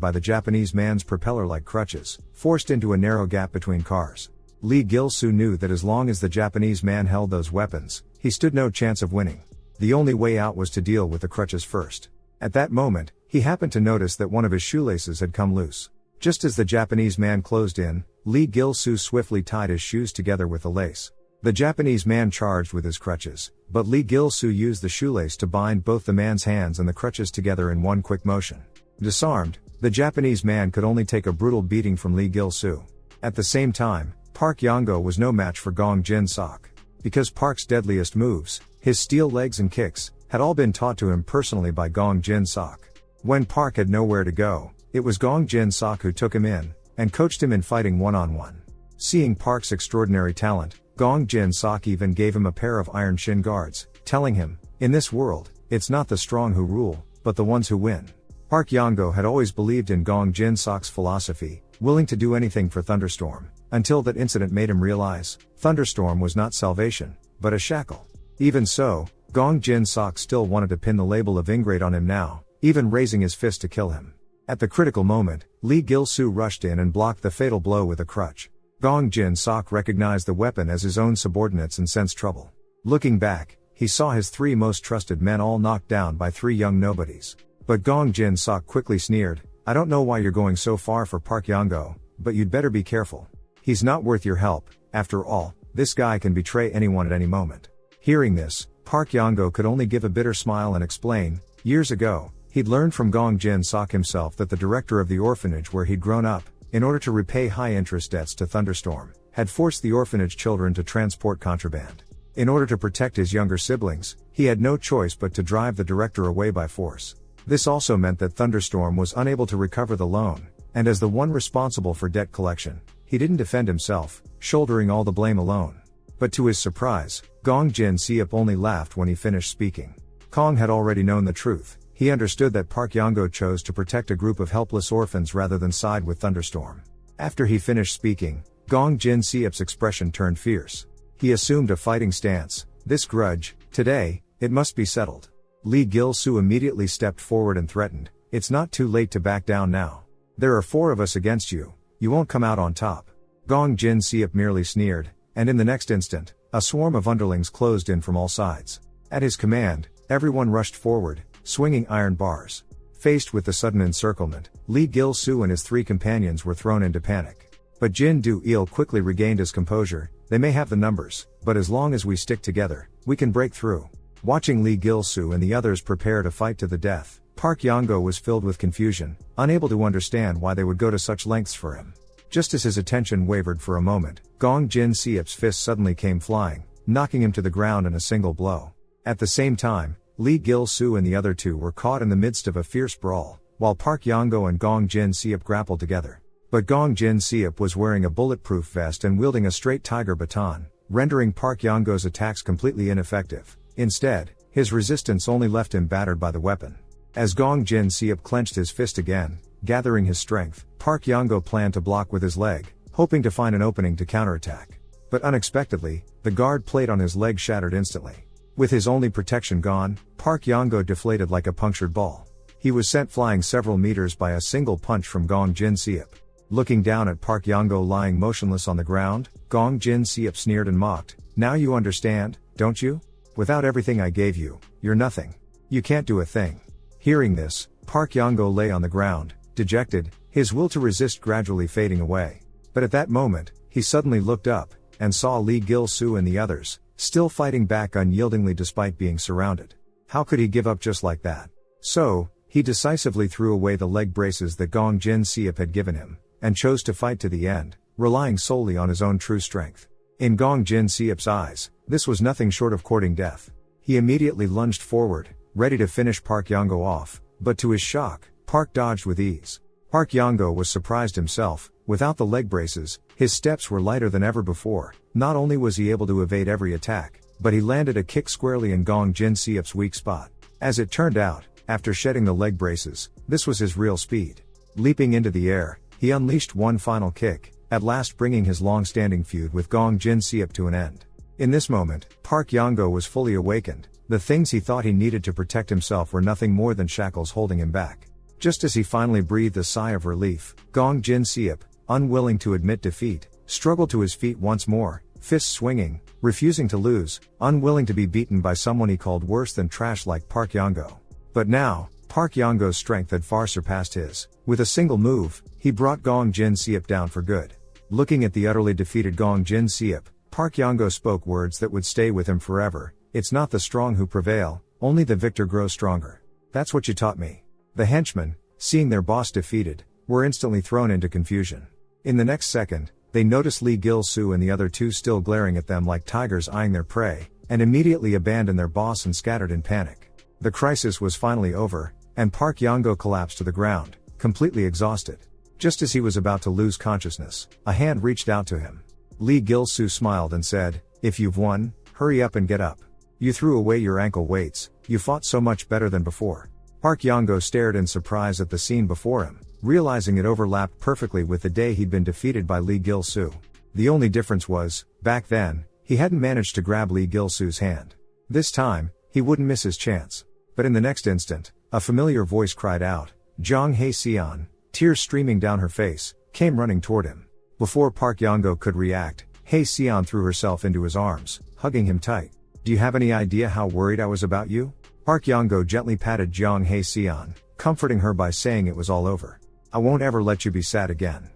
by the Japanese man's propeller-like crutches, forced into a narrow gap between cars. Lee Gil-soo knew that as long as the Japanese man held those weapons, he stood no chance of winning. The only way out was to deal with the crutches first. At that moment, he happened to notice that one of his shoelaces had come loose. Just as the Japanese man closed in, Lee Gil-soo swiftly tied his shoes together with the lace. The Japanese man charged with his crutches, but Lee Gil-soo used the shoelace to bind both the man's hands and the crutches together in one quick motion. Disarmed, the Japanese man could only take a brutal beating from Lee Gil-soo. At the same time, Park Yong-go was no match for Gong Jin-sok. Because Park's deadliest moves, his steel legs and kicks, had all been taught to him personally by Gong Jin-sok. When Park had nowhere to go, it was Gong Jin-sok who took him in, and coached him in fighting one-on-one. Seeing Park's extraordinary talent, Gong Jin-sok even gave him a pair of iron shin guards, telling him, "In this world, it's not the strong who rule, but the ones who win." Park Yong-go had always believed in Gong Jin-sok's philosophy, willing to do anything for Thunderstorm, until that incident made him realize, Thunderstorm was not salvation, but a shackle. Even so, Gong Jin-sok still wanted to pin the label of ingrate on him now, even raising his fist to kill him. At the critical moment, Lee Gil-soo rushed in and blocked the fatal blow with a crutch. Gong Jin-sok recognized the weapon as his own subordinates and sensed trouble. Looking back, he saw his three most trusted men all knocked down by three young nobodies. But Gong Jin-sok quickly sneered, "I don't know why you're going so far for Park Yong-go, but you'd better be careful. He's not worth your help. After all, this guy can betray anyone at any moment." Hearing this, Park Yong-go could only give a bitter smile and explain, years ago, he'd learned from Gong Jin-sok himself that the director of the orphanage where he'd grown up, in order to repay high-interest debts to Thunderstorm, had forced the orphanage children to transport contraband. In order to protect his younger siblings, he had no choice but to drive the director away by force. This also meant that Thunderstorm was unable to recover the loan, and as the one responsible for debt collection, he didn't defend himself, shouldering all the blame alone. But to his surprise, Gong Jin-seop only laughed when he finished speaking. Kong had already known the truth. He understood that Park Yong-go chose to protect a group of helpless orphans rather than side with Thunderstorm. After he finished speaking, Gong Jin-seop's expression turned fierce. He assumed a fighting stance. "This grudge, today, it must be settled." Lee Gil-soo immediately stepped forward and threatened, "It's not too late to back down now. There are 4 of us against you. You won't come out on top." Gong Jin-seop merely sneered, and in the next instant, a swarm of underlings closed in from all sides. At his command, everyone rushed forward, swinging iron bars. Faced with the sudden encirclement, Lee Gil-soo and his 3 companions were thrown into panic. But Jin Du-il quickly regained his composure. "They may have the numbers, but as long as we stick together, we can break through." Watching Lee Gil-soo and the others prepare to fight to the death, Park Yong-go was filled with confusion, unable to understand why they would go to such lengths for him. Just as his attention wavered for a moment, Gong Jin-seop's fist suddenly came flying, knocking him to the ground in a single blow. At the same time, Lee Gil-soo and the other 2 were caught in the midst of a fierce brawl, while Park Yong-go and Gong Jin-seop grappled together. But Gong Jin-seop was wearing a bulletproof vest and wielding a straight tiger baton, rendering Park Yong-go's attacks completely ineffective. Instead, his resistance only left him battered by the weapon. As Gong Jin-seop clenched his fist again, gathering his strength, Park Yong-go planned to block with his leg, hoping to find an opening to counterattack. But unexpectedly, the guard plate on his leg shattered instantly. With his only protection gone, Park Yong-go deflated like a punctured ball. He was sent flying several meters by a single punch from Gong Jin-seop. Looking down at Park Yong-go lying motionless on the ground, Gong Jin-seop sneered and mocked, "Now you understand, don't you? Without everything I gave you, you're nothing. You can't do a thing." Hearing this, Park Yong-go lay on the ground, dejected, his will to resist gradually fading away. But at that moment, he suddenly looked up, and saw Lee Gil-soo and the others, still fighting back unyieldingly despite being surrounded. How could he give up just like that? So, he decisively threw away the leg braces that Gong Jin Seop had given him, and chose to fight to the end, relying solely on his own true strength. In Gong Jin Seop's eyes, this was nothing short of courting death. He immediately lunged forward, ready to finish Park Yongo off, but to his shock, Park dodged with ease. Park Yongo was surprised himself. Without the leg braces, his steps were lighter than ever before. Not only was he able to evade every attack, but he landed a kick squarely in Gong Jin Seop's weak spot. As it turned out, after shedding the leg braces, this was his real speed. Leaping into the air, he unleashed one final kick, at last bringing his long-standing feud with Gong Jin Seop to an end. In this moment, Park Yongo was fully awakened. The things he thought he needed to protect himself were nothing more than shackles holding him back. Just as he finally breathed a sigh of relief, Gong Jin Seop, unwilling to admit defeat, struggled to his feet once more, fists swinging, refusing to lose, unwilling to be beaten by someone he called worse than trash like Park Yongo. But now, Park Yongo's strength had far surpassed his. With a single move, he brought Gong Jin Seop down for good. Looking at the utterly defeated Gong Jin Seop, Park Yongo spoke words that would stay with him forever. It's not the strong who prevail, only the victor grows stronger. That's what you taught me. The henchmen, seeing their boss defeated, were instantly thrown into confusion. In the next second, they noticed Lee Gil-soo and the other two still glaring at them like tigers eyeing their prey, and immediately abandoned their boss and scattered in panic. The crisis was finally over, and Park Yongo collapsed to the ground, completely exhausted. Just as he was about to lose consciousness, a hand reached out to him. Lee Gil-soo smiled and said, "If you've won, hurry up and get up. You threw away your ankle weights, you fought so much better than before." Park Yongo stared in surprise at the scene before him, realizing it overlapped perfectly with the day he'd been defeated by Lee Gil-soo. The only difference was, back then, he hadn't managed to grab Lee Gil-soo's hand. This time, he wouldn't miss his chance. But in the next instant, a familiar voice cried out, "Jang Hae-seon," tears streaming down her face, came running toward him. Before Park Yongo could react, Hae-seon threw herself into his arms, hugging him tight. "Do you have any idea how worried I was about you?" Park Yongo gently patted Jang Hae-seon, comforting her by saying it was all over. "I won't ever let you be sad again."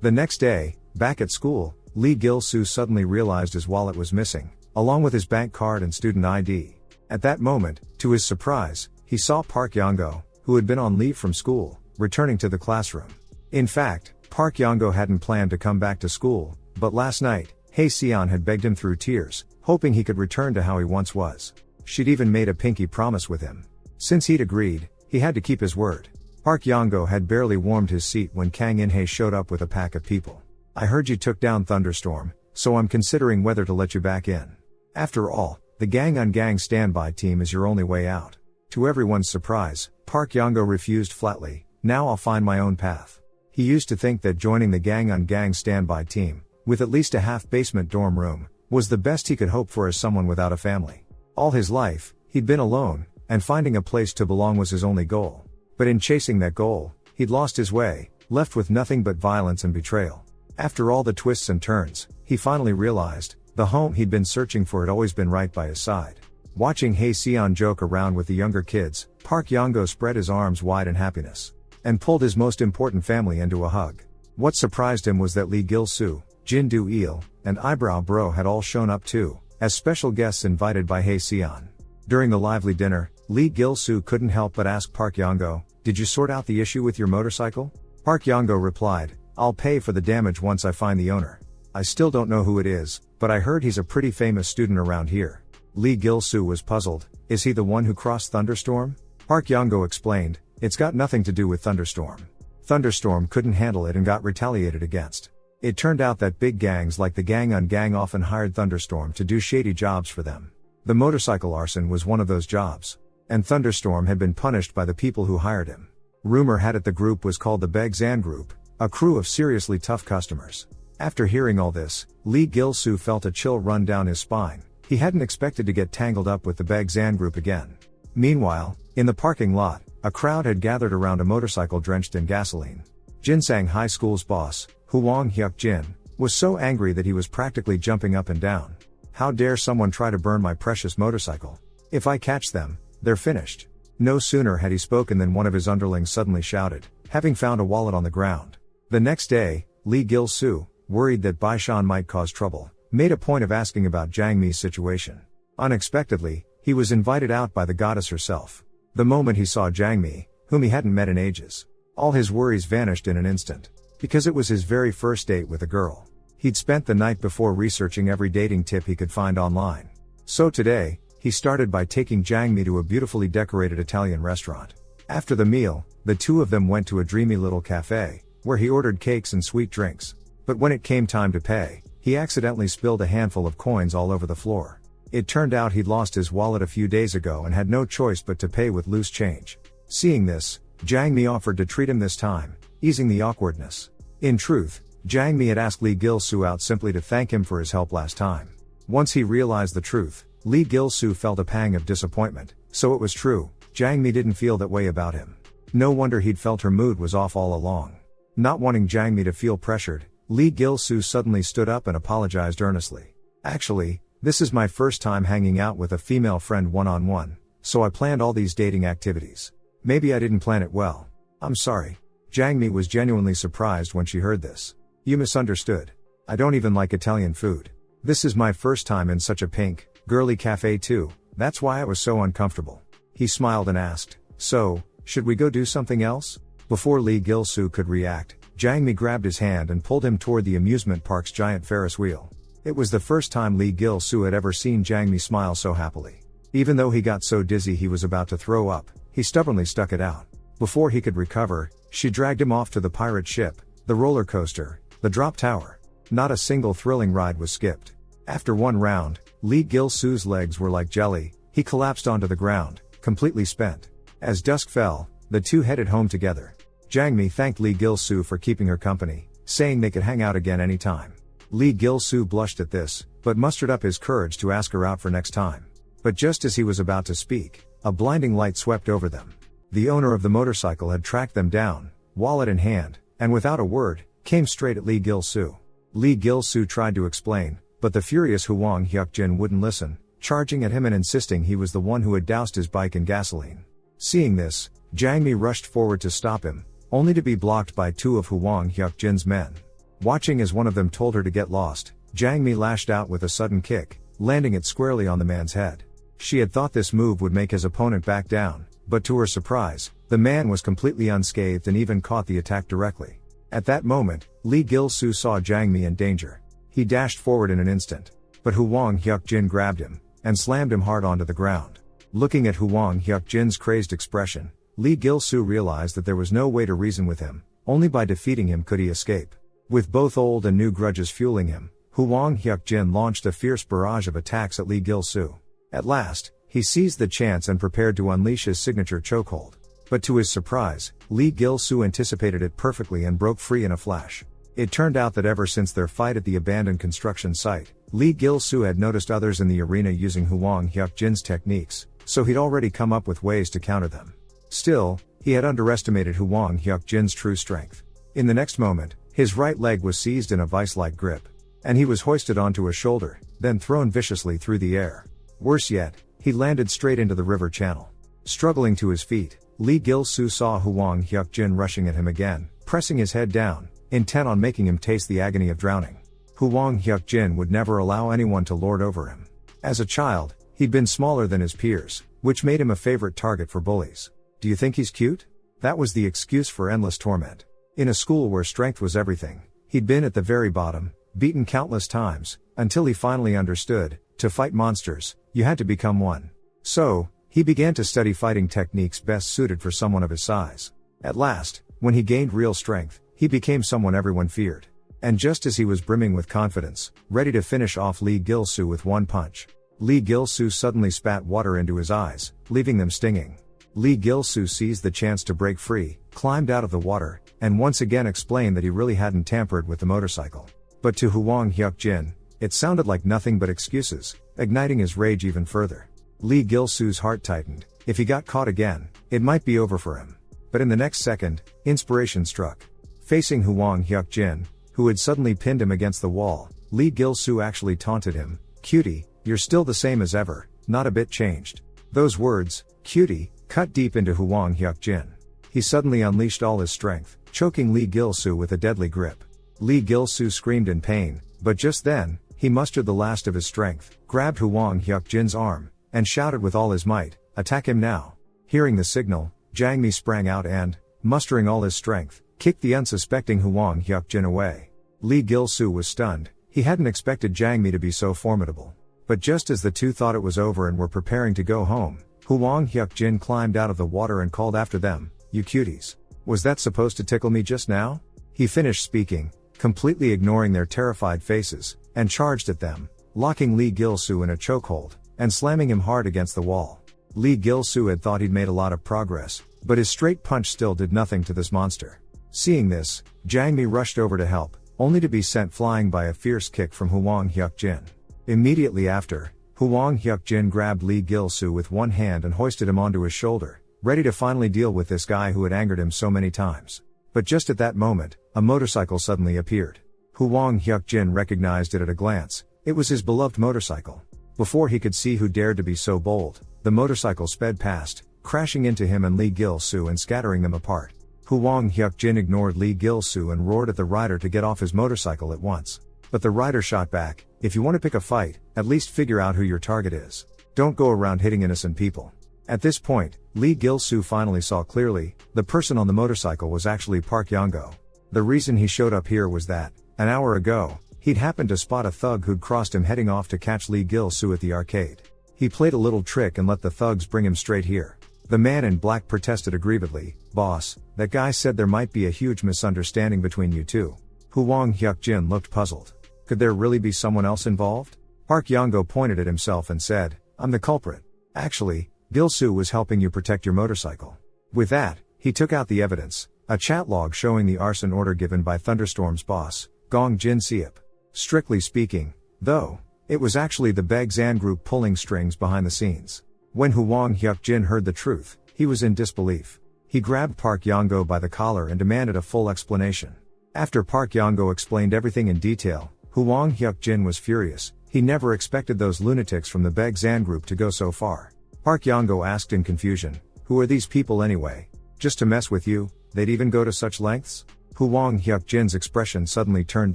The next day, back at school, Lee Gil-soo suddenly realized his wallet was missing, along with his bank card and student ID. At that moment, to his surprise, he saw Park Yongo, who had been on leave from school, returning to the classroom. In fact, Park Yongo hadn't planned to come back to school, but last night, Hae-seon had begged him through tears, hoping he could return to how he once was. She'd even made a pinky promise with him. Since he'd agreed, he had to keep his word. Park Yongo had barely warmed his seat when Kang In-hae showed up with a pack of people. "I heard you took down Thunderstorm, so I'm considering whether to let you back in. After all, the gang-on-gang standby team is your only way out." To everyone's surprise, Park Yongo refused flatly. "Now I'll find my own path." He used to think that joining the gang-on-gang standby team, with at least a half-basement dorm room, was the best he could hope for as someone without a family. All his life, he'd been alone, and finding a place to belong was his only goal. But in chasing that goal, he'd lost his way, left with nothing but violence and betrayal. After all the twists and turns, he finally realized, the home he'd been searching for had always been right by his side. Watching Hae-seon joke around with the younger kids, Park Yongo spread his arms wide in happiness, and pulled his most important family into a hug. What surprised him was that Lee Gil-soo, Jin Do-il, and Eyebrow Bro had all shown up too, as special guests invited by Hae-seon. During the lively dinner, Lee Gil-soo couldn't help but ask Park Yongo, "Did you sort out the issue with your motorcycle?" Park Yongo replied, "I'll pay for the damage once I find the owner. I still don't know who it is, but I heard he's a pretty famous student around here." Lee Gil-soo was puzzled. "Is he the one who crossed Thunderstorm?" Park Yongo explained, "It's got nothing to do with Thunderstorm. Thunderstorm couldn't handle it and got retaliated against. It turned out that big gangs like the gang-on-gang often hired Thunderstorm to do shady jobs for them. The motorcycle arson was one of those jobs. And Thunderstorm had been punished by the people who hired him. Rumor had it the group was called the Begzan Group, a crew of seriously tough customers." After hearing all this, Lee Gil-soo felt a chill run down his spine. He hadn't expected to get tangled up with the Begzan Group again. Meanwhile, in the parking lot, a crowd had gathered around a motorcycle drenched in gasoline. Jinsang High School's boss, Huang Hyuk-jin, was so angry that he was practically jumping up and down. "How dare someone try to burn my precious motorcycle? If I catch them, they're finished." No sooner had he spoken than one of his underlings suddenly shouted, having found a wallet on the ground. The next day, Lee Gil-soo, worried that Baishan might cause trouble, made a point of asking about Jang Mi's situation. Unexpectedly, he was invited out by the goddess herself. The moment he saw Jang Mi, whom he hadn't met in ages, all his worries vanished in an instant. Because it was his very first date with a girl. He'd spent the night before researching every dating tip he could find online. So today, he started by taking Jang Mi to a beautifully decorated Italian restaurant. After the meal, the two of them went to a dreamy little cafe, where he ordered cakes and sweet drinks. But when it came time to pay, he accidentally spilled a handful of coins all over the floor. It turned out he'd lost his wallet a few days ago and had no choice but to pay with loose change. Seeing this, Jang Mi offered to treat him this time, easing the awkwardness. In truth, Jang Mi had asked Lee Gil-soo out simply to thank him for his help last time. Once he realized the truth, Lee Gil-soo felt a pang of disappointment. So it was true, Jang Mi didn't feel that way about him. No wonder he'd felt her mood was off all along. Not wanting Jang Mi to feel pressured, Lee Gil-soo suddenly stood up and apologized earnestly. Actually, this is my first time hanging out with a female friend one-on-one, so I planned all these dating activities. Maybe I didn't plan it well. I'm sorry. Jang Mi was genuinely surprised when she heard this. You misunderstood. I don't even like Italian food. This is my first time in such a pink, girly cafe too, that's why I was so uncomfortable. He smiled and asked, so, should we go do something else? Before Lee Gil-soo could react, Jang Mi grabbed his hand and pulled him toward the amusement park's giant Ferris wheel. It was the first time Lee Gil-soo had ever seen Jang Mi smile so happily. Even though he got so dizzy he was about to throw up, he stubbornly stuck it out. Before he could recover, she dragged him off to the pirate ship, the roller coaster, the drop tower. Not a single thrilling ride was skipped. After one round, Lee Gil-soo's legs were like jelly, he collapsed onto the ground, completely spent. As dusk fell, the two headed home together. Jang Mi thanked Lee Gil-soo for keeping her company, saying they could hang out again anytime. Lee Gil-soo blushed at this, but mustered up his courage to ask her out for next time. But just as he was about to speak, a blinding light swept over them. The owner of the motorcycle had tracked them down, wallet in hand, and without a word, came straight at Lee Gil-soo. Lee Gil-soo tried to explain, but the furious Hwang Hyuk-jin wouldn't listen, charging at him and insisting he was the one who had doused his bike in gasoline. Seeing this, Jang Mi rushed forward to stop him, only to be blocked by two of Hwang Hyuk-jin's men. Watching as one of them told her to get lost, Jang Mi lashed out with a sudden kick, landing it squarely on the man's head. She had thought this move would make his opponent back down, but to her surprise, the man was completely unscathed and even caught the attack directly. At that moment, Lee Gil-soo saw Jang Mi in danger. He dashed forward in an instant. But Hwang Hyuk-jin grabbed him, and slammed him hard onto the ground. Looking at Hwang Hyuk-jin's crazed expression, Lee Gil-soo realized that there was no way to reason with him, only by defeating him could he escape. With both old and new grudges fueling him, Hwang Hyuk-jin launched a fierce barrage of attacks at Lee Gil-soo. At last, he seized the chance and prepared to unleash his signature chokehold. But to his surprise, Lee Gil-soo anticipated it perfectly and broke free in a flash. It turned out that ever since their fight at the abandoned construction site, Lee Gil-soo had noticed others in the arena using Hwang Hyuk-jin's techniques, so he'd already come up with ways to counter them. Still, he had underestimated Hwang Hyuk-jin's true strength. In the next moment, his right leg was seized in a vice-like grip. And he was hoisted onto a shoulder, then thrown viciously through the air. Worse yet, he landed straight into the river channel. Struggling to his feet, Lee Gil-soo saw Hwang Hyuk-jin rushing at him again, pressing his head down, intent on making him taste the agony of drowning. Hwang Hyuk-jin would never allow anyone to lord over him. As a child, he'd been smaller than his peers, which made him a favorite target for bullies. Do you think he's cute? That was the excuse for endless torment. In a school where strength was everything, he'd been at the very bottom, beaten countless times, until he finally understood, to fight monsters, you had to become one. So, he began to study fighting techniques best suited for someone of his size. At last, when he gained real strength, he became someone everyone feared. And just as he was brimming with confidence, ready to finish off Lee Gil-soo with one punch, Lee Gil-soo suddenly spat water into his eyes, leaving them stinging. Lee Gil-soo seized the chance to break free, climbed out of the water, and once again explained that he really hadn't tampered with the motorcycle. But to Hwang Hyuk-jin, it sounded like nothing but excuses, igniting his rage even further. Lee Gil-soo's heart tightened. If he got caught again, it might be over for him. But in the next second, inspiration struck. Facing Hwang Hyuk-jin, who had suddenly pinned him against the wall, Lee Gil-soo actually taunted him, "Cutie, you're still the same as ever, not a bit changed." Those words, "cutie," cut deep into Hwang Hyuk-jin. He suddenly unleashed all his strength, choking Lee Gil-soo with a deadly grip. Lee Gil-soo screamed in pain, but just then, He mustered the last of his strength, grabbed Huang Hyuk-jin's arm, and shouted with all his might, "Attack him now!" Hearing the signal, Jang Mi sprang out and, mustering all his strength, kicked the unsuspecting Huang Hyuk-jin away. Lee Gil-soo was stunned. He hadn't expected Jang Mi to be so formidable. But just as the two thought it was over and were preparing to go home, Huang Hyuk-jin climbed out of the water and called after them, "You cuties. Was that supposed to tickle me just now?" He finished speaking, completely ignoring their terrified faces, and charged at them, locking Lee Gil-soo in a chokehold, and slamming him hard against the wall. Lee Gil-soo had thought he'd made a lot of progress, but his straight punch still did nothing to this monster. Seeing this, Jang Mi rushed over to help, only to be sent flying by a fierce kick from Huang Hyuk-jin. Immediately after, Huang Hyuk-jin grabbed Lee Gil-soo with one hand and hoisted him onto his shoulder, ready to finally deal with this guy who had angered him so many times. But just at that moment, a motorcycle suddenly appeared. Huang Hyuk-jin recognized it at a glance. It was his beloved motorcycle. Before he could see who dared to be so bold, the motorcycle sped past, crashing into him and Lee Gil-soo and scattering them apart. Huang Hyuk-jin ignored Lee Gil-soo and roared at the rider to get off his motorcycle at once. But the rider shot back, "If you want to pick a fight, at least figure out who your target is. Don't go around hitting innocent people." At this point, Lee Gil-soo finally saw clearly, the person on the motorcycle was actually Park Yang-go. The reason he showed up here was that, an hour ago, he'd happened to spot a thug who'd crossed him heading off to catch Lee Gil-soo at the arcade. He played a little trick and let the thugs bring him straight here. The man in black protested aggrievedly, "Boss, that guy said there might be a huge misunderstanding between you two." Huang Hyuk-jin looked puzzled. Could there really be someone else involved? Park Yang-go pointed at himself and said, "I'm the culprit. Actually, Gil-soo was helping you protect your motorcycle." With that, he took out the evidence, a chat log showing the arson order given by Thunderstorm's boss, Gong Jin-seop. Strictly speaking, though, it was actually the Baeksan group pulling strings behind the scenes. When Huang Hyuk-jin heard the truth, he was in disbelief. He grabbed Park Yang-go by the collar and demanded a full explanation. After Park Yang-go explained everything in detail, Huang Hyuk-jin was furious. He never expected those lunatics from the Baeksan group to go so far. Park Yang-go asked in confusion, "Who are these people anyway? Just to mess with you, they'd even go to such lengths?" Huang Hyuk-jin's expression suddenly turned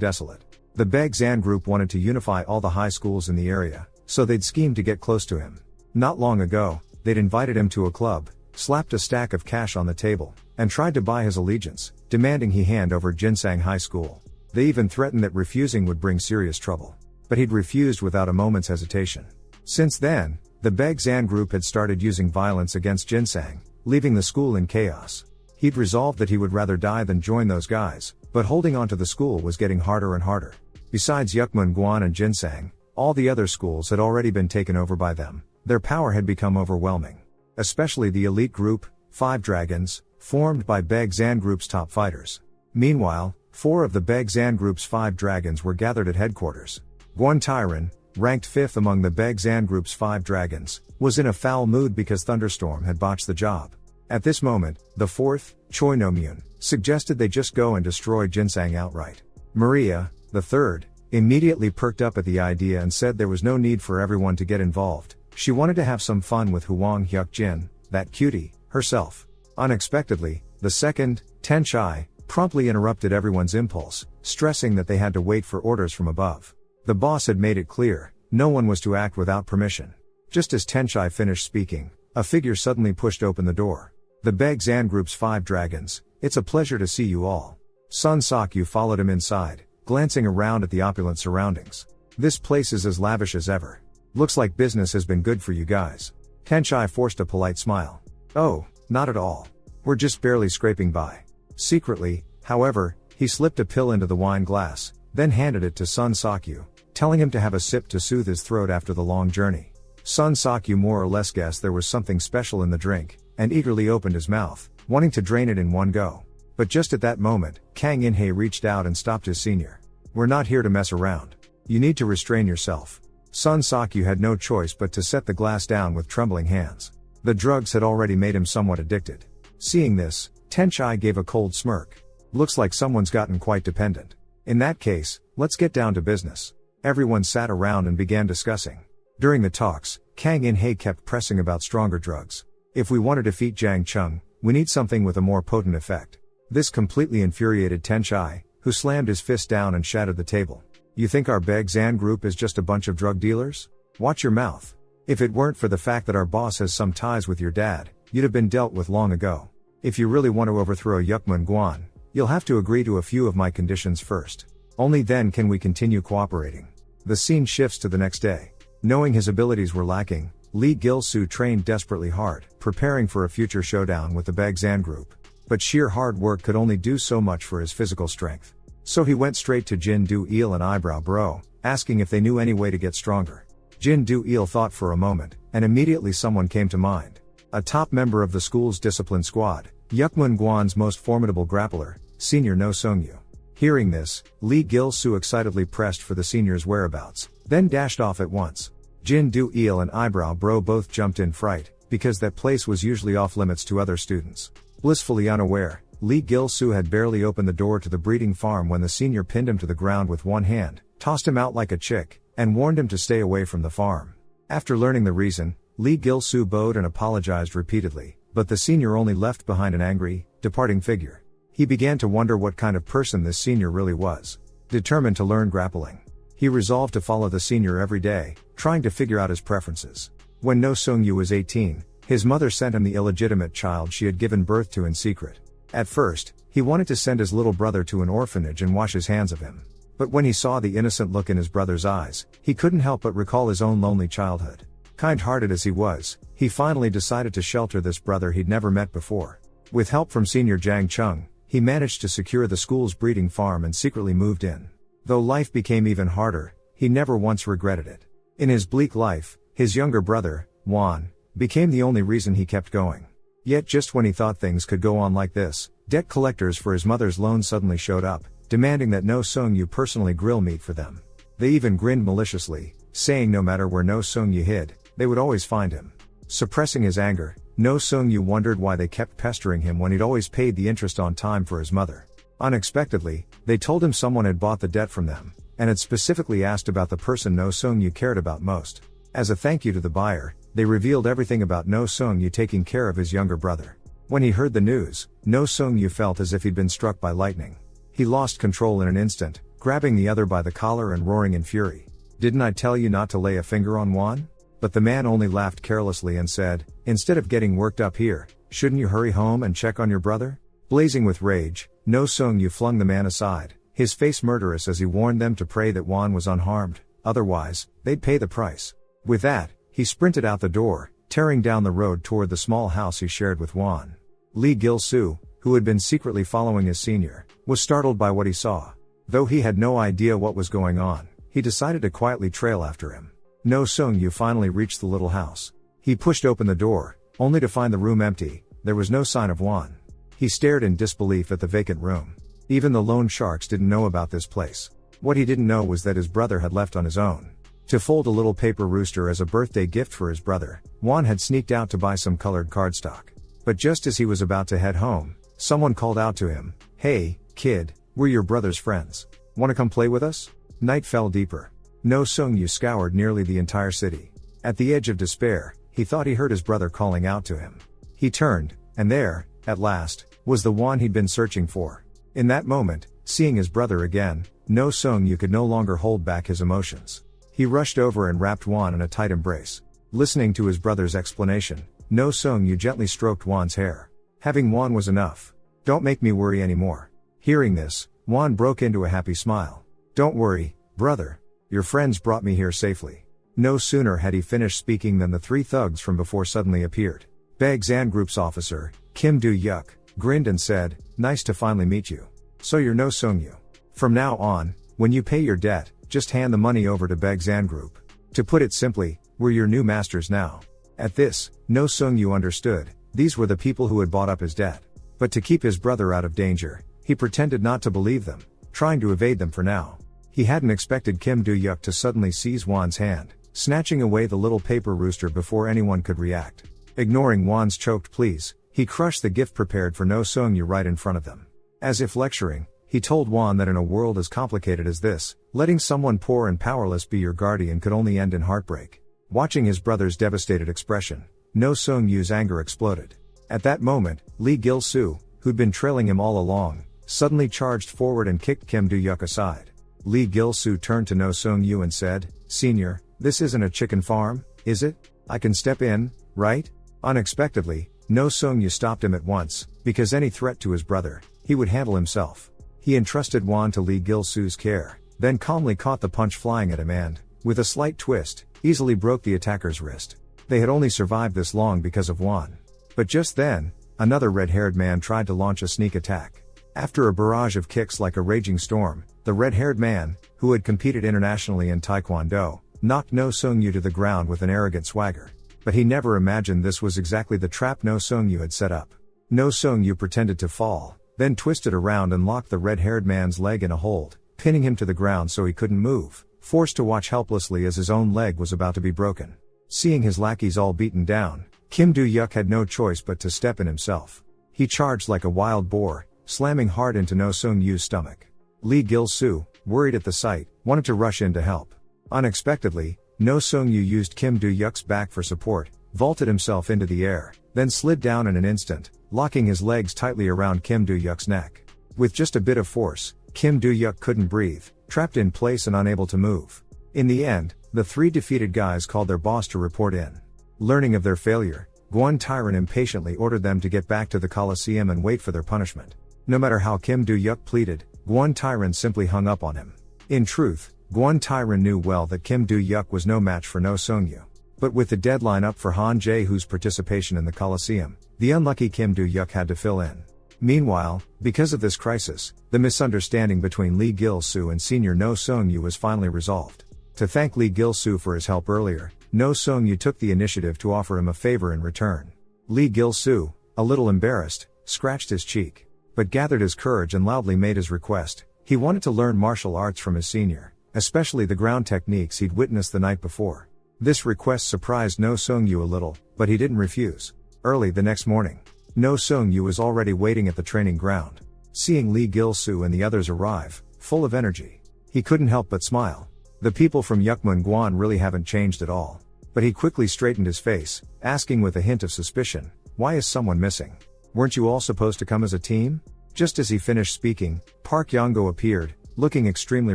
desolate. The Baeksan group wanted to unify all the high schools in the area, so they'd schemed to get close to him. Not long ago, they'd invited him to a club, slapped a stack of cash on the table, and tried to buy his allegiance, demanding he hand over Jinsang High School. They even threatened that refusing would bring serious trouble. But he'd refused without a moment's hesitation. Since then, the Baeksan group had started using violence against Jinsang, leaving the school in chaos. He'd resolved that he would rather die than join those guys, but holding on to the school was getting harder and harder. Besides Yukmun Guan and Jinsang, all the other schools had already been taken over by them. Their power had become overwhelming. Especially the elite group, 5 Dragons, formed by Baeksan group's top fighters. Meanwhile, 4 of the Baeksan group's 5 Dragons were gathered at headquarters. Guan Tyron, ranked 5th among the Baeksan group's 5 Dragons, was in a foul mood because Thunderstorm had botched the job. At this moment, the 4th, Choi No-myun, suggested they just go and destroy Jinsang outright. Maria, the 3rd, immediately perked up at the idea and said there was no need for everyone to get involved. She wanted to have some fun with Huang Hyuk-jin, that cutie, herself. Unexpectedly, the 2nd, Tenchai, promptly interrupted everyone's impulse, stressing that they had to wait for orders from above. The boss had made it clear, no one was to act without permission. Just as Tenchai finished speaking, a figure suddenly pushed open the door. The Baeksan group's 5 Dragons, "It's a pleasure to see you all." Sun Sakyu followed him inside, glancing around at the opulent surroundings. "This place is as lavish as ever. Looks like business has been good for you guys." Tenchai forced a polite smile. "Oh, not at all. We're just barely scraping by." Secretly, however, he slipped a pill into the wine glass, then handed it to Sun Sakyu, telling him to have a sip to soothe his throat after the long journey. Sun Sakyu more or less guessed there was something special in the drink, and eagerly opened his mouth, wanting to drain it in one go. But just at that moment, Kang In-hae reached out and stopped his senior. "We're not here to mess around. You need to restrain yourself." Sun Sakyu had no choice but to set the glass down with trembling hands. The drugs had already made him somewhat addicted. Seeing this, Tenchai gave a cold smirk. "Looks like someone's gotten quite dependent. In that case, let's get down to business." Everyone sat around and began discussing. During the talks, Kang In-hae kept pressing about stronger drugs. "If we want to defeat Jang Chong, we need something with a more potent effect." This completely infuriated Tenchai, who slammed his fist down and shattered the table. You think our Baeksan group is just a bunch of drug dealers? Watch your mouth. If it weren't for the fact that our boss has some ties with your dad, you'd have been dealt with long ago. If you really want to overthrow Yukmun Guan, you'll have to agree to a few of my conditions first. Only then can we continue cooperating. The scene shifts to the next day. Knowing his abilities were lacking, Lee Gil-soo trained desperately hard, preparing for a future showdown with the Baeksan group. But sheer hard work could only do so much for his physical strength. So he went straight to Jin Do-il and Eyebrow Bro, asking if they knew any way to get stronger. Jin Do-il thought for a moment, and immediately someone came to mind. A top member of the school's discipline squad, Yukmun Guan's most formidable grappler, Senior No Seungyu. Hearing this, Lee Gil-soo excitedly pressed for the senior's whereabouts, then dashed off at once. Jin Do-il and Eyebrow Bro both jumped in fright, because that place was usually off limits to other students. Blissfully unaware, Lee Gil-soo had barely opened the door to the breeding farm when the senior pinned him to the ground with one hand, tossed him out like a chick, and warned him to stay away from the farm. After learning the reason, Lee Gil-soo bowed and apologized repeatedly, but the senior only left behind an angry, departing figure. He began to wonder what kind of person this senior really was. Determined to learn grappling, he resolved to follow the senior every day, trying to figure out his preferences. When No Seungyu was 18, his mother sent him the illegitimate child she had given birth to in secret. At first, he wanted to send his little brother to an orphanage and wash his hands of him. But when he saw the innocent look in his brother's eyes, he couldn't help but recall his own lonely childhood. Kind-hearted as he was, he finally decided to shelter this brother he'd never met before. With help from senior Jang Chong, he managed to secure the school's breeding farm and secretly moved in. Though life became even harder, he never once regretted it. In his bleak life, his younger brother, Won, became the only reason he kept going. Yet just when he thought things could go on like this, debt collectors for his mother's loan suddenly showed up, demanding that No Seungyu personally grill meat for them. They even grinned maliciously, saying no matter where No Seungyu hid, they would always find him. Suppressing his anger, No Seungyu wondered why they kept pestering him when he'd always paid the interest on time for his mother. Unexpectedly, they told him someone had bought the debt from them, and had specifically asked about the person No Seungyu cared about most. As a thank you to the buyer, they revealed everything about No Seungyu taking care of his younger brother. When he heard the news, No Seungyu felt as if he'd been struck by lightning. He lost control in an instant, grabbing the other by the collar and roaring in fury. "Didn't I tell you not to lay a finger on Won?" But the man only laughed carelessly and said, "Instead of getting worked up here, shouldn't you hurry home and check on your brother?" Blazing with rage, No Seungyu flung the man aside, his face murderous as he warned them to pray that Won was unharmed, otherwise, they'd pay the price. With that, he sprinted out the door, tearing down the road toward the small house he shared with Won. Lee Gil-soo, who had been secretly following his senior, was startled by what he saw. Though he had no idea what was going on, he decided to quietly trail after him. No Seungyu finally reached the little house. He pushed open the door, only to find the room empty. There was no sign of Won. He stared in disbelief at the vacant room. Even the loan sharks didn't know about this place. What he didn't know was that his brother had left on his own. To fold a little paper rooster as a birthday gift for his brother, Won had sneaked out to buy some colored cardstock. But just as he was about to head home, someone called out to him, "Hey, kid, we're your brother's friends. Wanna come play with us?" Night fell deeper. No Seungyu scoured nearly the entire city. At the edge of despair, he thought he heard his brother calling out to him. He turned, and there, at last, was the Won he'd been searching for. In that moment, seeing his brother again, No Seungyu could no longer hold back his emotions. He rushed over and wrapped Won in a tight embrace. Listening to his brother's explanation, No Seungyu gently stroked Won's hair. Having Won was enough. "Don't make me worry anymore." Hearing this, Won broke into a happy smile. "Don't worry, brother. Your friends brought me here safely." No sooner had he finished speaking than the three thugs from before suddenly appeared. Baeksan Group's officer, Kim Do-yuk, grinned and said, "Nice to finally meet you. So you're No Seungyu. From now on, when you pay your debt, just hand the money over to Baeksan Group. To put it simply, we're your new masters now." At this, No Seungyu understood, these were the people who had bought up his debt. But to keep his brother out of danger, he pretended not to believe them, trying to evade them for now. He hadn't expected Kim Do-yuk to suddenly seize Won's hand, snatching away the little paper rooster before anyone could react. Ignoring Won's choked pleas, he crushed the gift prepared for No Seungyu right in front of them. As if lecturing, he told Won that in a world as complicated as this, letting someone poor and powerless be your guardian could only end in heartbreak. Watching his brother's devastated expression, No Seungyu's anger exploded. At that moment, Lee Gil-soo, who'd been trailing him all along, suddenly charged forward and kicked Kim Do-yuk aside. Lee Gil-soo turned to No Sung-yu and said, "Senior, this isn't a chicken farm, is it? I can step in, right?" Unexpectedly, No Sung-yu stopped him at once, because any threat to his brother, he would handle himself. He entrusted Won to Lee Gil-soo's care, then calmly caught the punch flying at him and, with a slight twist, easily broke the attacker's wrist. They had only survived this long because of Won. But just then, another red-haired man tried to launch a sneak attack. After a barrage of kicks like a raging storm, the red-haired man, who had competed internationally in Taekwondo, knocked No Sung-yu to the ground with an arrogant swagger. But he never imagined this was exactly the trap No Sung-yu had set up. No Sung-yu pretended to fall, then twisted around and locked the red-haired man's leg in a hold, pinning him to the ground so he couldn't move, forced to watch helplessly as his own leg was about to be broken. Seeing his lackeys all beaten down, Kim Do-yuk had no choice but to step in himself. He charged like a wild boar, slamming hard into No Sung-yu's stomach. Lee Gil-soo, worried at the sight, wanted to rush in to help. Unexpectedly, No Sung-yu used Kim Do-yuk's back for support, vaulted himself into the air, then slid down in an instant, locking his legs tightly around Kim Do-yuk's neck. With just a bit of force, Kim Do-yuk couldn't breathe, trapped in place and unable to move. In the end, the three defeated guys called their boss to report in. Learning of their failure, Gwon Tyron impatiently ordered them to get back to the Coliseum and wait for their punishment. No matter how Kim Do-yuk pleaded, Gwon Tyron simply hung up on him. In truth, Gwon Tyron knew well that Kim Do-yuk was no match for No Sung-yu. But with the deadline up for Han Jae-hoo's participation in the Coliseum, the unlucky Kim Do-yuk had to fill in. Meanwhile, because of this crisis, the misunderstanding between Lee Gil-soo and senior No Sung-yu was finally resolved. To thank Lee Gil-soo for his help earlier, No Sung-yu took the initiative to offer him a favor in return. Lee Gil-soo, a little embarrassed, scratched his cheek, but gathered his courage and loudly made his request. He wanted to learn martial arts from his senior, especially the ground techniques he'd witnessed the night before. This request surprised No Sung-yu a little, but he didn't refuse. Early the next morning, No Sung-yu was already waiting at the training ground. Seeing Lee Gil-soo and the others arrive, full of energy, he couldn't help but smile. The people from Yukmun-gwan really haven't changed at all. But he quickly straightened his face, asking with a hint of suspicion, "Why is someone missing? Weren't you all supposed to come as a team?" Just as he finished speaking, Park Yongo appeared, looking extremely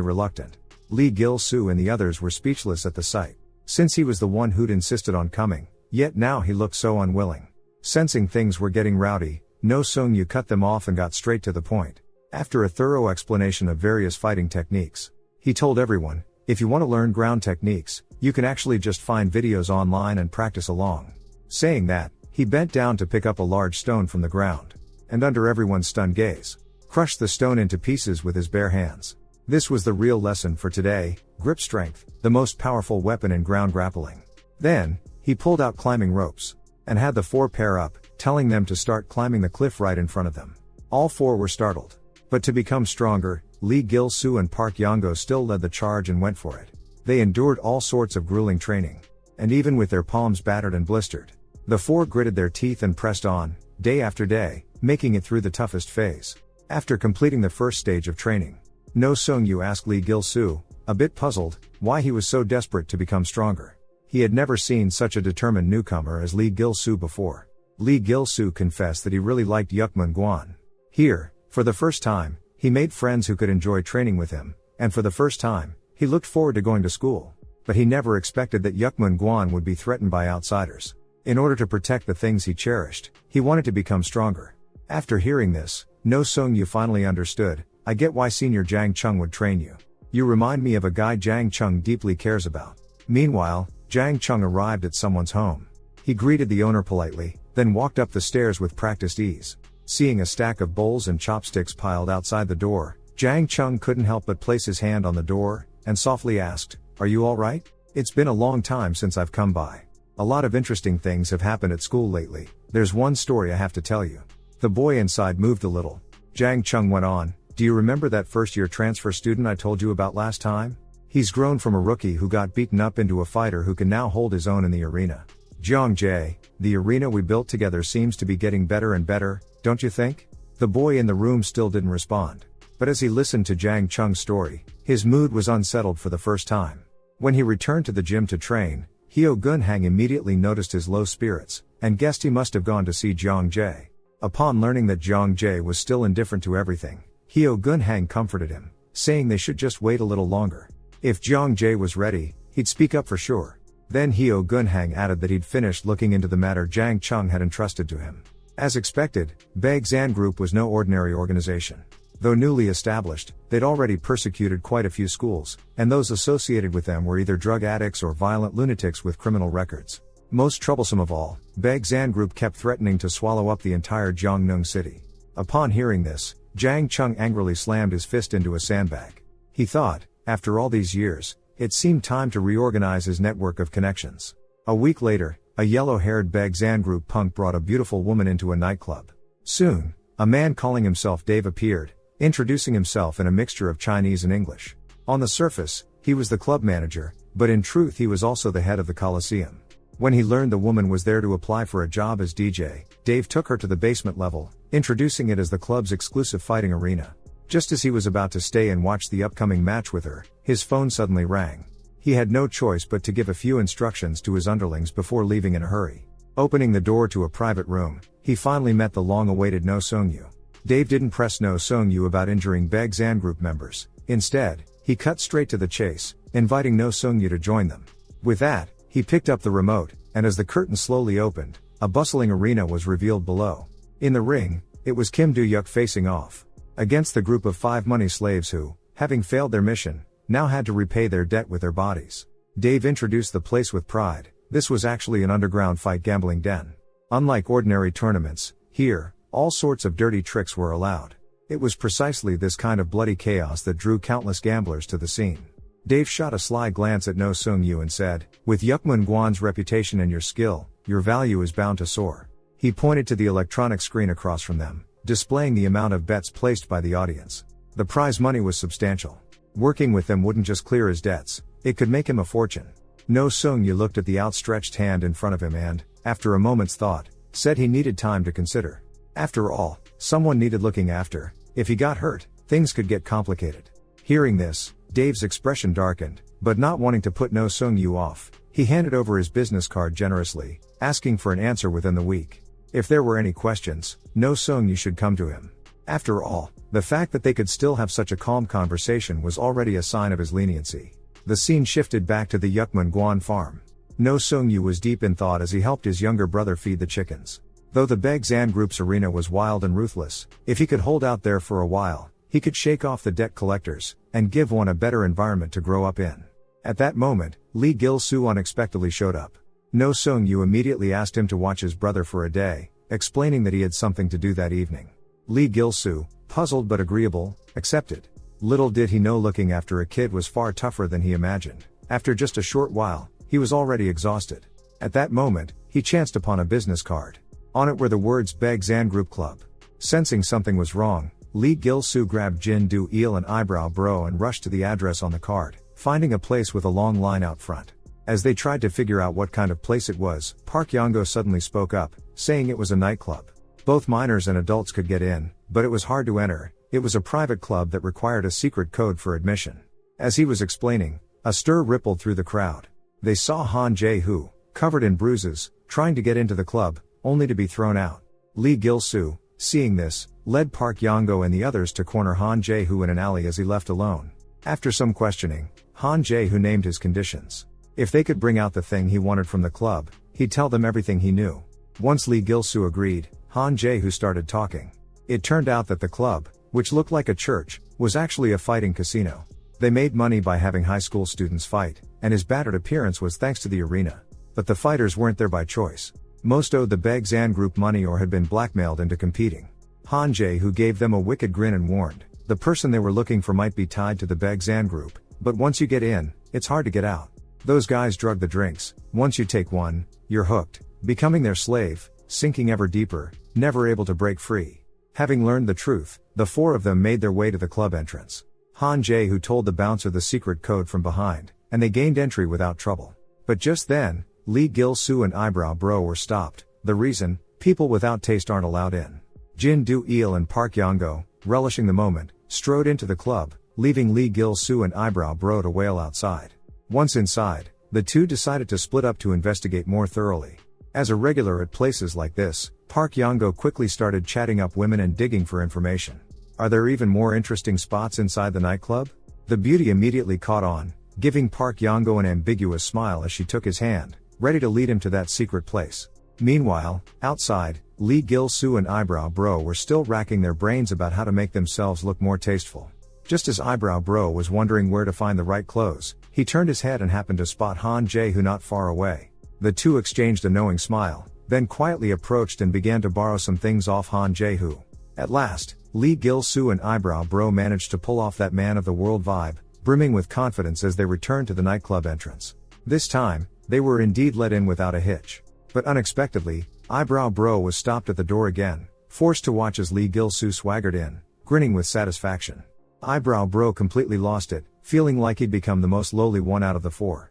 reluctant. Lee Gil-soo and the others were speechless at the sight. Since he was the one who'd insisted on coming, yet now he looked so unwilling. Sensing things were getting rowdy, No Sung-yu cut them off and got straight to the point. After a thorough explanation of various fighting techniques, he told everyone, "If you want to learn ground techniques, you can actually just find videos online and practice along." Saying that, he bent down to pick up a large stone from the ground, and under everyone's stunned gaze, crushed the stone into pieces with his bare hands. This was the real lesson for today: grip strength, the most powerful weapon in ground grappling. Then, he pulled out climbing ropes, and had the four pair up, telling them to start climbing the cliff right in front of them. All four were startled. But to become stronger, Lee Gil-soo and Park Yongo still led the charge and went for it. They endured all sorts of grueling training. And even with their palms battered and blistered, the four gritted their teeth and pressed on, day after day, making it through the toughest phase. After completing the first stage of training, No Sung-yu asked Lee Gil-soo, a bit puzzled, why he was so desperate to become stronger. He had never seen such a determined newcomer as Lee Gil-soo before. Lee Gil-soo confessed that he really liked Yukmun-gwan. Here, for the first time, he made friends who could enjoy training with him, and for the first time, he looked forward to going to school. But he never expected that Yukmun-gwan would be threatened by outsiders. In order to protect the things he cherished, he wanted to become stronger. After hearing this, No Sung-yu finally understood, "I get why Senior Jang Chong would train you. You remind me of a guy Jang Chong deeply cares about." Meanwhile, Jang Chong arrived at someone's home. He greeted the owner politely, then walked up the stairs with practiced ease. Seeing a stack of bowls and chopsticks piled outside the door, Jang Chong couldn't help but place his hand on the door, and softly asked, "Are you alright? It's been a long time since I've come by. A lot of interesting things have happened at school lately. There's one story I have to tell you." The boy inside moved a little. Jang Chong went on, "Do you remember that first-year transfer student I told you about last time? He's grown from a rookie who got beaten up into a fighter who can now hold his own in the arena. Jang Jae, the arena we built together seems to be getting better and better, don't you think?" The boy in the room still didn't respond. But as he listened to Jang Chong's story, his mood was unsettled for the first time. When he returned to the gym to train, Hyo Gun-hang immediately noticed his low spirits, and guessed he must have gone to see Jang Jae. Upon learning that Jang Jae was still indifferent to everything, Hyo Gun-hang comforted him, saying they should just wait a little longer. If Jang Jae was ready, he'd speak up for sure. Then Hyo Gunhang added that he'd finished looking into the matter Jang Chong had entrusted to him. As expected, Baeksan Group was no ordinary organization. Though newly established, they'd already persecuted quite a few schools, and those associated with them were either drug addicts or violent lunatics with criminal records. Most troublesome of all, Baeksan Group kept threatening to swallow up the entire Gyeongnam city. Upon hearing this, Jang Chung angrily slammed his fist into a sandbag. He thought, after all these years, it seemed time to reorganize his network of connections. A week later, a yellow-haired Baeksan Group punk brought a beautiful woman into a nightclub. Soon, a man calling himself Dave appeared, introducing himself in a mixture of Chinese and English. On the surface, he was the club manager, but in truth he was also the head of the Coliseum. When he learned the woman was there to apply for a job as DJ, Dave took her to the basement level, introducing it as the club's exclusive fighting arena. Just as he was about to stay and watch the upcoming match with her, his phone suddenly rang. He had no choice but to give a few instructions to his underlings before leaving in a hurry. Opening the door to a private room, he finally met the long-awaited No Seong-yu. Dave didn't press No Seong-yu about injuring Baeksan Group members. Instead, he cut straight to the chase, inviting No Seong-yu to join them. With that, he picked up the remote, and as the curtain slowly opened, a bustling arena was revealed below. In the ring, it was Kim Do-yuk facing off against the group of 5 money slaves who, having failed their mission, now had to repay their debt with their bodies. Dave introduced the place with pride. This was actually an underground fight gambling den. Unlike ordinary tournaments, here, all sorts of dirty tricks were allowed. It was precisely this kind of bloody chaos that drew countless gamblers to the scene. Dave shot a sly glance at No Seong-yu and said, "With Yukmun Guan's reputation and your skill, your value is bound to soar." He pointed to the electronic screen across from them, displaying the amount of bets placed by the audience. The prize money was substantial. Working with them wouldn't just clear his debts, it could make him a fortune. No Seong-yu looked at the outstretched hand in front of him and, after a moment's thought, said he needed time to consider. After all, someone needed looking after. If he got hurt, things could get complicated. Hearing this, Dave's expression darkened, but not wanting to put No Seong-yu off, he handed over his business card generously, asking for an answer within the week. If there were any questions, No Seong-yu should come to him. After all, the fact that they could still have such a calm conversation was already a sign of his leniency. The scene shifted back to the Yukmun Guan farm. No Seong-yu was deep in thought as he helped his younger brother feed the chickens. Though the Baeksan Group's arena was wild and ruthless, if he could hold out there for a while, he could shake off the debt collectors, and give one a better environment to grow up in. At that moment, Lee Gil-soo unexpectedly showed up. No Seong-yu immediately asked him to watch his brother for a day, explaining that he had something to do that evening. Lee Gil-soo, puzzled but agreeable, accepted. Little did he know looking after a kid was far tougher than he imagined. After just a short while, he was already exhausted. At that moment, he chanced upon a business card. On it were the words Baeksan Group Club. Sensing something was wrong, Lee Gil-soo grabbed Jin Do-il and Eyebrow Bro and rushed to the address on the card, finding a place with a long line out front. As they tried to figure out what kind of place it was, Park Yongo suddenly spoke up, saying it was a nightclub. Both minors and adults could get in, but it was hard to enter. It was a private club that required a secret code for admission. As he was explaining, a stir rippled through the crowd. They saw Han Jae-hoo, covered in bruises, trying to get into the club, only to be thrown out. Lee Gil-soo, seeing this, led Park Yongo and the others to corner Han Jae-hoo in an alley as he left alone. After some questioning, Han Jae-hoo named his conditions. If they could bring out the thing he wanted from the club, he'd tell them everything he knew. Once Lee Gil-soo agreed, Han Jae-hoo started talking. It turned out that the club, which looked like a church, was actually a fighting casino. They made money by having high school students fight, and his battered appearance was thanks to the arena. But the fighters weren't there by choice. Most owed the Baeksan Group money or had been blackmailed into competing. Han Jae-hoo gave them a wicked grin and warned, the person they were looking for might be tied to the Baeksan Group, but once you get in, it's hard to get out. Those guys drug the drinks. Once you take one, you're hooked, becoming their slave, sinking ever deeper, never able to break free. Having learned the truth, the 4 of them made their way to the club entrance. Han Jae-hoo told the bouncer the secret code from behind, and they gained entry without trouble. But just then, Lee Gil-soo and Eyebrow Bro were stopped. The reason? People without taste aren't allowed in. Jin Do-il and Park Yongo, relishing the moment, strode into the club, leaving Lee Gil-soo and Eyebrow Bro to wail outside. Once inside, the two decided to split up to investigate more thoroughly. As a regular at places like this, Park Yongo quickly started chatting up women and digging for information. Are there even more interesting spots inside the nightclub? The beauty immediately caught on, giving Park Yongo an ambiguous smile as she took his hand, ready to lead him to that secret place. Meanwhile, outside, Lee Gil-soo and Eyebrow Bro were still racking their brains about how to make themselves look more tasteful. Just as Eyebrow Bro was wondering where to find the right clothes, he turned his head and happened to spot Han Jae-hoo not far away. The two exchanged a knowing smile, then quietly approached and began to borrow some things off Han Jae-hoo. At last, Lee Gil-soo and Eyebrow Bro managed to pull off that man of the world vibe, brimming with confidence as they returned to the nightclub entrance. This time, they were indeed let in without a hitch. But unexpectedly, Eyebrow Bro was stopped at the door again, forced to watch as Lee Gil-soo swaggered in, grinning with satisfaction. Eyebrow Bro completely lost it, feeling like he'd become the most lowly one out of the four.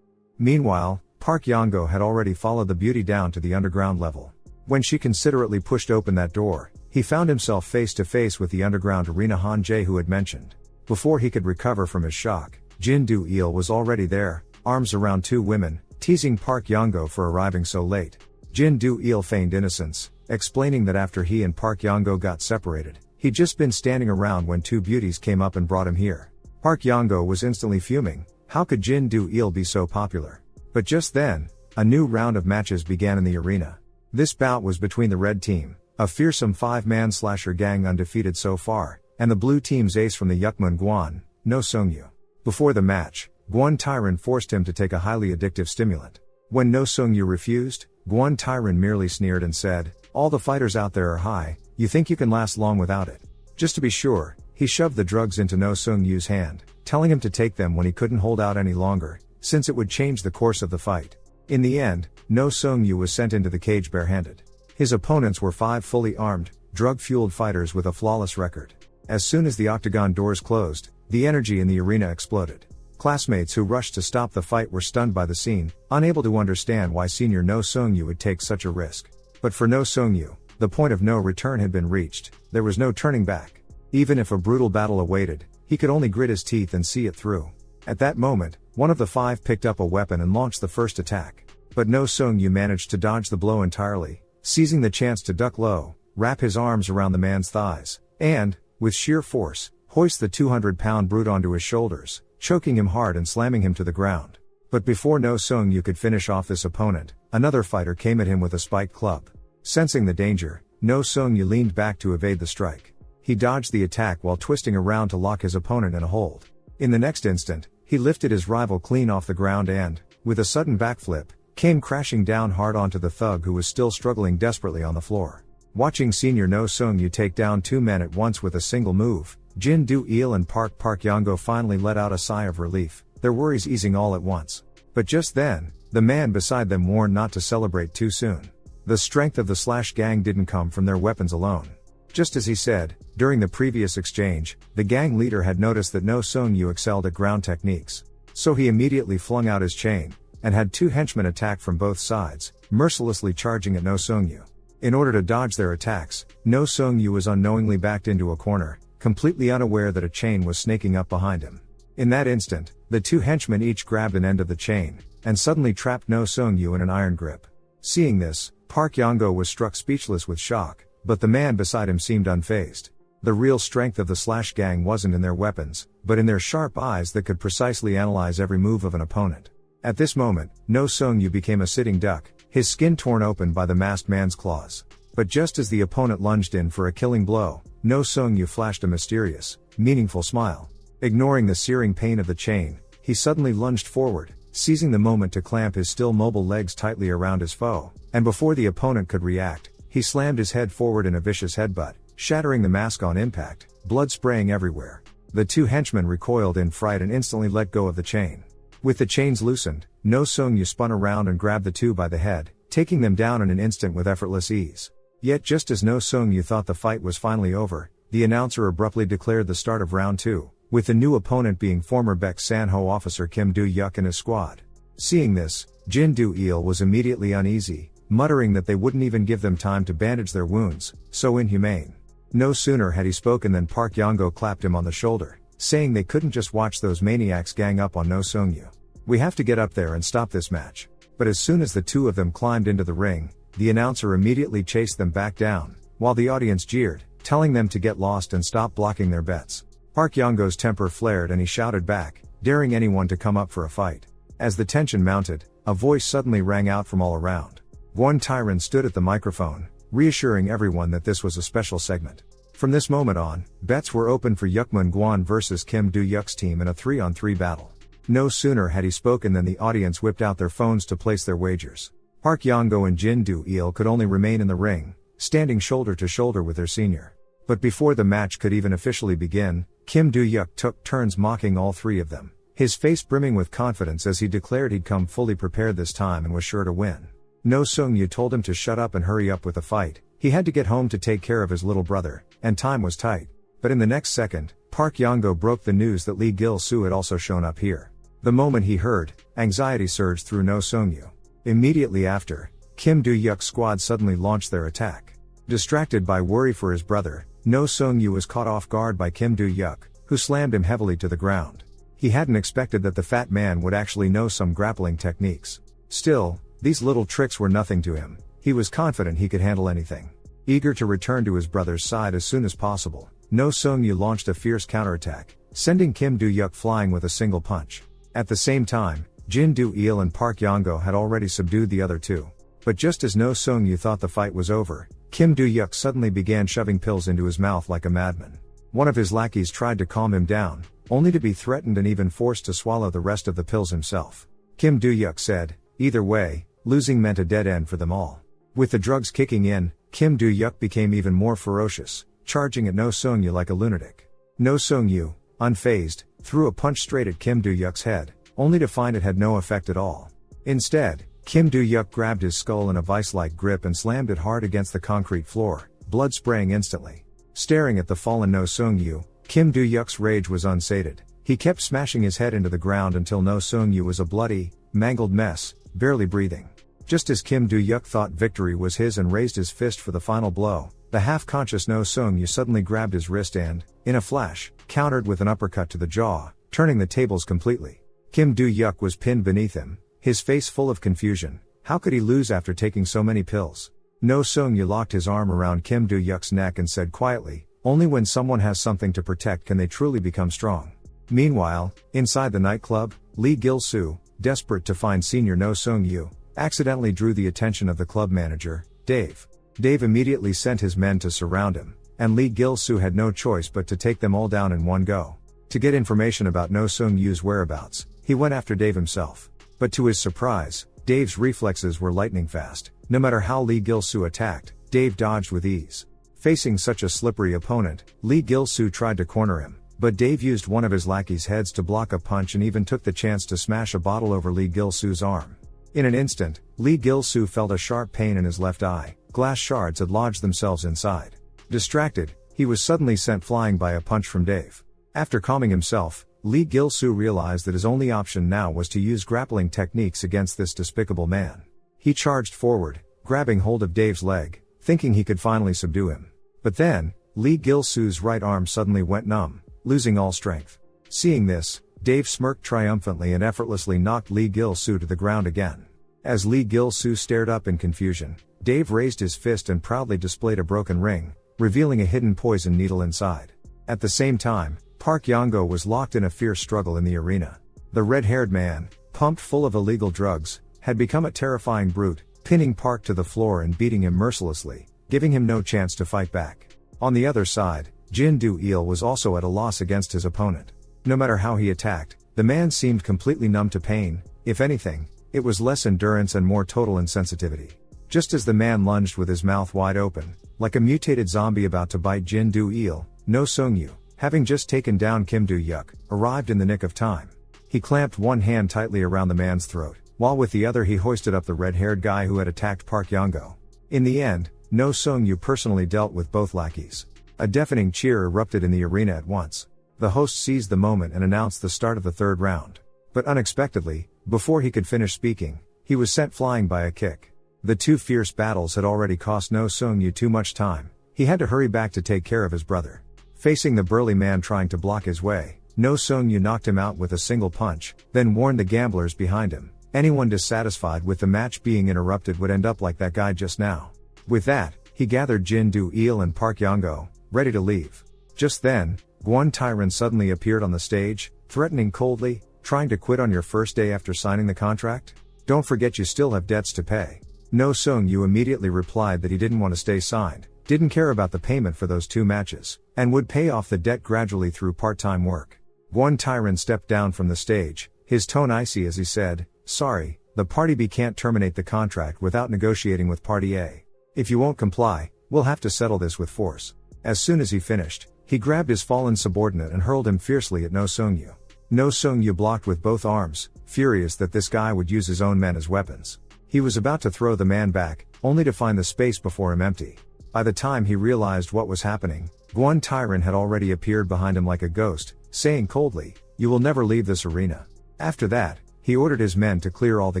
Meanwhile, Park Yongo had already followed the beauty down to the underground level. When she considerately pushed open that door, he found himself face to face with the underground arena Han Jae-hoo had mentioned. Before he could recover from his shock, Jin Do-il was already there, arms around two women, teasing Park Yongo for arriving so late. Jin Do-il feigned innocence, explaining that after he and Park Yongo got separated, he'd just been standing around when two beauties came up and brought him here. Park Yongo was instantly fuming. How could Jin Do-il be so popular? But just then, a new round of matches began in the arena. This bout was between the red team, a fearsome five-man slasher gang undefeated so far, and the blue team's ace from the Yukmun Guan, No Seungyu. Before the match, Guan Tyron forced him to take a highly addictive stimulant. When No Seungyu refused, Guan Tyron merely sneered and said, "All the fighters out there are high, you think you can last long without it?" Just to be sure, he shoved the drugs into No Seungyu's hand, telling him to take them when he couldn't hold out any longer, since it would change the course of the fight. In the end, No Seungyu was sent into the cage barehanded. His opponents were five fully armed, drug-fueled fighters with a flawless record. As soon as the octagon doors closed, the energy in the arena exploded. Classmates who rushed to stop the fight were stunned by the scene, unable to understand why senior No Seungyu would take such a risk. But for No Seungyu, the point of no return had been reached. There was no turning back. Even if a brutal battle awaited, he could only grit his teeth and see it through. At that moment, one of the five picked up a weapon and launched the first attack. But No Seungyu managed to dodge the blow entirely, seizing the chance to duck low, wrap his arms around the man's thighs, and, with sheer force, hoist the 200-pound brute onto his shoulders, choking him hard and slamming him to the ground. But before No Seungyu could finish off this opponent, another fighter came at him with a spiked club. Sensing the danger, No Seungyu leaned back to evade the strike. He dodged the attack while twisting around to lock his opponent in a hold. In the next instant, he lifted his rival clean off the ground and, with a sudden backflip, came crashing down hard onto the thug who was still struggling desperately on the floor. Watching senior No Seungyu take down two men at once with a single move, Jin Do-il and Park Yongo finally let out a sigh of relief, their worries easing all at once. But just then, the man beside them warned not to celebrate too soon. The strength of the slash gang didn't come from their weapons alone. Just as he said, during the previous exchange, the gang leader had noticed that No Seungyu excelled at ground techniques. So he immediately flung out his chain, and had two henchmen attack from both sides, mercilessly charging at No Seungyu. In order to dodge their attacks, No Seungyu was unknowingly backed into a corner, completely unaware that a chain was snaking up behind him. In that instant, the two henchmen each grabbed an end of the chain, and suddenly trapped No Seungyu in an iron grip. Seeing this, Park Yongo was struck speechless with shock, but the man beside him seemed unfazed. The real strength of the slash gang wasn't in their weapons, but in their sharp eyes that could precisely analyze every move of an opponent. At this moment, No Seungyu became a sitting duck, his skin torn open by the masked man's claws. But just as the opponent lunged in for a killing blow, No Seungyu flashed a mysterious, meaningful smile. Ignoring the searing pain of the chain, he suddenly lunged forward, seizing the moment to clamp his still mobile legs tightly around his foe, and before the opponent could react, he slammed his head forward in a vicious headbutt, shattering the mask on impact, blood spraying everywhere. The two henchmen recoiled in fright and instantly let go of the chain. With the chains loosened, No Seungyu spun around and grabbed the two by the head, taking them down in an instant with effortless ease. Yet just as No Seungyu thought the fight was finally over, the announcer abruptly declared the start of round 2, with the new opponent being former Baek Sanho officer Kim Do-yuk and his squad. Seeing this, Jin Do-il was immediately uneasy, muttering that they wouldn't even give them time to bandage their wounds, so inhumane. No sooner had he spoken than Park Yongo clapped him on the shoulder, saying they couldn't just watch those maniacs gang up on No Seungyu. We have to get up there and stop this match. But as soon as the two of them climbed into the ring, the announcer immediately chased them back down, while the audience jeered, telling them to get lost and stop blocking their bets. Park Yong-go's temper flared and he shouted back, daring anyone to come up for a fight. As the tension mounted, a voice suddenly rang out from all around. Gwon Tyron stood at the microphone, reassuring everyone that this was a special segment. From this moment on, bets were open for Yukmun Gwon versus Kim Do-yuk's team in a 3-on-3 battle. No sooner had he spoken than the audience whipped out their phones to place their wagers. Park Yong-go and Jin Do-il could only remain in the ring, standing shoulder to shoulder with their senior. But before the match could even officially begin, Kim Do-yuk took turns mocking all three of them, his face brimming with confidence as he declared he'd come fully prepared this time and was sure to win. No Sung-yu told him to shut up and hurry up with the fight. He had to get home to take care of his little brother, and time was tight. But in the next second, Park Yong-go broke the news that Lee Gil-soo had also shown up here. The moment he heard, anxiety surged through No Sung-yu. Immediately after, Kim Do-yuk's squad suddenly launched their attack. Distracted by worry for his brother, No Sung-yu was caught off guard by Kim Do-yuk, who slammed him heavily to the ground. He hadn't expected that the fat man would actually know some grappling techniques. Still, these little tricks were nothing to him. He was confident he could handle anything. Eager to return to his brother's side as soon as possible, No Sung-yu launched a fierce counterattack, sending Kim Do-yuk flying with a single punch. At the same time, Jin Do-il and Park Yong-go had already subdued the other two. But just as No Sung-yu thought the fight was over, Kim Do-yuk suddenly began shoving pills into his mouth like a madman. One of his lackeys tried to calm him down, only to be threatened and even forced to swallow the rest of the pills himself. Kim Do-yuk said, "Either way, losing meant a dead end for them all." With the drugs kicking in, Kim Do-yuk became even more ferocious, charging at No Sung-yu like a lunatic. No Sung-yu, unfazed, threw a punch straight at Kim Do-yuk's head, only to find it had no effect at all. Instead, Kim Do-yuk grabbed his skull in a vice-like grip and slammed it hard against the concrete floor, blood spraying instantly. Staring at the fallen No Sung-yu, Kim Do-yuk's rage was unsated. He kept smashing his head into the ground until No Sung-yu was a bloody, mangled mess, barely breathing. Just as Kim Do-yuk thought victory was his and raised his fist for the final blow, the half-conscious No Sung-yu suddenly grabbed his wrist and, in a flash, countered with an uppercut to the jaw, turning the tables completely. Kim Do-yuk was pinned beneath him, his face full of confusion. How could he lose after taking so many pills? No Sung-yu locked his arm around Kim Do-yuk's neck and said quietly, "Only when someone has something to protect can they truly become strong." Meanwhile, inside the nightclub, Lee Gil-soo, desperate to find senior No Sung-yu, accidentally drew the attention of the club manager, Dave. Dave immediately sent his men to surround him, and Lee Gil-soo had no choice but to take them all down in one go. To get information about No Sung-yu's whereabouts, he went after Dave himself. But to his surprise, Dave's reflexes were lightning fast. No matter how Lee Gil-soo attacked, Dave dodged with ease. Facing such a slippery opponent, Lee Gil-soo tried to corner him, but Dave used one of his lackeys' heads to block a punch and even took the chance to smash a bottle over Lee Gil-soo's arm. In an instant, Lee Gil-soo felt a sharp pain in his left eye. Glass shards had lodged themselves inside. Distracted, he was suddenly sent flying by a punch from Dave. After calming himself, Lee Gil-soo realized that his only option now was to use grappling techniques against this despicable man. He charged forward, grabbing hold of Dave's leg, thinking he could finally subdue him. But then, Lee Gil-soo's right arm suddenly went numb, losing all strength. Seeing this, Dave smirked triumphantly and effortlessly knocked Lee Gil-soo to the ground again. As Lee Gil-soo stared up in confusion, Dave raised his fist and proudly displayed a broken ring, revealing a hidden poison needle inside. At the same time, Park Yong-go was locked in a fierce struggle in the arena. The red-haired man, pumped full of illegal drugs, had become a terrifying brute, pinning Park to the floor and beating him mercilessly, giving him no chance to fight back. On the other side, Jin Do-il was also at a loss against his opponent. No matter how he attacked, the man seemed completely numb to pain. If anything, it was less endurance and more total insensitivity. Just as the man lunged with his mouth wide open, like a mutated zombie about to bite Jin Do-il, No Sung-yu, having just taken down Kim Do-yuk, arrived in the nick of time. He clamped one hand tightly around the man's throat, while with the other he hoisted up the red-haired guy who had attacked Park Yong-go. In the end, No Sung-yu personally dealt with both lackeys. A deafening cheer erupted in the arena at once. The host seized the moment and announced the start of the third round. But unexpectedly, before he could finish speaking, he was sent flying by a kick. The two fierce battles had already cost No Sung-yu too much time. He had to hurry back to take care of his brother. Facing the burly man trying to block his way, No Sung-yu knocked him out with a single punch, then warned the gamblers behind him. Anyone dissatisfied with the match being interrupted would end up like that guy just now. With that, he gathered Jin Do-il and Park Yong-go, ready to leave. Just then, Gwon Tyron suddenly appeared on the stage, threatening coldly, "Trying to quit on your first day after signing the contract? Don't forget you still have debts to pay." No Sung-yu immediately replied that he didn't want to stay signed, didn't care about the payment for those 2 matches, and would pay off the debt gradually through part-time work. Gwon Tyron stepped down from the stage, his tone icy as he said, "Sorry, the Party B can't terminate the contract without negotiating with Party A. If you won't comply, we'll have to settle this with force." As soon as he finished, he grabbed his fallen subordinate and hurled him fiercely at No Sung-yu. No Sung-yu blocked with both arms, furious that this guy would use his own men as weapons. He was about to throw the man back, only to find the space before him empty. By the time he realized what was happening, Gwon Tyron had already appeared behind him like a ghost, saying coldly, "You will never leave this arena." After that, he ordered his men to clear all the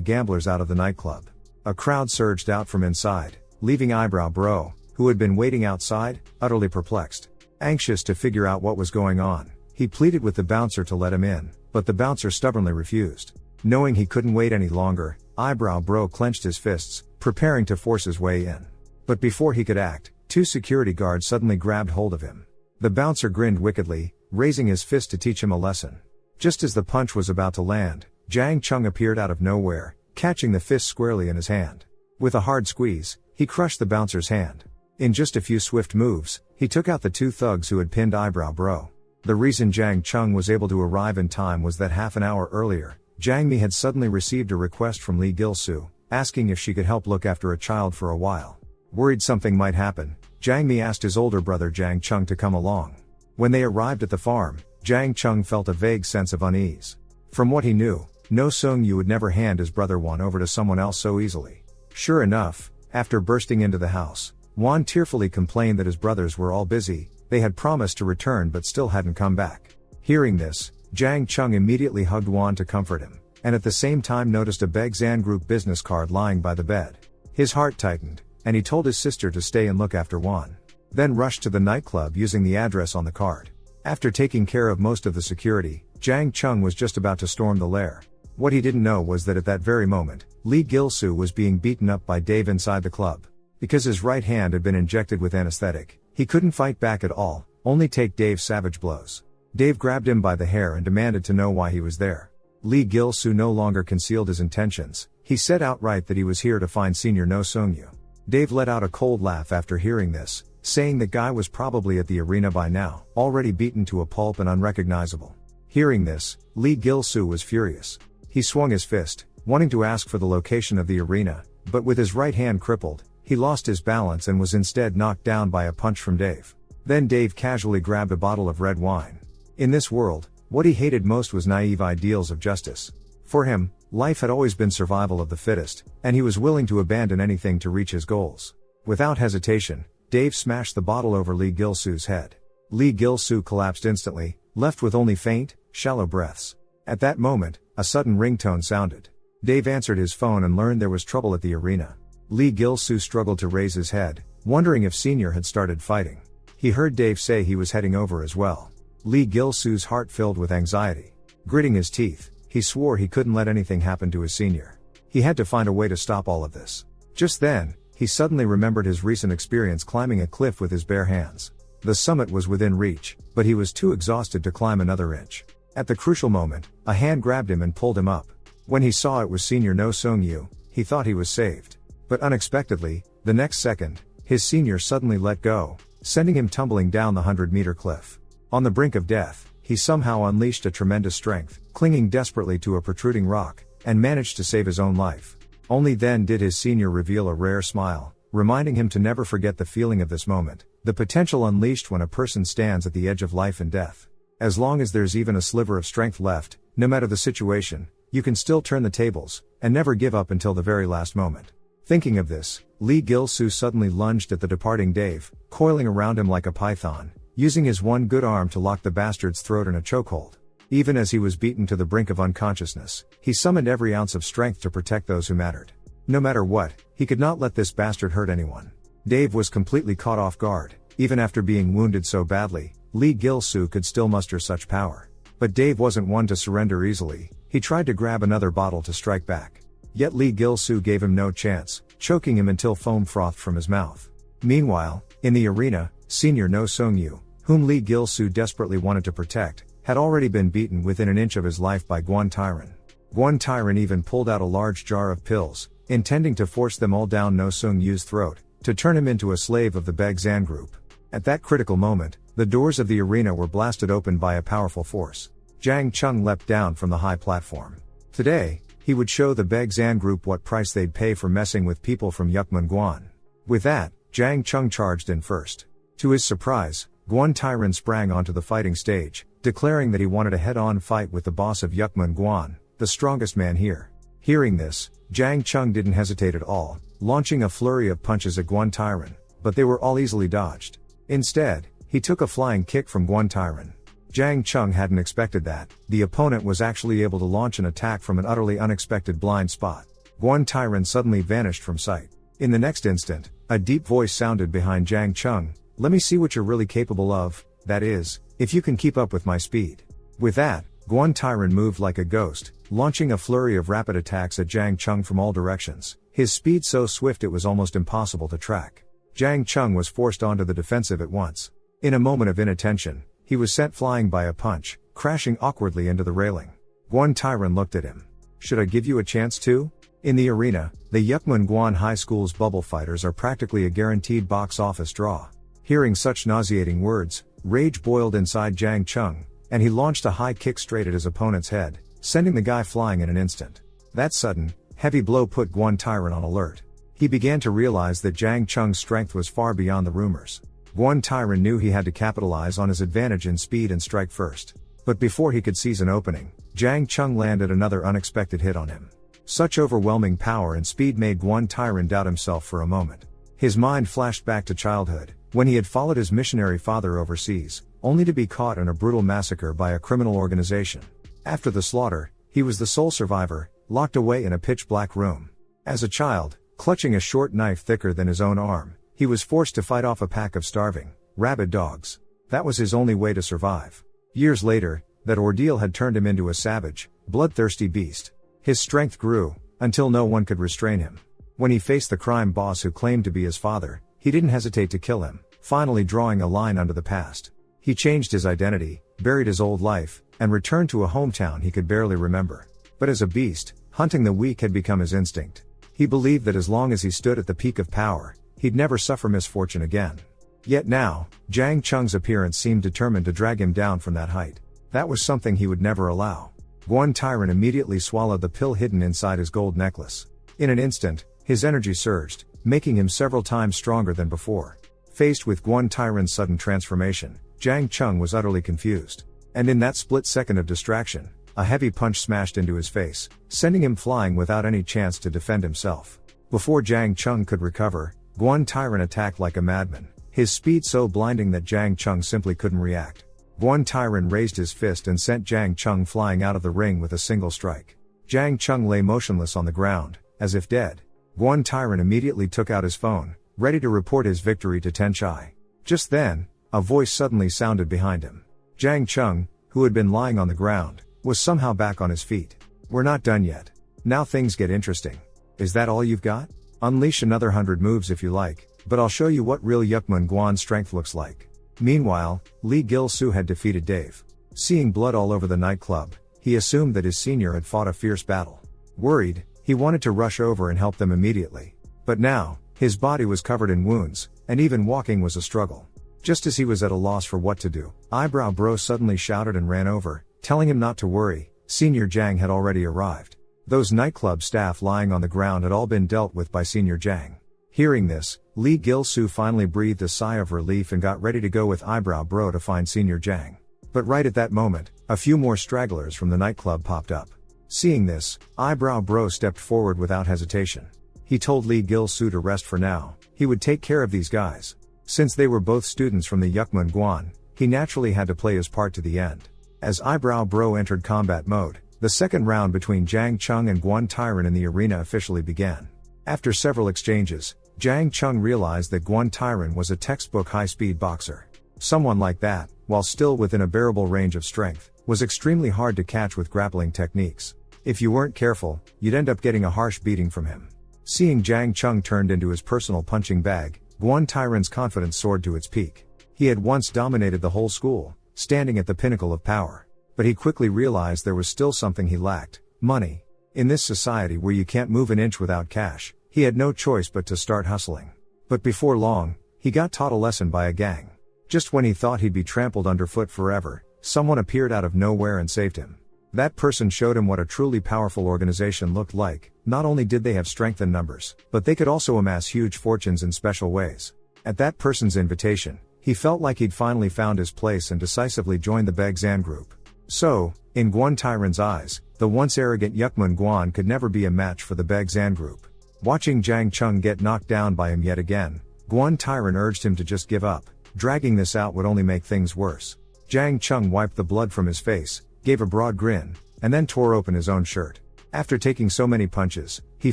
gamblers out of the nightclub. A crowd surged out from inside, leaving Eyebrow Bro, who had been waiting outside, utterly perplexed. Anxious to figure out what was going on, he pleaded with the bouncer to let him in, but the bouncer stubbornly refused. Knowing he couldn't wait any longer, Eyebrow Bro clenched his fists, preparing to force his way in. But before he could act, 2 security guards suddenly grabbed hold of him. The bouncer grinned wickedly, raising his fist to teach him a lesson. Just as the punch was about to land, Jang Chong appeared out of nowhere, catching the fist squarely in his hand. With a hard squeeze, he crushed the bouncer's hand. In just a few swift moves, he took out the 2 thugs who had pinned Eyebrow Bro. The reason Jang Chong was able to arrive in time was that half an hour earlier, Jang Mi had suddenly received a request from Lee Gil-soo, asking if she could help look after a child for a while. Worried something might happen, Jang Mi asked his older brother Jang Chong to come along. When they arrived at the farm, Jang Chong felt a vague sense of unease. From what he knew, No Sung-yu would never hand his brother Won over to someone else so easily. Sure enough, after bursting into the house, Won tearfully complained that his brothers were all busy, they had promised to return but still hadn't come back. Hearing this, Jang Chong immediately hugged Won to comfort him, and at the same time noticed a Begzan Group business card lying by the bed. His heart tightened, and he told his sister to stay and look after Won. Then rushed to the nightclub using the address on the card. After taking care of most of the security, Jang Chong was just about to storm the lair. What he didn't know was that at that very moment, Lee Gil-soo was being beaten up by Dave inside the club. Because his right hand had been injected with anesthetic, he couldn't fight back at all, only take Dave's savage blows. Dave grabbed him by the hair and demanded to know why he was there. Lee Gil-soo no longer concealed his intentions, he said outright that he was here to find Senior No Sung-yu. Dave let out a cold laugh after hearing this, saying the guy was probably at the arena by now, already beaten to a pulp and unrecognizable. Hearing this, Lee Gil-soo was furious. He swung his fist, wanting to ask for the location of the arena, but with his right hand crippled, he lost his balance and was instead knocked down by a punch from Dave. Then Dave casually grabbed a bottle of red wine. In this world, what he hated most was naive ideals of justice. For him, life had always been survival of the fittest, and he was willing to abandon anything to reach his goals. Without hesitation, Dave smashed the bottle over Lee Gil-soo's head. Lee Gil-soo collapsed instantly, left with only faint, shallow breaths. At that moment, a sudden ringtone sounded. Dave answered his phone and learned there was trouble at the arena. Lee Gil-soo struggled to raise his head, wondering if Senior had started fighting. He heard Dave say he was heading over as well. Lee Gil-soo's heart filled with anxiety. Gritting his teeth, he swore he couldn't let anything happen to his senior. He had to find a way to stop all of this. Just then, he suddenly remembered his recent experience climbing a cliff with his bare hands. The summit was within reach, but he was too exhausted to climb another inch. At the crucial moment, a hand grabbed him and pulled him up. When he saw it was Senior No Sung-yu, he thought he was saved. But unexpectedly, the next second, his senior suddenly let go, sending him tumbling down the 100-meter cliff. On the brink of death, he somehow unleashed a tremendous strength, clinging desperately to a protruding rock, and managed to save his own life. Only then did his senior reveal a rare smile, reminding him to never forget the feeling of this moment, the potential unleashed when a person stands at the edge of life and death. As long as there's even a sliver of strength left, no matter the situation, you can still turn the tables, and never give up until the very last moment. Thinking of this, Lee Gil-soo suddenly lunged at the departing Dave, coiling around him like a python, using his one good arm to lock the bastard's throat in a chokehold. Even as he was beaten to the brink of unconsciousness, he summoned every ounce of strength to protect those who mattered. No matter what, he could not let this bastard hurt anyone. Dave was completely caught off guard. Even after being wounded so badly, Lee Gil-soo could still muster such power. But Dave wasn't one to surrender easily. He tried to grab another bottle to strike back. Yet Lee Gil-soo gave him no chance, choking him until foam frothed from his mouth. Meanwhile, in the arena, Senior No Sung-yu, whom Lee Gil-soo desperately wanted to protect, had already been beaten within an inch of his life by Gwon-taeran. Gwon-taeran even pulled out a large jar of pills, intending to force them all down No Sung-yu's throat, to turn him into a slave of the Baeksan group. At that critical moment, the doors of the arena were blasted open by a powerful force. Jang Chong leapt down from the high platform. Today, he would show the Baeksan group what price they'd pay for messing with people from Yukmun-gwan. With that, Jang Chong charged in first. To his surprise, Gwon-taeran sprang onto the fighting stage, declaring that he wanted a head-on fight with the boss of Yukmun-gwan, the strongest man here. Hearing this, Jang Chong didn't hesitate at all, launching a flurry of punches at Gwon-taeran, but they were all easily dodged. Instead, he took a flying kick from Gwon-taeran. Jang Chong hadn't expected that. The opponent was actually able to launch an attack from an utterly unexpected blind spot. Gwon-taeran suddenly vanished from sight. In the next instant, a deep voice sounded behind Jang Chong. "Let me see what you're really capable of, that is, if you can keep up with my speed." With that, Gwon-taeran moved like a ghost, launching a flurry of rapid attacks at Jang Chong from all directions, his speed so swift it was almost impossible to track. Jang Chong was forced onto the defensive at once. In a moment of inattention, he was sent flying by a punch, crashing awkwardly into the railing. Gwon-taeran looked at him. "Should I give you a chance too?" In the arena, the Yukmun-gwan High School's bubble fighters are practically a guaranteed box office draw. Hearing such nauseating words, rage boiled inside Jang Chong, and he launched a high kick straight at his opponent's head, sending the guy flying in an instant. That sudden, heavy blow put Gwon-taeran on alert. He began to realize that Jang Chong's strength was far beyond the rumors. Gwon-taeran knew he had to capitalize on his advantage in speed and strike first. But before he could seize an opening, Jang Chong landed another unexpected hit on him. Such overwhelming power and speed made Gwon-taeran doubt himself for a moment. His mind flashed back to childhood, when he had followed his missionary father overseas, only to be caught in a brutal massacre by a criminal organization. After the slaughter, he was the sole survivor, locked away in a pitch-black room. As a child, clutching a short knife thicker than his own arm, he was forced to fight off a pack of starving, rabid dogs. That was his only way to survive. Years later, that ordeal had turned him into a savage, bloodthirsty beast. His strength grew, until no one could restrain him. When he faced the crime boss who claimed to be his father, he didn't hesitate to kill him, finally drawing a line under the past. He changed his identity, buried his old life, and returned to a hometown he could barely remember. But as a beast, hunting the weak had become his instinct. He believed that as long as he stood at the peak of power, he'd never suffer misfortune again. Yet now, Jang Chong's appearance seemed determined to drag him down from that height. That was something he would never allow. Gwon-taeran immediately swallowed the pill hidden inside his gold necklace. In an instant, his energy surged, making him several times stronger than before. Faced with Gwon-taeran's sudden transformation, Jang Chong was utterly confused. And in that split second of distraction, a heavy punch smashed into his face, sending him flying without any chance to defend himself. Before Jang Chong could recover, Gwon-taeran attacked like a madman, his speed so blinding that Jang Chong simply couldn't react. Gwon-taeran raised his fist and sent Jang Chong flying out of the ring with a single strike. Jang Chong lay motionless on the ground, as if dead. Gwon-taeran immediately took out his phone, ready to report his victory to Tenchai. Just then, a voice suddenly sounded behind him. Jang Chong, who had been lying on the ground, was somehow back on his feet. "We're not done yet. Now things get interesting. Is that all you've got? Unleash another 100 moves if you like, but I'll show you what real Yukmun-gwan strength looks like." Meanwhile, Lee Gil-soo had defeated Dave. Seeing blood all over the nightclub, he assumed that his senior had fought a fierce battle. Worried, he wanted to rush over and help them immediately. But now, his body was covered in wounds, and even walking was a struggle. Just as he was at a loss for what to do, Eyebrow Bro suddenly shouted and ran over, telling him not to worry. Senior Jang had already arrived. Those nightclub staff lying on the ground had all been dealt with by Senior Jang. Hearing this, Lee Gil-soo finally breathed a sigh of relief and got ready to go with Eyebrow Bro to find Senior Jang. But right at that moment, a few more stragglers from the nightclub popped up. Seeing this, Eyebrow Bro stepped forward without hesitation. He told Lee Gil-soo to rest for now, he would take care of these guys. Since they were both students from the Yukmun-gwan, he naturally had to play his part to the end. As Eyebrow Bro entered combat mode, the second round between Jang Chong and Gwon-taeran in the arena officially began. After several exchanges, Jang Chong realized that Gwon-taeran was a textbook high-speed boxer. Someone like that, while still within a bearable range of strength, was extremely hard to catch with grappling techniques. If you weren't careful, you'd end up getting a harsh beating from him. Seeing Jang Chong turned into his personal punching bag, Gwon-taeran's confidence soared to its peak. He had once dominated the whole school, standing at the pinnacle of power. But he quickly realized there was still something he lacked: money. In this society where you can't move an inch without cash, he had no choice but to start hustling. But before long, he got taught a lesson by a gang. Just when he thought he'd be trampled underfoot forever, someone appeared out of nowhere and saved him. That person showed him what a truly powerful organization looked like. Not only did they have strength in numbers, but they could also amass huge fortunes in special ways. At that person's invitation, he felt like he'd finally found his place and decisively joined the Baeksan group. So, in Gwon Tyron's eyes, the once arrogant Yukmun Gwon could never be a match for the Baeksan group. Watching Jang Chong get knocked down by him yet again, Gwon Tyron urged him to just give up. Dragging this out would only make things worse. Jang Chong wiped the blood from his face, gave a broad grin, and then tore open his own shirt. After taking so many punches, he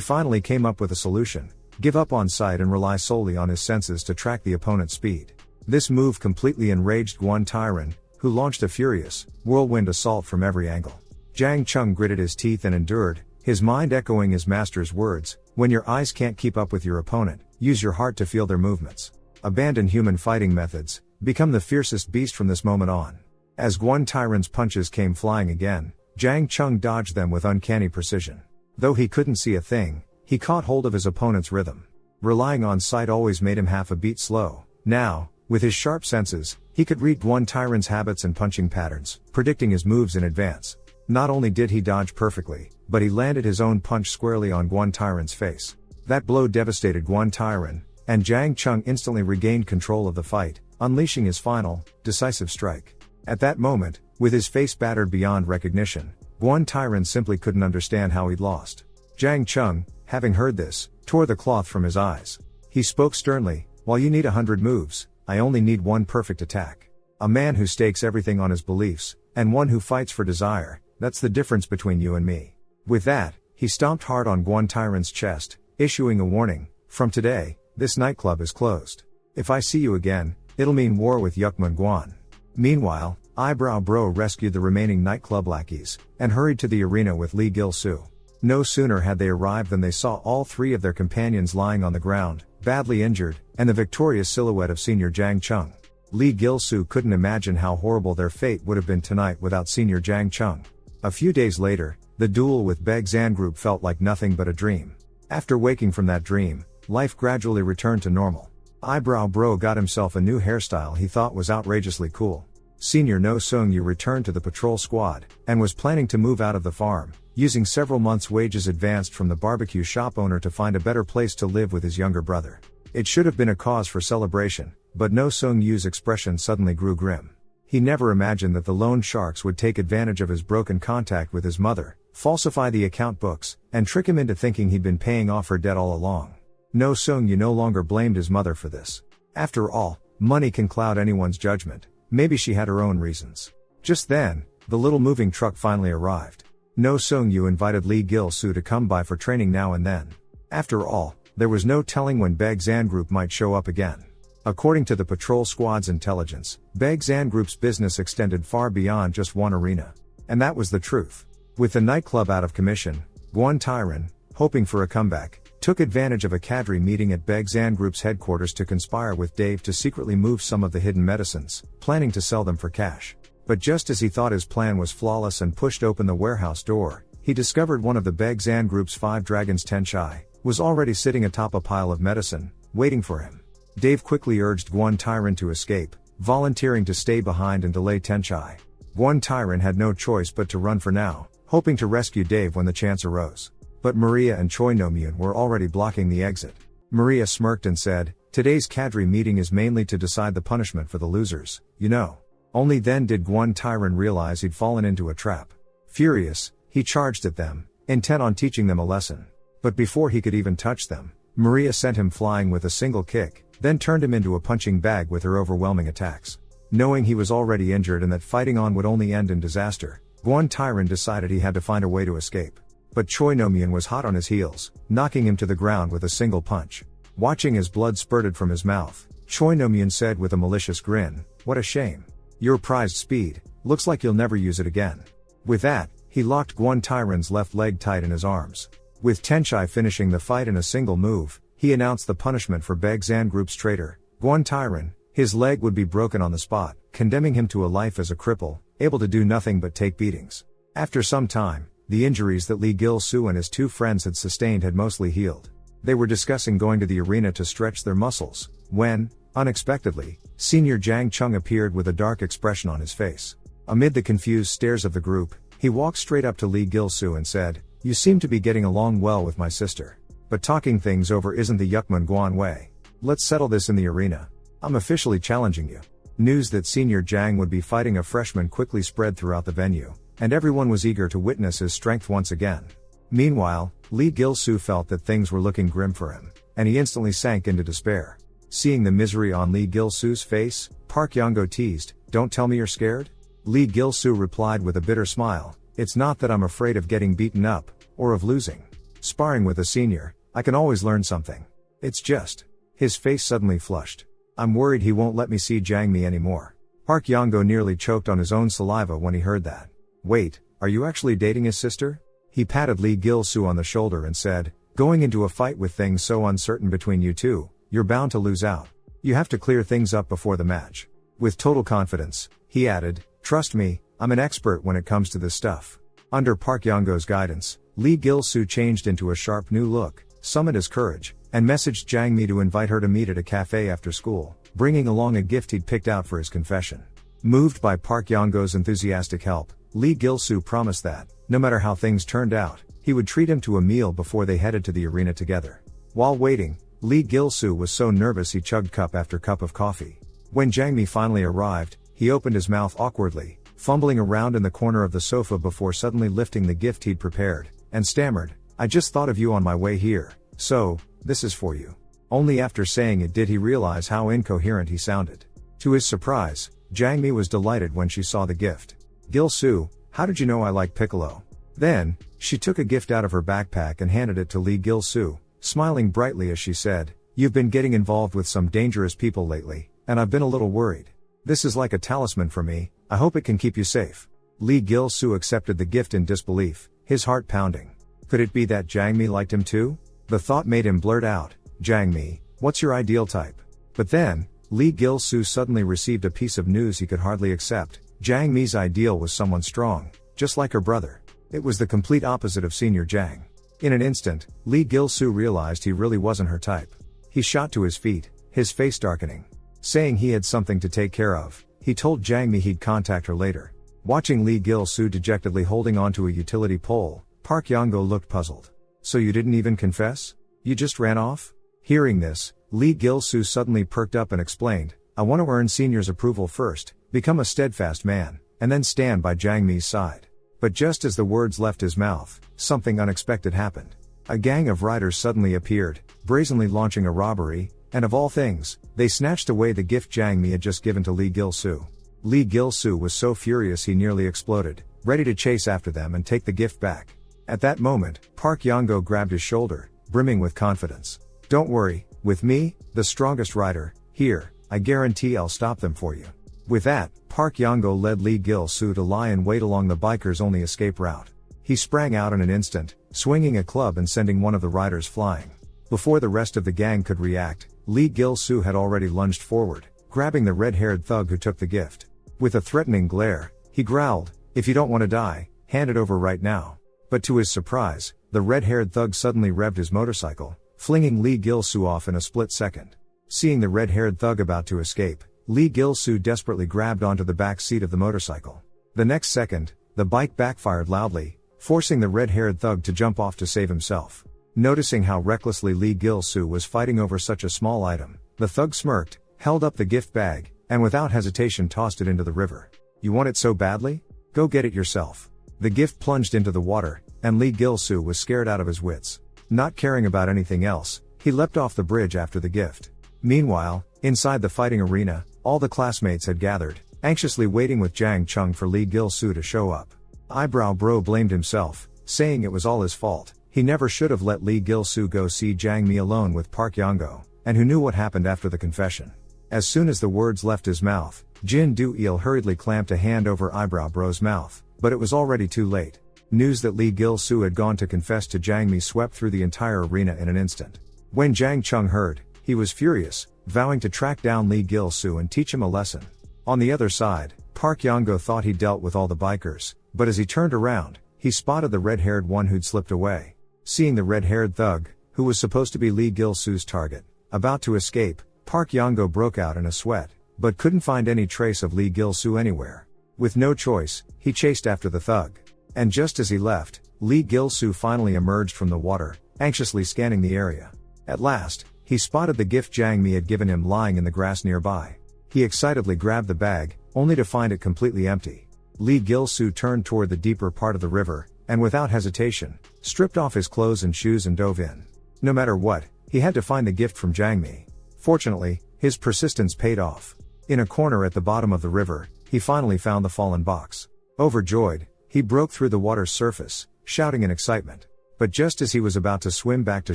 finally came up with a solution: give up on sight and rely solely on his senses to track the opponent's speed. This move completely enraged Gwon Tyron, who launched a furious, whirlwind assault from every angle. Jang Chong gritted his teeth and endured, his mind echoing his master's words: when your eyes can't keep up with your opponent, use your heart to feel their movements. Abandon human fighting methods, become the fiercest beast from this moment on. As Gwon Tyron's punches came flying again, Jang Chong dodged them with uncanny precision. Though he couldn't see a thing, he caught hold of his opponent's rhythm. Relying on sight always made him half a beat slow. Now, with his sharp senses, he could read Gwon Tyron's habits and punching patterns, predicting his moves in advance. Not only did he dodge perfectly, but he landed his own punch squarely on Gwon Tyron's face. That blow devastated Gwon Tyron, and Jang Chong instantly regained control of the fight, unleashing his final, decisive strike. At that moment, with his face battered beyond recognition, Gwon Tyron simply couldn't understand how he'd lost. Jang Chong, having heard this, tore the cloth from his eyes. He spoke sternly: while you need 100 moves, I only need one perfect attack. A man who stakes everything on his beliefs, and one who fights for desire, that's the difference between you and me. With that, he stomped hard on Gwon Tyron's chest, issuing a warning: from today, this nightclub is closed. If I see you again, it'll mean war with Yukmun Gwon. Meanwhile, Eyebrow Bro rescued the remaining nightclub lackeys, and hurried to the arena with Lee Gil-soo. No sooner had they arrived than they saw all three of their companions lying on the ground, badly injured, and the victorious silhouette of Senior Jang Chong. Lee Gil-soo couldn't imagine how horrible their fate would have been tonight without Senior Jang Chong. A few days later, the duel with Baeksan group felt like nothing but a dream. After waking from that dream, life gradually returned to normal. Eyebrow Bro got himself a new hairstyle he thought was outrageously cool. Senior No Sung-yu returned to the patrol squad, and was planning to move out of the farm, using several months' wages advanced from the barbecue shop owner to find a better place to live with his younger brother. It should have been a cause for celebration, but No Sung-yu's expression suddenly grew grim. He never imagined that the loan sharks would take advantage of his broken contact with his mother, falsify the account books, and trick him into thinking he'd been paying off her debt all along. No Sung-yu no longer blamed his mother for this. After all, money can cloud anyone's judgment. Maybe she had her own reasons. Just then, the little moving truck finally arrived. No Sung-yu invited Lee Gil-soo to come by for training now and then. After all, there was no telling when Baeksan Group might show up again. According to the patrol squad's intelligence, Baeksan Group's business extended far beyond just one arena. And that was the truth. With the nightclub out of commission, Gwon Tyron, hoping for a comeback, took advantage of a cadre meeting at Baeksan Group's headquarters to conspire with Dave to secretly move some of the hidden medicines, planning to sell them for cash. But just as he thought his plan was flawless and pushed open the warehouse door, he discovered one of the Baeksan Group's 5 dragons Tenchai was already sitting atop a pile of medicine, waiting for him. Dave quickly urged Gwon Tyron to escape, volunteering to stay behind and delay Tenchai. Gwon Tyron had no choice but to run for now, hoping to rescue Dave when the chance arose. But Maria and Choi No-myun were already blocking the exit. Maria smirked and said, "Today's cadre meeting is mainly to decide the punishment for the losers, you know." Only then did Gwon Tyron realize he'd fallen into a trap. Furious, he charged at them, intent on teaching them a lesson. But before he could even touch them, Maria sent him flying with a single kick, then turned him into a punching bag with her overwhelming attacks. Knowing he was already injured and that fighting on would only end in disaster, Gwon Tyron decided he had to find a way to escape. But Choi No-myun was hot on his heels, knocking him to the ground with a single punch. Watching as blood spurted from his mouth, Choi No-myun said with a malicious grin, "What a shame. Your prized speed, looks like you'll never use it again." With that, he locked Gwon Tyron's left leg tight in his arms. With Tenchai finishing the fight in a single move, he announced the punishment for Baeksan Group's traitor, Gwon Tyron, His leg would be broken on the spot, condemning him to a life as a cripple, able to do nothing but take beatings. After some time, the injuries that Lee Gil-soo and his two friends had sustained had mostly healed. They were discussing going to the arena to stretch their muscles, when, unexpectedly, Senior Jang Chong appeared with a dark expression on his face. Amid the confused stares of the group, he walked straight up to Lee Gil-soo and said, "You seem to be getting along well with my sister. But talking things over isn't the Yukman Guan way. Let's settle this in the arena. I'm officially challenging you." News that Senior Jang would be fighting a freshman quickly spread throughout the venue, and everyone was eager to witness his strength once again. Meanwhile, Lee Gil-soo felt that things were looking grim for him, and he instantly sank into despair. Seeing the misery on Lee Gil-soo's face, Park Yong-go teased, "Don't tell me you're scared?" Lee Gil-soo replied with a bitter smile, "It's not that I'm afraid of getting beaten up, or of losing. Sparring with a senior, I can always learn something. It's just..." His face suddenly flushed. "I'm worried he won't let me see Jang Mi anymore." Park Yong-go nearly choked on his own saliva when he heard that. "Wait, are you actually dating his sister?" He patted Lee Gil-soo on the shoulder and said, "Going into a fight with things so uncertain between you two, you're bound to lose out. You have to clear things up before the match." With total confidence, he added, "Trust me, I'm an expert when it comes to this stuff." Under Park Yong-go's guidance, Lee Gil-soo changed into a sharp new look, summoned his courage, and messaged Jang Mi to invite her to meet at a cafe after school, bringing along a gift he'd picked out for his confession. Moved by Park Yong-go's enthusiastic help, Lee Gil-soo promised that, no matter how things turned out, he would treat him to a meal before they headed to the arena together. While waiting, Lee Gil-soo was so nervous he chugged cup after cup of coffee. When Jang Mi finally arrived, he opened his mouth awkwardly, fumbling around in the corner of the sofa before suddenly lifting the gift he'd prepared, and stammered, "I just thought of you on my way here, so, this is for you." Only after saying it did he realize how incoherent he sounded. To his surprise, Jang Mi was delighted when she saw the gift. "Gil-soo, how did you know I like piccolo?" Then, she took a gift out of her backpack and handed it to Lee Gil-soo, smiling brightly as she said, "You've been getting involved with some dangerous people lately, and I've been a little worried. This is like a talisman for me, I hope it can keep you safe." Lee Gil-soo accepted the gift in disbelief, his heart pounding. Could it be that Jang Mi liked him too? The thought made him blurt out, "Jang Mi, what's your ideal type?" But then, Lee Gil-soo suddenly received a piece of news he could hardly accept. Jang Mi's ideal was someone strong, just like her brother. It was the complete opposite of Senior Jang. In an instant, Lee Gil-soo realized he really wasn't her type. He shot to his feet, his face darkening. Saying he had something to take care of, he told Jang Mi he'd contact her later. Watching Lee Gil-soo dejectedly holding onto a utility pole, Park Yong-go looked puzzled. "So you didn't even confess? You just ran off?" Hearing this, Lee Gil-soo suddenly perked up and explained, "I want to earn Senior's approval first, become a steadfast man, and then stand by Jang Mi's side." But just as the words left his mouth, something unexpected happened. A gang of riders suddenly appeared, brazenly launching a robbery, and of all things, they snatched away the gift Jang Mi had just given to Lee Gil-soo. Lee Gil-soo was so furious he nearly exploded, ready to chase after them and take the gift back. At that moment, Park Yong-go grabbed his shoulder, brimming with confidence. "Don't worry, with me, the strongest rider, here, I guarantee I'll stop them for you." With that, Park Yong-go led Lee Gil-soo to lie in wait along the biker's only escape route. He sprang out in an instant, swinging a club and sending one of the riders flying. Before the rest of the gang could react, Lee Gil-soo had already lunged forward, grabbing the red-haired thug who took the gift. With a threatening glare, he growled, "If you don't want to die, hand it over right now." But to his surprise, the red-haired thug suddenly revved his motorcycle, flinging Lee Gil-soo off in a split second. Seeing the red-haired thug about to escape, Lee Gil-soo desperately grabbed onto the back seat of the motorcycle. The next second, the bike backfired loudly, forcing the red-haired thug to jump off to save himself. Noticing how recklessly Lee Gil-soo was fighting over such a small item, the thug smirked, held up the gift bag, and without hesitation tossed it into the river. "You want it so badly? Go get it yourself." The gift plunged into the water, and Lee Gil-soo was scared out of his wits. Not caring about anything else, he leapt off the bridge after the gift. Meanwhile, inside the fighting arena, all the classmates had gathered, anxiously waiting with Jang Chong for Lee Gil-soo to show up. Eyebrow Bro blamed himself, saying it was all his fault. He never should have let Lee Gil-soo go see Jang Mi alone with Park Yong-go, and who knew what happened after the confession. As soon as the words left his mouth, Jin Do-il hurriedly clamped a hand over Eyebrow Bro's mouth, but it was already too late. News that Lee Gil-soo had gone to confess to Jang Mi swept through the entire arena in an instant. When Jang Chong heard, he was furious, vowing to track down Lee Gil-soo and teach him a lesson. On the other side, Park Yong-go thought he'd dealt with all the bikers, but as he turned around, he spotted the red-haired one who'd slipped away. Seeing the red-haired thug, who was supposed to be Lee Gil-soo's target, about to escape, Park Yong-go broke out in a sweat, but couldn't find any trace of Lee Gil-soo anywhere. With no choice, he chased after the thug. And just as he left, Lee Gil-soo finally emerged from the water, anxiously scanning the area. At last, he spotted the gift Jang Mi had given him lying in the grass nearby. He excitedly grabbed the bag, only to find it completely empty. Lee Gil-soo turned toward the deeper part of the river, and without hesitation, stripped off his clothes and shoes and dove in. No matter what, he had to find the gift from Jang Mi. Fortunately, his persistence paid off. In a corner at the bottom of the river, he finally found the fallen box. Overjoyed, he broke through the water's surface, shouting in excitement. But just as he was about to swim back to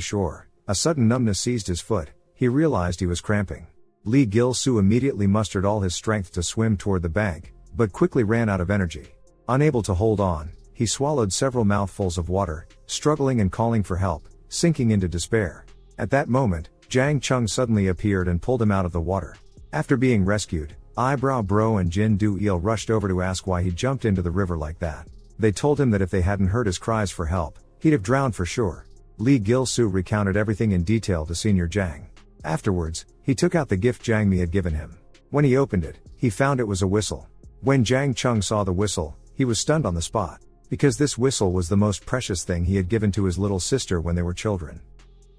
shore, a sudden numbness seized his foot. He realized he was cramping. Lee Gil-soo immediately mustered all his strength to swim toward the bank, but quickly ran out of energy. Unable to hold on, he swallowed several mouthfuls of water, struggling and calling for help, sinking into despair. At that moment, Jang Chong suddenly appeared and pulled him out of the water. After being rescued, Eyebrow Bro and Jin Do-il rushed over to ask why he jumped into the river like that. They told him that if they hadn't heard his cries for help, he'd have drowned for sure. Lee Gil-soo recounted everything in detail to Senior Jang. Afterwards, he took out the gift Jang Mi had given him. When he opened it, he found it was a whistle. When Jang Chong saw the whistle, he was stunned on the spot. Because this whistle was the most precious thing he had given to his little sister when they were children.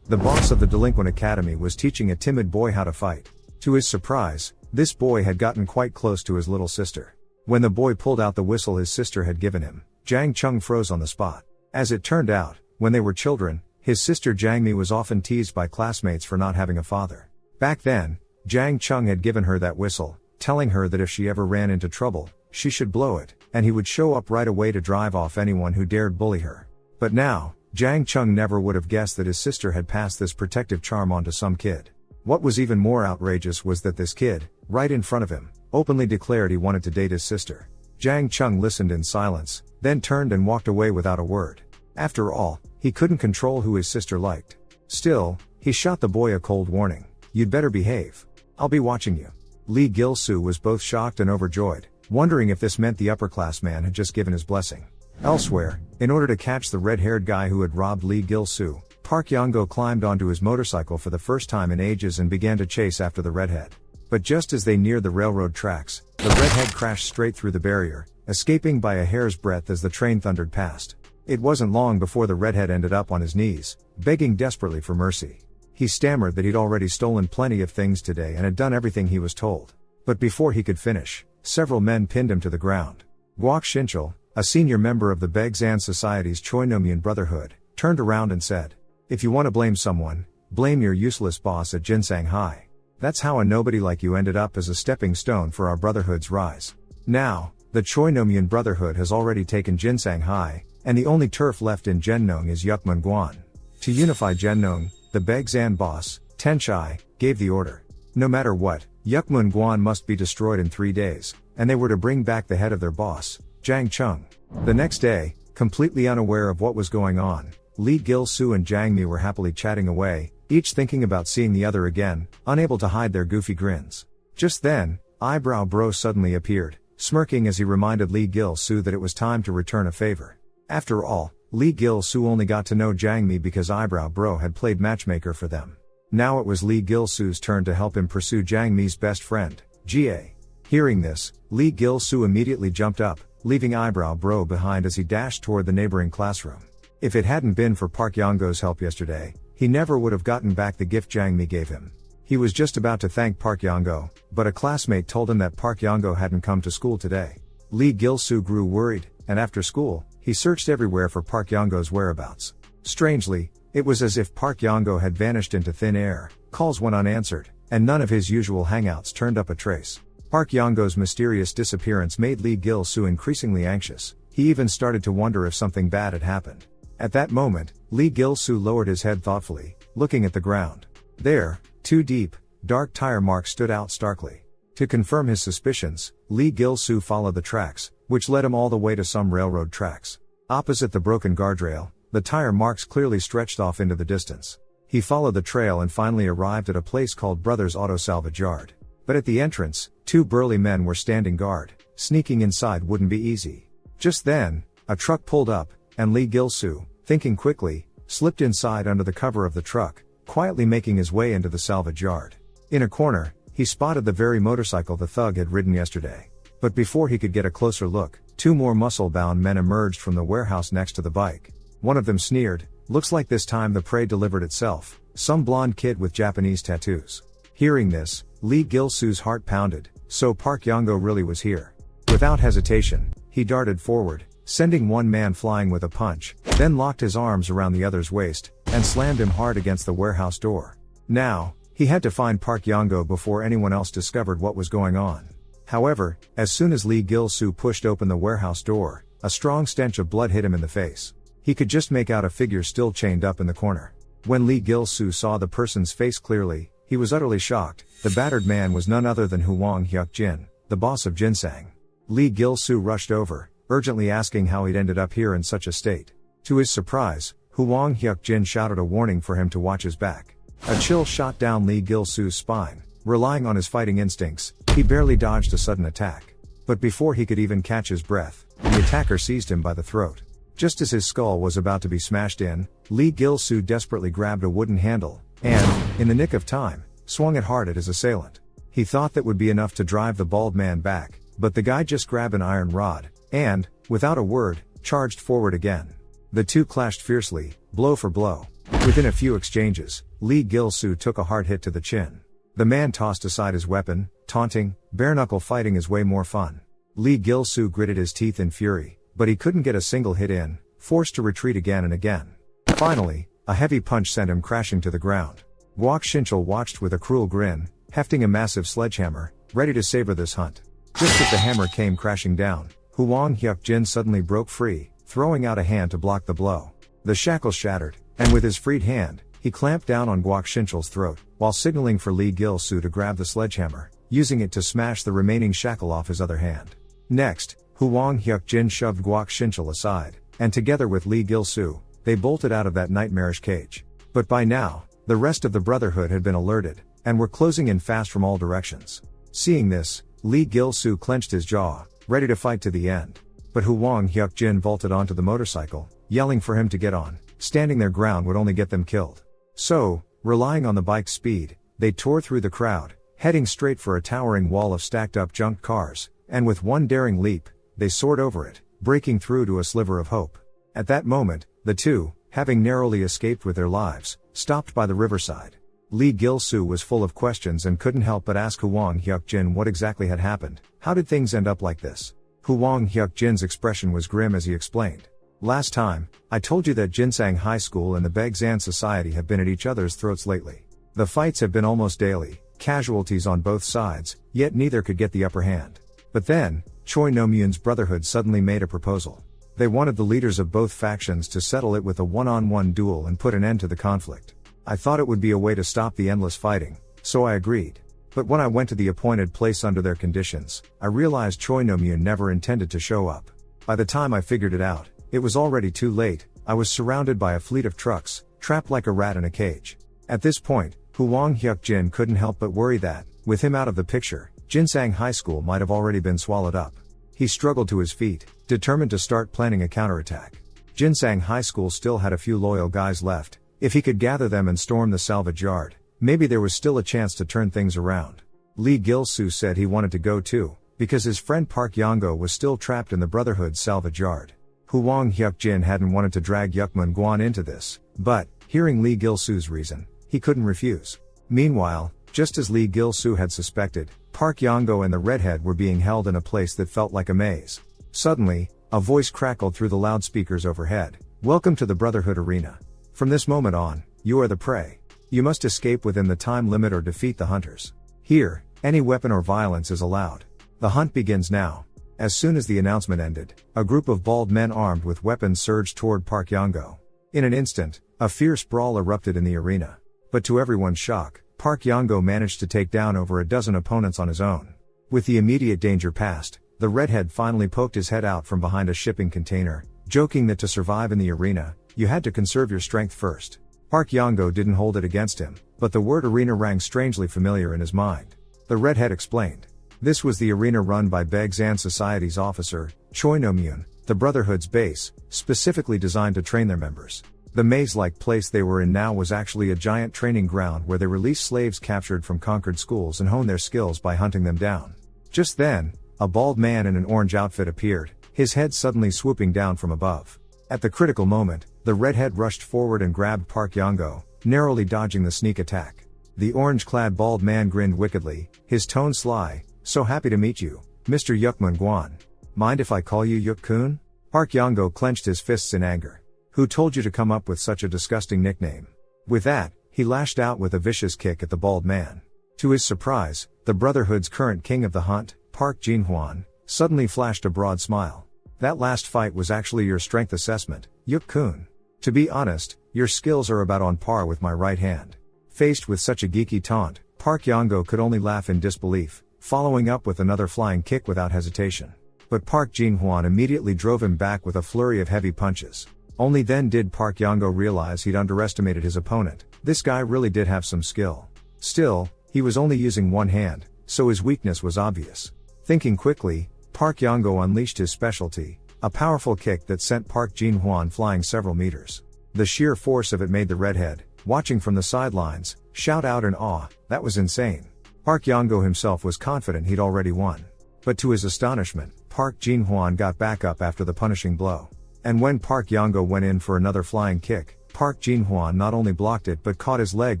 The boss of the Delinquent Academy was teaching a timid boy how to fight. To his surprise, this boy had gotten quite close to his little sister. When the boy pulled out the whistle his sister had given him, Jang Chong froze on the spot. As it turned out, when they were children, his sister Jang Mi was often teased by classmates for not having a father. Back then, Jang Chong had given her that whistle, telling her that if she ever ran into trouble, she should blow it, and he would show up right away to drive off anyone who dared bully her. But now, Jang Chong never would have guessed that his sister had passed this protective charm on to some kid. What was even more outrageous was that this kid, right in front of him, openly declared he wanted to date his sister. Jang Chong listened in silence, then turned and walked away without a word. After all, he couldn't control who his sister liked. Still, he shot the boy a cold warning. "You'd better behave. I'll be watching you." Lee Gil-soo was both shocked and overjoyed, wondering if this meant the upperclassman had just given his blessing. Elsewhere, in order to catch the red-haired guy who had robbed Lee Gil-soo, Park Yong-go climbed onto his motorcycle for the first time in ages and began to chase after the redhead. But just as they neared the railroad tracks, the redhead crashed straight through the barrier, escaping by a hair's breadth as the train thundered past. It wasn't long before the redhead ended up on his knees, begging desperately for mercy. He stammered that he'd already stolen plenty of things today and had done everything he was told. But before he could finish, several men pinned him to the ground. Guok Shinchul, a senior member of the Baeksan Society's Choinomian Brotherhood, turned around and said, "If you want to blame someone, blame your useless boss at Jinsang High. That's how a nobody like you ended up as a stepping stone for our brotherhood's rise. Now, the Choinomian Brotherhood has already taken Jinsang High, and the only turf left in Jennong is Yukmun Guan. To unify Jennong, the Baeksan boss, Tenchai, gave the order. No matter what, Yukmun Guan must be destroyed in 3 days, and they were to bring back the head of their boss, Jang Chong." The next day, completely unaware of what was going on, Lee Gil-soo and Jang Mi were happily chatting away, each thinking about seeing the other again, unable to hide their goofy grins. Just then, Eyebrow Bro suddenly appeared, smirking as he reminded Lee Gil-soo that it was time to return a favor. After all, Lee Gil-soo only got to know Jang Mi because Eyebrow Bro had played matchmaker for them. Now it was Lee Gil-soo's turn to help him pursue Jang Mi's best friend, Ga. Hearing this, Lee Gil-soo immediately jumped up, leaving Eyebrow Bro behind as he dashed toward the neighboring classroom. If it hadn't been for Park Yong-go's help yesterday, he never would have gotten back the gift Jang Mi gave him. He was just about to thank Park Yong-go, but a classmate told him that Park Yong-go hadn't come to school today. Lee Gil-soo grew worried, and after school, he searched everywhere for Park Yong-go's whereabouts. Strangely, it was as if Park Yong-go had vanished into thin air, calls went unanswered, and none of his usual hangouts turned up a trace. Park Yong-go's mysterious disappearance made Lee Gil-soo increasingly anxious. He even started to wonder if something bad had happened. At that moment, Lee Gil-soo lowered his head thoughtfully, looking at the ground. There, 2 deep, dark tire marks stood out starkly. To confirm his suspicions, Lee Gil-soo followed the tracks, which led him all the way to some railroad tracks. Opposite the broken guardrail, the tire marks clearly stretched off into the distance. He followed the trail and finally arrived at a place called Brothers Auto Salvage Yard. But at the entrance, 2 burly men were standing guard. Sneaking inside wouldn't be easy. Just then, a truck pulled up, and Lee Gil-soo, thinking quickly, slipped inside under the cover of the truck, quietly making his way into the salvage yard. In a corner, he spotted the very motorcycle the thug had ridden yesterday. But before he could get a closer look, 2 more muscle-bound men emerged from the warehouse next to the bike. One of them sneered, "Looks like this time the prey delivered itself, some blonde kid with Japanese tattoos." Hearing this, Lee Gil-soo's heart pounded, so Park Yong-go really was here. Without hesitation, he darted forward, sending one man flying with a punch, then locked his arms around the other's waist, and slammed him hard against the warehouse door. Now, he had to find Park Yong-go before anyone else discovered what was going on. However, as soon as Lee Gil-soo pushed open the warehouse door, a strong stench of blood hit him in the face. He could just make out a figure still chained up in the corner. When Lee Gil-soo saw the person's face clearly, he was utterly shocked. The battered man was none other than Hwang Hyuk-jin, the boss of Jinsang. Lee Gil-soo rushed over, urgently asking how he'd ended up here in such a state. To his surprise, Hwang Hyuk-jin shouted a warning for him to watch his back. A chill shot down Lee Gil-soo's spine. Relying on his fighting instincts, he barely dodged a sudden attack. But before he could even catch his breath, the attacker seized him by the throat. Just as his skull was about to be smashed in, Lee Gil-soo desperately grabbed a wooden handle, and, in the nick of time, swung it hard at his assailant. He thought that would be enough to drive the bald man back, but the guy just grabbed an iron rod, and, without a word, charged forward again. The two clashed fiercely, blow for blow. Within a few exchanges, Lee Gil-soo took a hard hit to the chin. The man tossed aside his weapon, taunting, "Bare-knuckle fighting is way more fun." Lee Gil-soo gritted his teeth in fury, but he couldn't get a single hit in, forced to retreat again and again. Finally, a heavy punch sent him crashing to the ground. Guok Shinchul watched with a cruel grin, hefting a massive sledgehammer, ready to savor this hunt. Just as the hammer came crashing down, Hwang Hyuk-jin suddenly broke free, throwing out a hand to block the blow. The shackles shattered, and with his freed hand, he clamped down on Guok Shinchul's throat, while signaling for Lee Gil-soo to grab the sledgehammer, using it to smash the remaining shackle off his other hand. Next, Hwang Hyuk-jin shoved Guok Shinchul aside, and together with Lee Gil-soo, they bolted out of that nightmarish cage. But by now, the rest of the Brotherhood had been alerted, and were closing in fast from all directions. Seeing this, Lee Gil-soo clenched his jaw, ready to fight to the end. But Hwang Hyuk-jin vaulted onto the motorcycle, yelling for him to get on. Standing their ground would only get them killed. So, relying on the bike's speed, they tore through the crowd, heading straight for a towering wall of stacked up junked cars, and with one daring leap, they soared over it, breaking through to a sliver of hope. At that moment, the two, having narrowly escaped with their lives, stopped by the riverside. Lee Gil-soo was full of questions and couldn't help but ask Hwang Hyuk-jin what exactly had happened. How did things end up like this? Hwang Hyuk-jin's expression was grim as he explained. "Last time, I told you that Jinsang High School and the Baeksan Society have been at each other's throats lately. The fights have been almost daily, casualties on both sides, yet neither could get the upper hand. But then, Choi No-myun's Brotherhood suddenly made a proposal. They wanted the leaders of both factions to settle it with a one-on-one duel and put an end to the conflict. I thought it would be a way to stop the endless fighting, so I agreed. But when I went to the appointed place under their conditions, I realized Choi No-myun never intended to show up. By the time I figured it out, it was already too late. I was surrounded by a fleet of trucks, trapped like a rat in a cage." At this point, Hwang Hyuk-jin couldn't help but worry that, with him out of the picture, Jinsang High School might have already been swallowed up. He struggled to his feet, determined to start planning a counterattack. Jinsang High School still had a few loyal guys left. If he could gather them and storm the salvage yard, maybe there was still a chance to turn things around. Lee Gil-soo said he wanted to go too, because his friend Park Yong-go was still trapped in the Brotherhood's salvage yard. Hwang Hyuk-jin hadn't wanted to drag Yukmun Gwan into this, but, hearing Lee Gil-soo's reason, he couldn't refuse. Meanwhile, just as Lee Gil-soo had suspected, Park Yong-go and the redhead were being held in a place that felt like a maze. Suddenly, a voice crackled through the loudspeakers overhead. "Welcome to the Brotherhood Arena. From this moment on, you are the prey. You must escape within the time limit or defeat the hunters. Here, any weapon or violence is allowed. The hunt begins now." As soon as the announcement ended, a group of bald men armed with weapons surged toward Park Yong-go. In an instant, a fierce brawl erupted in the arena. But to everyone's shock, Park Yong-go managed to take down over a dozen opponents on his own. With the immediate danger past, the redhead finally poked his head out from behind a shipping container, joking that to survive in the arena, you had to conserve your strength first. Park Yango didn't hold it against him, but the word arena rang strangely familiar in his mind. The redhead explained. This was the arena run by Baeksan Society's officer, Choi No-myun, the Brotherhood's base, specifically designed to train their members. The maze-like place they were in now was actually a giant training ground where they released slaves captured from conquered schools and honed their skills by hunting them down. Just then, a bald man in an orange outfit appeared, his head suddenly swooping down from above. At the critical moment, the redhead rushed forward and grabbed Park Yango, narrowly dodging the sneak attack. The orange-clad bald man grinned wickedly, his tone sly. So happy to meet you, Mr. Yukmun Guan. Mind if I call you Yuk-kun? Park Yango clenched his fists in anger. Who told you to come up with such a disgusting nickname? With that, he lashed out with a vicious kick at the bald man. To his surprise, the Brotherhood's current king of the hunt, Park Jin-hwan, suddenly flashed a broad smile. That last fight was actually your strength assessment, Yuk-kun. To be honest, your skills are about on par with my right hand. Faced with such a geeky taunt, Park Yango could only laugh in disbelief, following up with another flying kick without hesitation. But Park Jin-hwan immediately drove him back with a flurry of heavy punches. Only then did Park Yango realize he'd underestimated his opponent. This guy really did have some skill. Still, he was only using one hand, so his weakness was obvious. Thinking quickly, Park Yango unleashed his specialty, a powerful kick that sent Park Jin-hwan flying several meters. The sheer force of it made the redhead, watching from the sidelines, shout out in awe. That was insane. Park Yango himself was confident he'd already won. But to his astonishment, Park Jin-hwan got back up after the punishing blow. And when Park Yango went in for another flying kick, Park Jin-hwan not only blocked it but caught his leg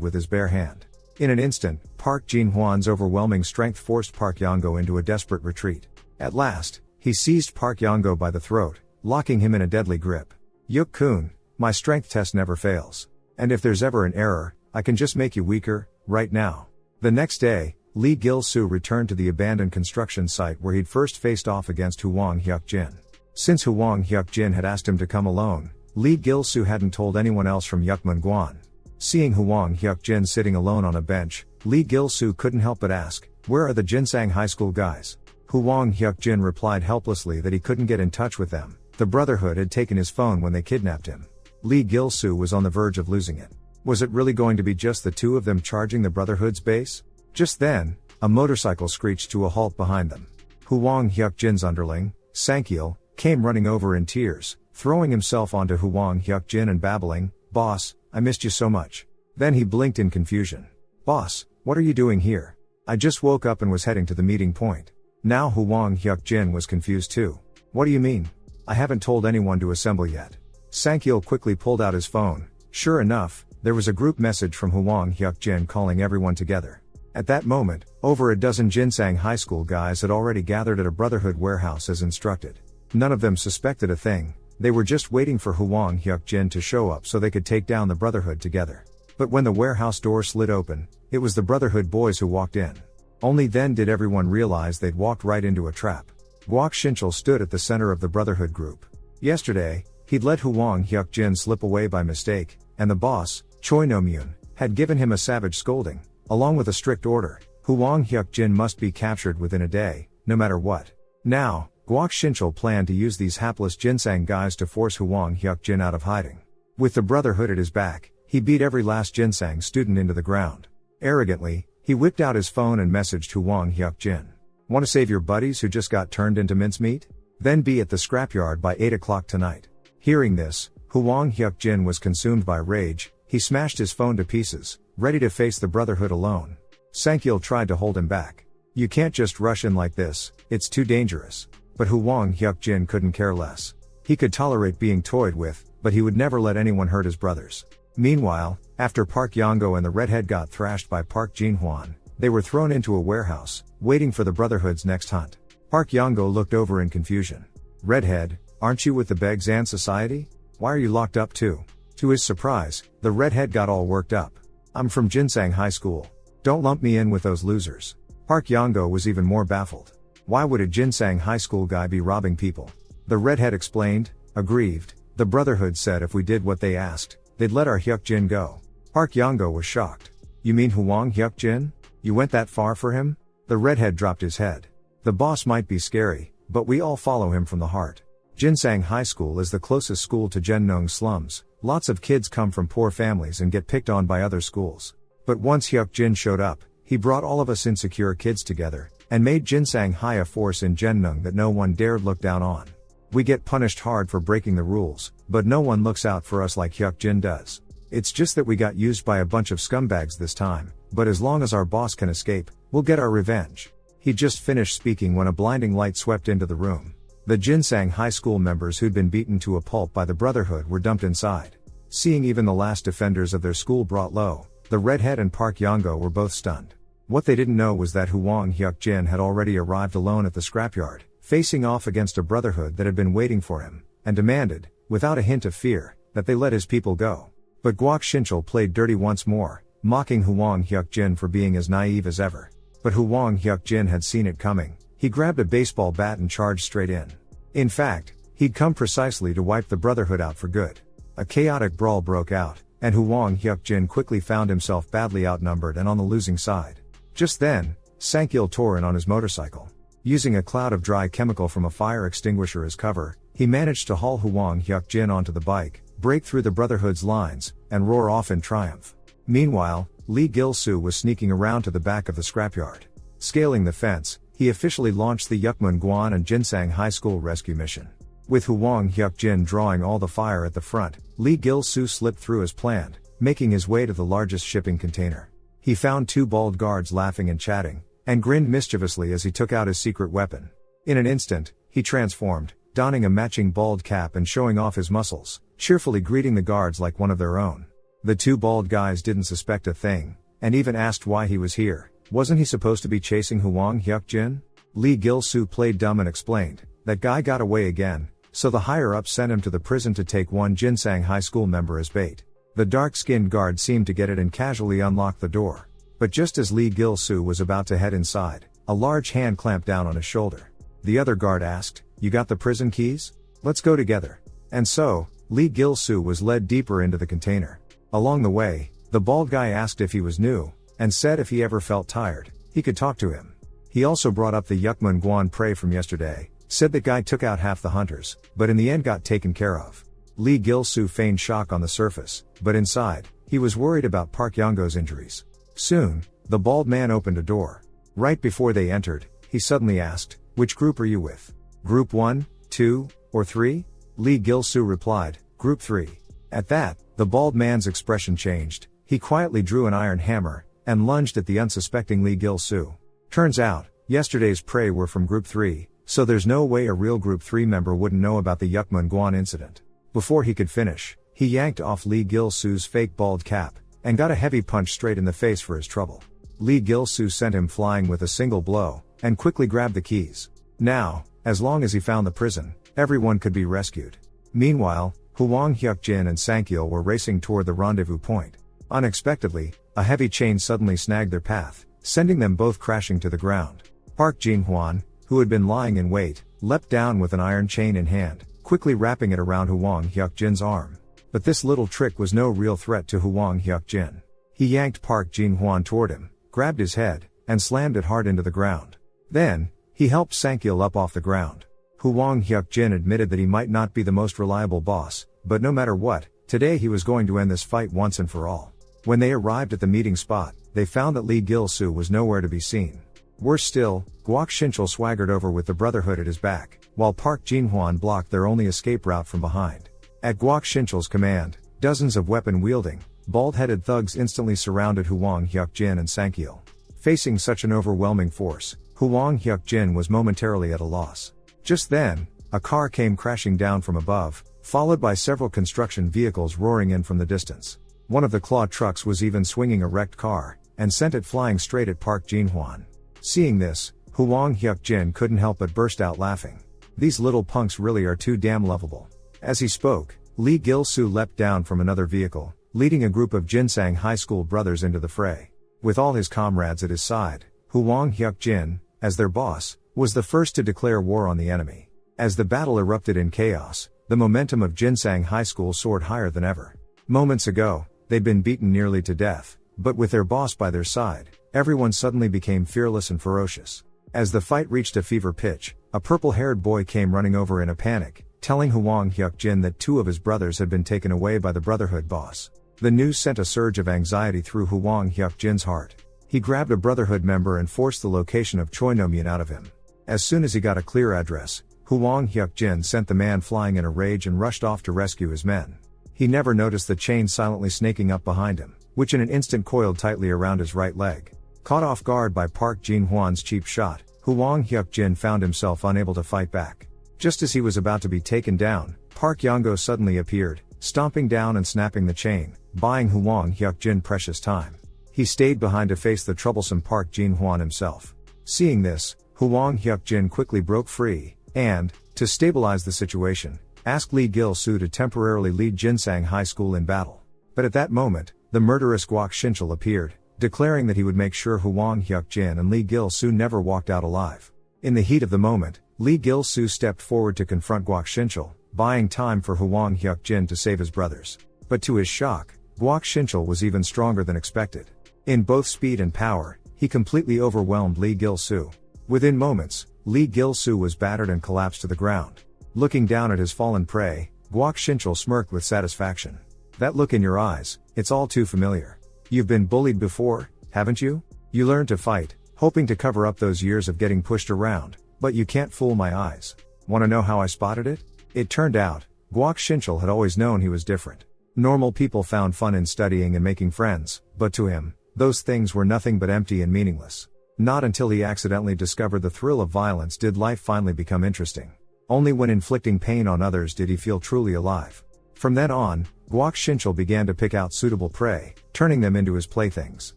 with his bare hand. In an instant, Park Jin-hwan's overwhelming strength forced Park Yango into a desperate retreat. At last, he seized Park Yango by the throat, locking him in a deadly grip. Yuk-kun, my strength test never fails. And if there's ever an error, I can just make you weaker, right now. The next day, Lee Gil-soo returned to the abandoned construction site where he'd first faced off against Hwang Hyuk-jin. Since Hwang Hyuk-jin had asked him to come alone, Lee Gil-soo hadn't told anyone else from Yukmun Guan. Seeing Hwang Hyuk-jin sitting alone on a bench, Lee Gil-soo couldn't help but ask, "Where are the Jinsang High School guys?" Hwang Hyuk-jin replied helplessly that he couldn't get in touch with them. The Brotherhood had taken his phone when they kidnapped him. Lee Gil-soo was on the verge of losing it. Was it really going to be just the two of them charging the Brotherhood's base? Just then, a motorcycle screeched to a halt behind them. Hwang Hyuk-jin's underling, Sankil, came running over in tears, throwing himself onto Hwang Hyuk-jin and babbling, "Boss, I missed you so much." Then he blinked in confusion. "Boss, what are you doing here? I just woke up and was heading to the meeting point." Now Hwang Hyuk-jin was confused too. "What do you mean? I haven't told anyone to assemble yet." Sankil quickly pulled out his phone. Sure enough, there was a group message from Hwang Hyuk-jin calling everyone together. At that moment, over a dozen Jinsang High School guys had already gathered at a Brotherhood warehouse as instructed. None of them suspected a thing. They were just waiting for Hwang Hyuk-jin to show up so they could take down the Brotherhood together. But when the warehouse door slid open, it was the Brotherhood boys who walked in. Only then did everyone realize they'd walked right into a trap. Guok Shinchul stood at the center of the Brotherhood group. Yesterday, he'd let Hwang Hyuk-jin slip away by mistake, and the boss, Choi No-myun, had given him a savage scolding, along with a strict order: Hwang Hyuk-jin must be captured within a day, no matter what. Now, Guok Shinchul planned to use these hapless Jinsang guys to force Hwang Hyuk-jin out of hiding. With the Brotherhood at his back, he beat every last Jinsang student into the ground. Arrogantly, he whipped out his phone and messaged Hwang Hyuk-jin. "Want to save your buddies who just got turned into mincemeat? Then be at the scrapyard by 8 o'clock tonight." Hearing this, Hwang Hyuk-jin was consumed by rage. He smashed his phone to pieces, ready to face the Brotherhood alone. Sankil tried to hold him back. "You can't just rush in like this, it's too dangerous." But Hwang Hyuk-jin couldn't care less. He could tolerate being toyed with, but he would never let anyone hurt his brothers. Meanwhile, after Park Yango and the redhead got thrashed by Park Jin-hwan, they were thrown into a warehouse, waiting for the Brotherhood's next hunt. Park Yango looked over in confusion. "Redhead, aren't you with the Baeksan Society? Why are you locked up too?" To his surprise, the redhead got all worked up. "I'm from Jinsang High School. Don't lump me in with those losers." Park Yango was even more baffled. Why would a Jinsang High School guy be robbing people? The redhead explained, aggrieved. "The Brotherhood said if we did what they asked, they'd let our Hyuk-jin go." Park Yango was shocked. "You mean Hwang Hyuk-jin? You went that far for him?" The redhead dropped his head. "The boss might be scary, but we all follow him from the heart. Jinsang High School is the closest school to Jennong slums. Lots of kids come from poor families and get picked on by other schools. But once Hyuk Jin showed up, he brought all of us insecure kids together, and made Jinsang High a force in Jennong that no one dared look down on. We get punished hard for breaking the rules, but no one looks out for us like Hyuk Jin does. It's just that we got used by a bunch of scumbags this time, but as long as our boss can escape, we'll get our revenge. He just finished speaking when a blinding light swept into the room. The Jinsang High School members who'd been beaten to a pulp by the Brotherhood were dumped inside. Seeing even the last defenders of their school brought low, the redhead and Park Yongo were both stunned. What they didn't know was that Hwang Hyuk Jin had already arrived alone at the scrapyard, facing off against a Brotherhood that had been waiting for him, and demanded, without a hint of fear, that they let his people go. But Guok Shinchul played dirty once more, mocking Hwang Hyuk Jin for being as naive as ever. But Hwang Hyuk Jin had seen it coming. He grabbed a baseball bat and charged straight in. In fact, he'd come precisely to wipe the Brotherhood out for good. A chaotic brawl broke out, and Hwang Hyuk Jin quickly found himself badly outnumbered and on the losing side. Just then, Sankil tore in on his motorcycle. Using a cloud of dry chemical from a fire extinguisher as cover, he managed to haul Hwang Hyuk Jin onto the bike, break through the Brotherhood's lines, and roar off in triumph. Meanwhile, Lee Gil-soo was sneaking around to the back of the scrapyard. Scaling the fence, he officially launched the Yukmun Guan and Jinsang High School rescue mission. With Hwang Hyuk Jin drawing all the fire at the front, Lee Gil-soo slipped through as planned, making his way to the largest shipping container. He found two bald guards laughing and chatting, and grinned mischievously as he took out his secret weapon. In an instant, he transformed, donning a matching bald cap and showing off his muscles, cheerfully greeting the guards like one of their own. The two bald guys didn't suspect a thing, and even asked why he was here. Wasn't he supposed to be chasing Hwang Hyuk Jin? Lee Gil-soo played dumb and explained, that guy got away again, so the higher-ups sent him to the prison to take one Jinsang High School member as bait. The dark-skinned guard seemed to get it and casually unlocked the door. But just as Lee Gil-soo was about to head inside, a large hand clamped down on his shoulder. The other guard asked, "You got the prison keys? Let's go together." And so, Lee Gil-soo was led deeper into the container. Along the way, the bald guy asked if he was new, and said if he ever felt tired, he could talk to him. He also brought up the Yukmun Guan prey from yesterday, said that guy took out half the hunters, but in the end got taken care of. Lee Gil-soo feigned shock on the surface, but inside, he was worried about Park Yongo's injuries. Soon, the bald man opened a door. Right before they entered, he suddenly asked, "Which group are you with? Group 1, 2, or 3? Lee Gil-soo replied, "Group 3. At that, the bald man's expression changed. He quietly drew an iron hammer, and lunged at the unsuspecting Lee Gil-soo. Turns out, yesterday's prey were from Group 3, so there's no way a real Group 3 member wouldn't know about the Yukmun Guan incident. Before he could finish, he yanked off Lee Gil-soo's fake bald cap, and got a heavy punch straight in the face for his trouble. Lee Gil-soo sent him flying with a single blow, and quickly grabbed the keys. Now, as long as he found the prison, everyone could be rescued. Meanwhile, Hwang Hyuk Jin and Sankil were racing toward the rendezvous point. Unexpectedly, a heavy chain suddenly snagged their path, sending them both crashing to the ground. Park Jin-hwan, who had been lying in wait, leapt down with an iron chain in hand, quickly wrapping it around Hwang Hyuk Jin's arm. But this little trick was no real threat to Hwang Hyuk Jin. He yanked Park Jin-hwan toward him, grabbed his head, and slammed it hard into the ground. Then, he helped Sankil up off the ground. Hwang Hyuk Jin admitted that he might not be the most reliable boss, but no matter what, today he was going to end this fight once and for all. When they arrived at the meeting spot, they found that Lee Gil-soo was nowhere to be seen. Worse still, Guok Shinchul swaggered over with the Brotherhood at his back, while Park Jin-hwan blocked their only escape route from behind. At Guok Shinchul's command, dozens of weapon-wielding, bald-headed thugs instantly surrounded Hwang Hyuk Jin and Sankil. Facing such an overwhelming force, Hwang Hyuk Jin was momentarily at a loss. Just then, a car came crashing down from above, followed by several construction vehicles roaring in from the distance. One of the claw trucks was even swinging a wrecked car, and sent it flying straight at Park Jin-hwan. Seeing this, Hwang Hyuk Jin couldn't help but burst out laughing. These little punks really are too damn lovable. As he spoke, Lee Gil-soo leapt down from another vehicle, leading a group of Jinsang High School brothers into the fray. With all his comrades at his side, Hwang Hyuk Jin, as their boss, was the first to declare war on the enemy. As the battle erupted in chaos, the momentum of Jinsang High School soared higher than ever. Moments ago, they'd been beaten nearly to death, but with their boss by their side, everyone suddenly became fearless and ferocious. As the fight reached a fever pitch, a purple-haired boy came running over in a panic, telling Hwang Hyuk-jin that 2 of his brothers had been taken away by the Brotherhood boss. The news sent a surge of anxiety through Hwang Hyuk-jin's heart. He grabbed a Brotherhood member and forced the location of Choi No-myun out of him. As soon as he got a clear address, Hwang Hyuk-jin sent the man flying in a rage and rushed off to rescue his men. He never noticed the chain silently snaking up behind him, which in an instant coiled tightly around his right leg. Caught off guard by Park Jin-hwan's cheap shot, Hwang Hyuk-jin found himself unable to fight back. Just as he was about to be taken down, Park Yongo suddenly appeared, stomping down and snapping the chain, buying Hwang Hyuk-jin precious time. He stayed behind to face the troublesome Park Jin-hwan himself. Seeing this, Hwang Hyuk-jin quickly broke free, and, to stabilize the situation, asked Lee Gil-soo to temporarily lead Jinsang High School in battle. But at that moment, the murderous Kwok Shinchul appeared, declaring that he would make sure Hwang Hyuk-jin and Lee Gil-soo never walked out alive. In the heat of the moment, Lee Gil-soo stepped forward to confront Kwok Shinchul, buying time for Hwang Hyuk-jin to save his brothers. But to his shock, Kwok Shinchul was even stronger than expected. In both speed and power, he completely overwhelmed Lee Gil-soo. Within moments, Lee Gil-soo was battered and collapsed to the ground. Looking down at his fallen prey, Kwok Shinchul smirked with satisfaction. That look in your eyes, it's all too familiar. You've been bullied before, haven't you? You learned to fight, hoping to cover up those years of getting pushed around, but you can't fool my eyes. Wanna know how I spotted it? It turned out, Kwok Shinchul had always known he was different. Normal people found fun in studying and making friends, but to him, those things were nothing but empty and meaningless. Not until he accidentally discovered the thrill of violence did life finally become interesting. Only when inflicting pain on others did he feel truly alive. From then on, Kwok Shinchul began to pick out suitable prey, turning them into his playthings.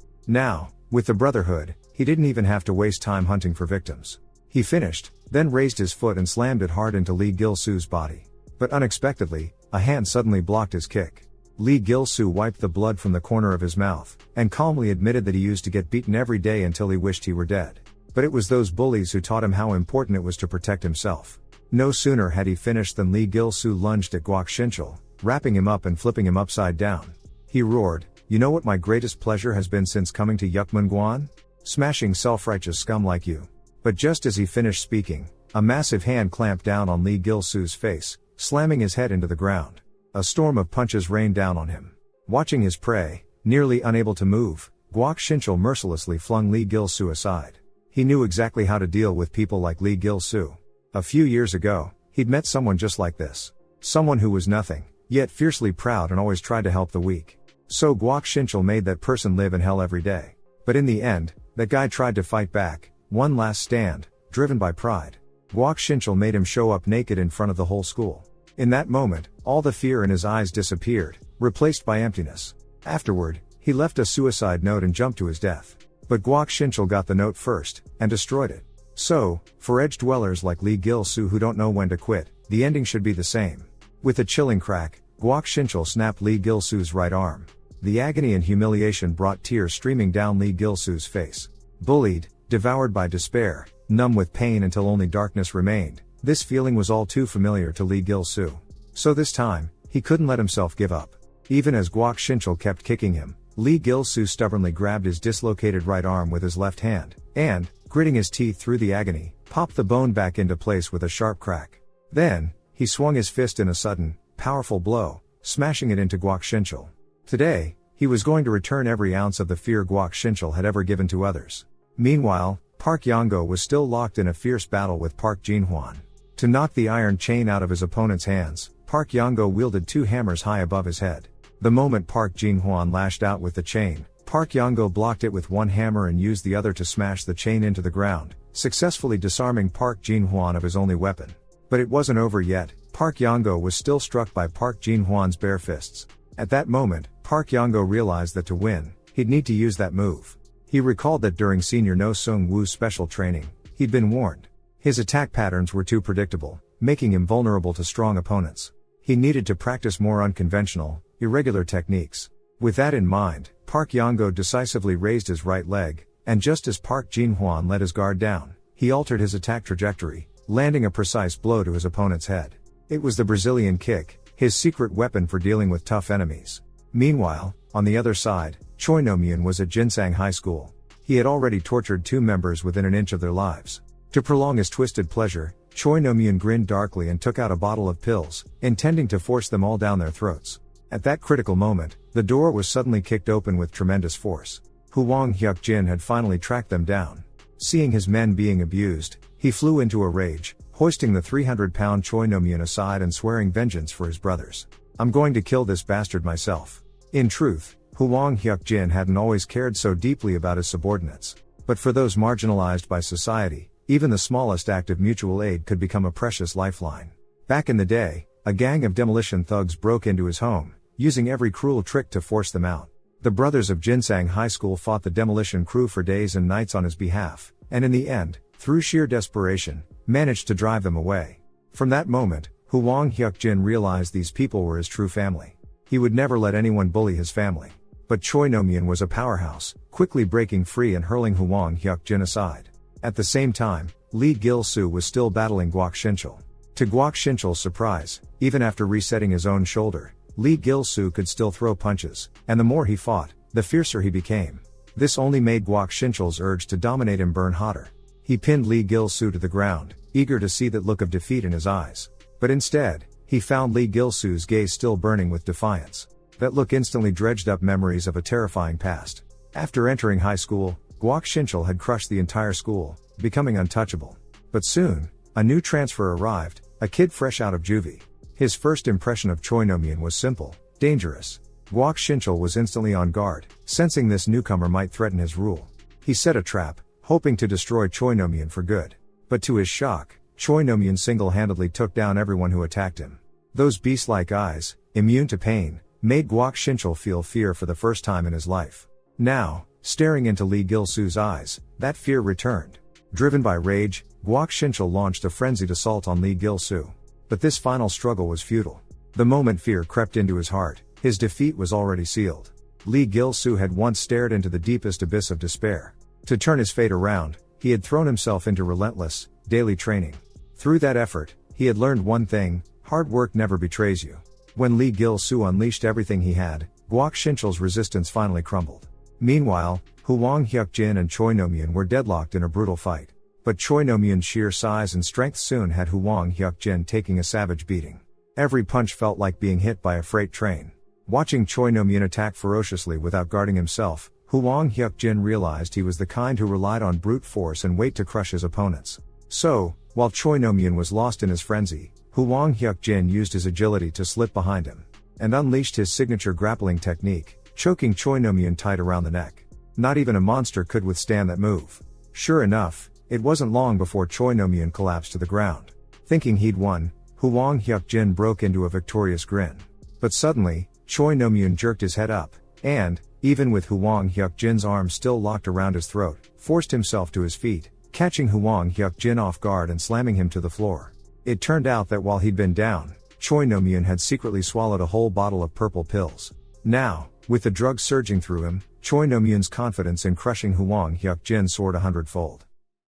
Now, with the Brotherhood, he didn't even have to waste time hunting for victims. He finished, then raised his foot and slammed it hard into Lee Gil-soo's body. But unexpectedly, a hand suddenly blocked his kick. Lee Gil-soo wiped the blood from the corner of his mouth, and calmly admitted that he used to get beaten every day until he wished he were dead. But it was those bullies who taught him how important it was to protect himself. No sooner had he finished than Lee Gil-soo lunged at Kwok Shinchul, wrapping him up and flipping him upside down. He roared, "You know what my greatest pleasure has been since coming to Yukmun-gwan? Smashing self-righteous scum like you." But just as he finished speaking, a massive hand clamped down on Lee Gil-soo's face, slamming his head into the ground. A storm of punches rained down on him. Watching his prey, nearly unable to move, Kwok Shinchul mercilessly flung Lee Gil-soo aside. He knew exactly how to deal with people like Lee Gil-soo. A few years ago, he'd met someone just like this. Someone who was nothing, yet fiercely proud and always tried to help the weak. So Kwok Shinchul made that person live in hell every day. But in the end, that guy tried to fight back, one last stand, driven by pride. Kwok Shinchul made him show up naked in front of the whole school. In that moment, all the fear in his eyes disappeared, replaced by emptiness. Afterward, he left a suicide note and jumped to his death. But Kwok Shinchul got the note first, and destroyed it. So, for edge dwellers like Lee Gil-soo who don't know when to quit, the ending should be the same. With a chilling crack, Kwok Shinchul snapped Lee Gil-soo's right arm. The agony and humiliation brought tears streaming down Lee Gil-soo's face. Bullied, devoured by despair, numb with pain until only darkness remained, this feeling was all too familiar to Lee Gil-soo. So this time, he couldn't let himself give up. Even as Kwok Shinchul kept kicking him, Lee Gil-soo stubbornly grabbed his dislocated right arm with his left hand, and, gritting his teeth through the agony, popped the bone back into place with a sharp crack. Then, he swung his fist in a sudden, powerful blow, smashing it into Kwok Shinchul. Today, he was going to return every ounce of the fear Kwok Shinchul had ever given to others. Meanwhile, Park Yongo was still locked in a fierce battle with Park Jin-hwan. To knock the iron chain out of his opponent's hands, Park Yongo wielded 2 hammers high above his head. The moment Park Jin-hwan lashed out with the chain, Park Yongo blocked it with one hammer and used the other to smash the chain into the ground, successfully disarming Park Jin-hwan of his only weapon. But it wasn't over yet. Park Yongo was still struck by Park Jin-hwan's bare fists. At that moment, Park Yongo realized that to win, he'd need to use that move. He recalled that during Senior No Sung Woo's special training, he'd been warned. His attack patterns were too predictable, making him vulnerable to strong opponents. He needed to practice more unconventional, irregular techniques. With that in mind, Park Yongo decisively raised his right leg, and just as Park Jin-hwan let his guard down, he altered his attack trajectory, landing a precise blow to his opponent's head. It was the Brazilian kick, his secret weapon for dealing with tough enemies. Meanwhile, on the other side, Choi No-myun was at Jinsang High School. He had already tortured 2 members within an inch of their lives. To prolong his twisted pleasure, Choi No-myun grinned darkly and took out a bottle of pills, intending to force them all down their throats. At that critical moment, the door was suddenly kicked open with tremendous force. Hwang Hyuk-jin had finally tracked them down. Seeing his men being abused, he flew into a rage, hoisting the 300-pound Choi No-myun aside and swearing vengeance for his brothers. "I'm going to kill this bastard myself." In truth, Hwang Hyuk-jin hadn't always cared so deeply about his subordinates. But for those marginalized by society, even the smallest act of mutual aid could become a precious lifeline. Back in the day, a gang of demolition thugs broke into his home, using every cruel trick to force them out. The brothers of Jinsang High School fought the demolition crew for days and nights on his behalf, and in the end, through sheer desperation, managed to drive them away. From that moment, Hwang Hyuk-jin realized these people were his true family. He would never let anyone bully his family. But Choi No-myun was a powerhouse, quickly breaking free and hurling Hwang Hyuk-jin aside. At the same time, Lee Gil-soo was still battling Kwak Shin-chul. To Kwak Shin-chul's surprise, even after resetting his own shoulder, Lee Gil-soo could still throw punches, and the more he fought, the fiercer he became. This only made Kwak Shin-chul's urge to dominate him burn hotter. He pinned Lee Gil-soo to the ground, eager to see that look of defeat in his eyes. But instead, he found Lee Gil-soo's gaze still burning with defiance. That look instantly dredged up memories of a terrifying past. After entering high school, Kwak Shin-chul had crushed the entire school, becoming untouchable. But soon, a new transfer arrived, a kid fresh out of juvie. His first impression of Choi No-myun was simple: dangerous. Kwak Shin-chul was instantly on guard, sensing this newcomer might threaten his rule. He set a trap, hoping to destroy Choi No-myun for good. But to his shock, Choi No-myun single-handedly took down everyone who attacked him. Those beast-like eyes, immune to pain, made Kwak Shin-chul feel fear for the first time in his life. Now, staring into Lee Gil-soo's eyes, that fear returned. Driven by rage, Kwak Shin-chul launched a frenzied assault on Lee Gil-soo. But this final struggle was futile. The moment fear crept into his heart, his defeat was already sealed. Lee Gil-soo had once stared into the deepest abyss of despair. To turn his fate around, he had thrown himself into relentless, daily training. Through that effort, he had learned one thing: hard work never betrays you. When Lee Gil-soo unleashed everything he had, Kwak Shin-chul's resistance finally crumbled. Meanwhile, Hwang Hyuk-jin and Choi No-myun were deadlocked in a brutal fight. But Choi No-myun's sheer size and strength soon had Hwang Hyuk-jin taking a savage beating. Every punch felt like being hit by a freight train. Watching Choi No-myun attack ferociously without guarding himself, Hwang Hyuk-jin realized he was the kind who relied on brute force and weight to crush his opponents. So, while Choi No-myun was lost in his frenzy, Hwang Hyuk-jin used his agility to slip behind him, and unleashed his signature grappling technique, choking Choi No-myun tight around the neck. Not even a monster could withstand that move. Sure enough, it wasn't long before Choi No-myun collapsed to the ground. Thinking he'd won, Hwang Hyuk-jin broke into a victorious grin. But suddenly, Choi No-myun jerked his head up, and, even with Hwang Hyuk-jin's arms still locked around his throat, forced himself to his feet, catching Hwang Hyuk-jin off guard and slamming him to the floor. It turned out that while he'd been down, Choi No-myun had secretly swallowed a whole bottle of purple pills. Now, with the drug surging through him, Choi No-myun's confidence in crushing Hwang Hyuk-jin soared 100-fold.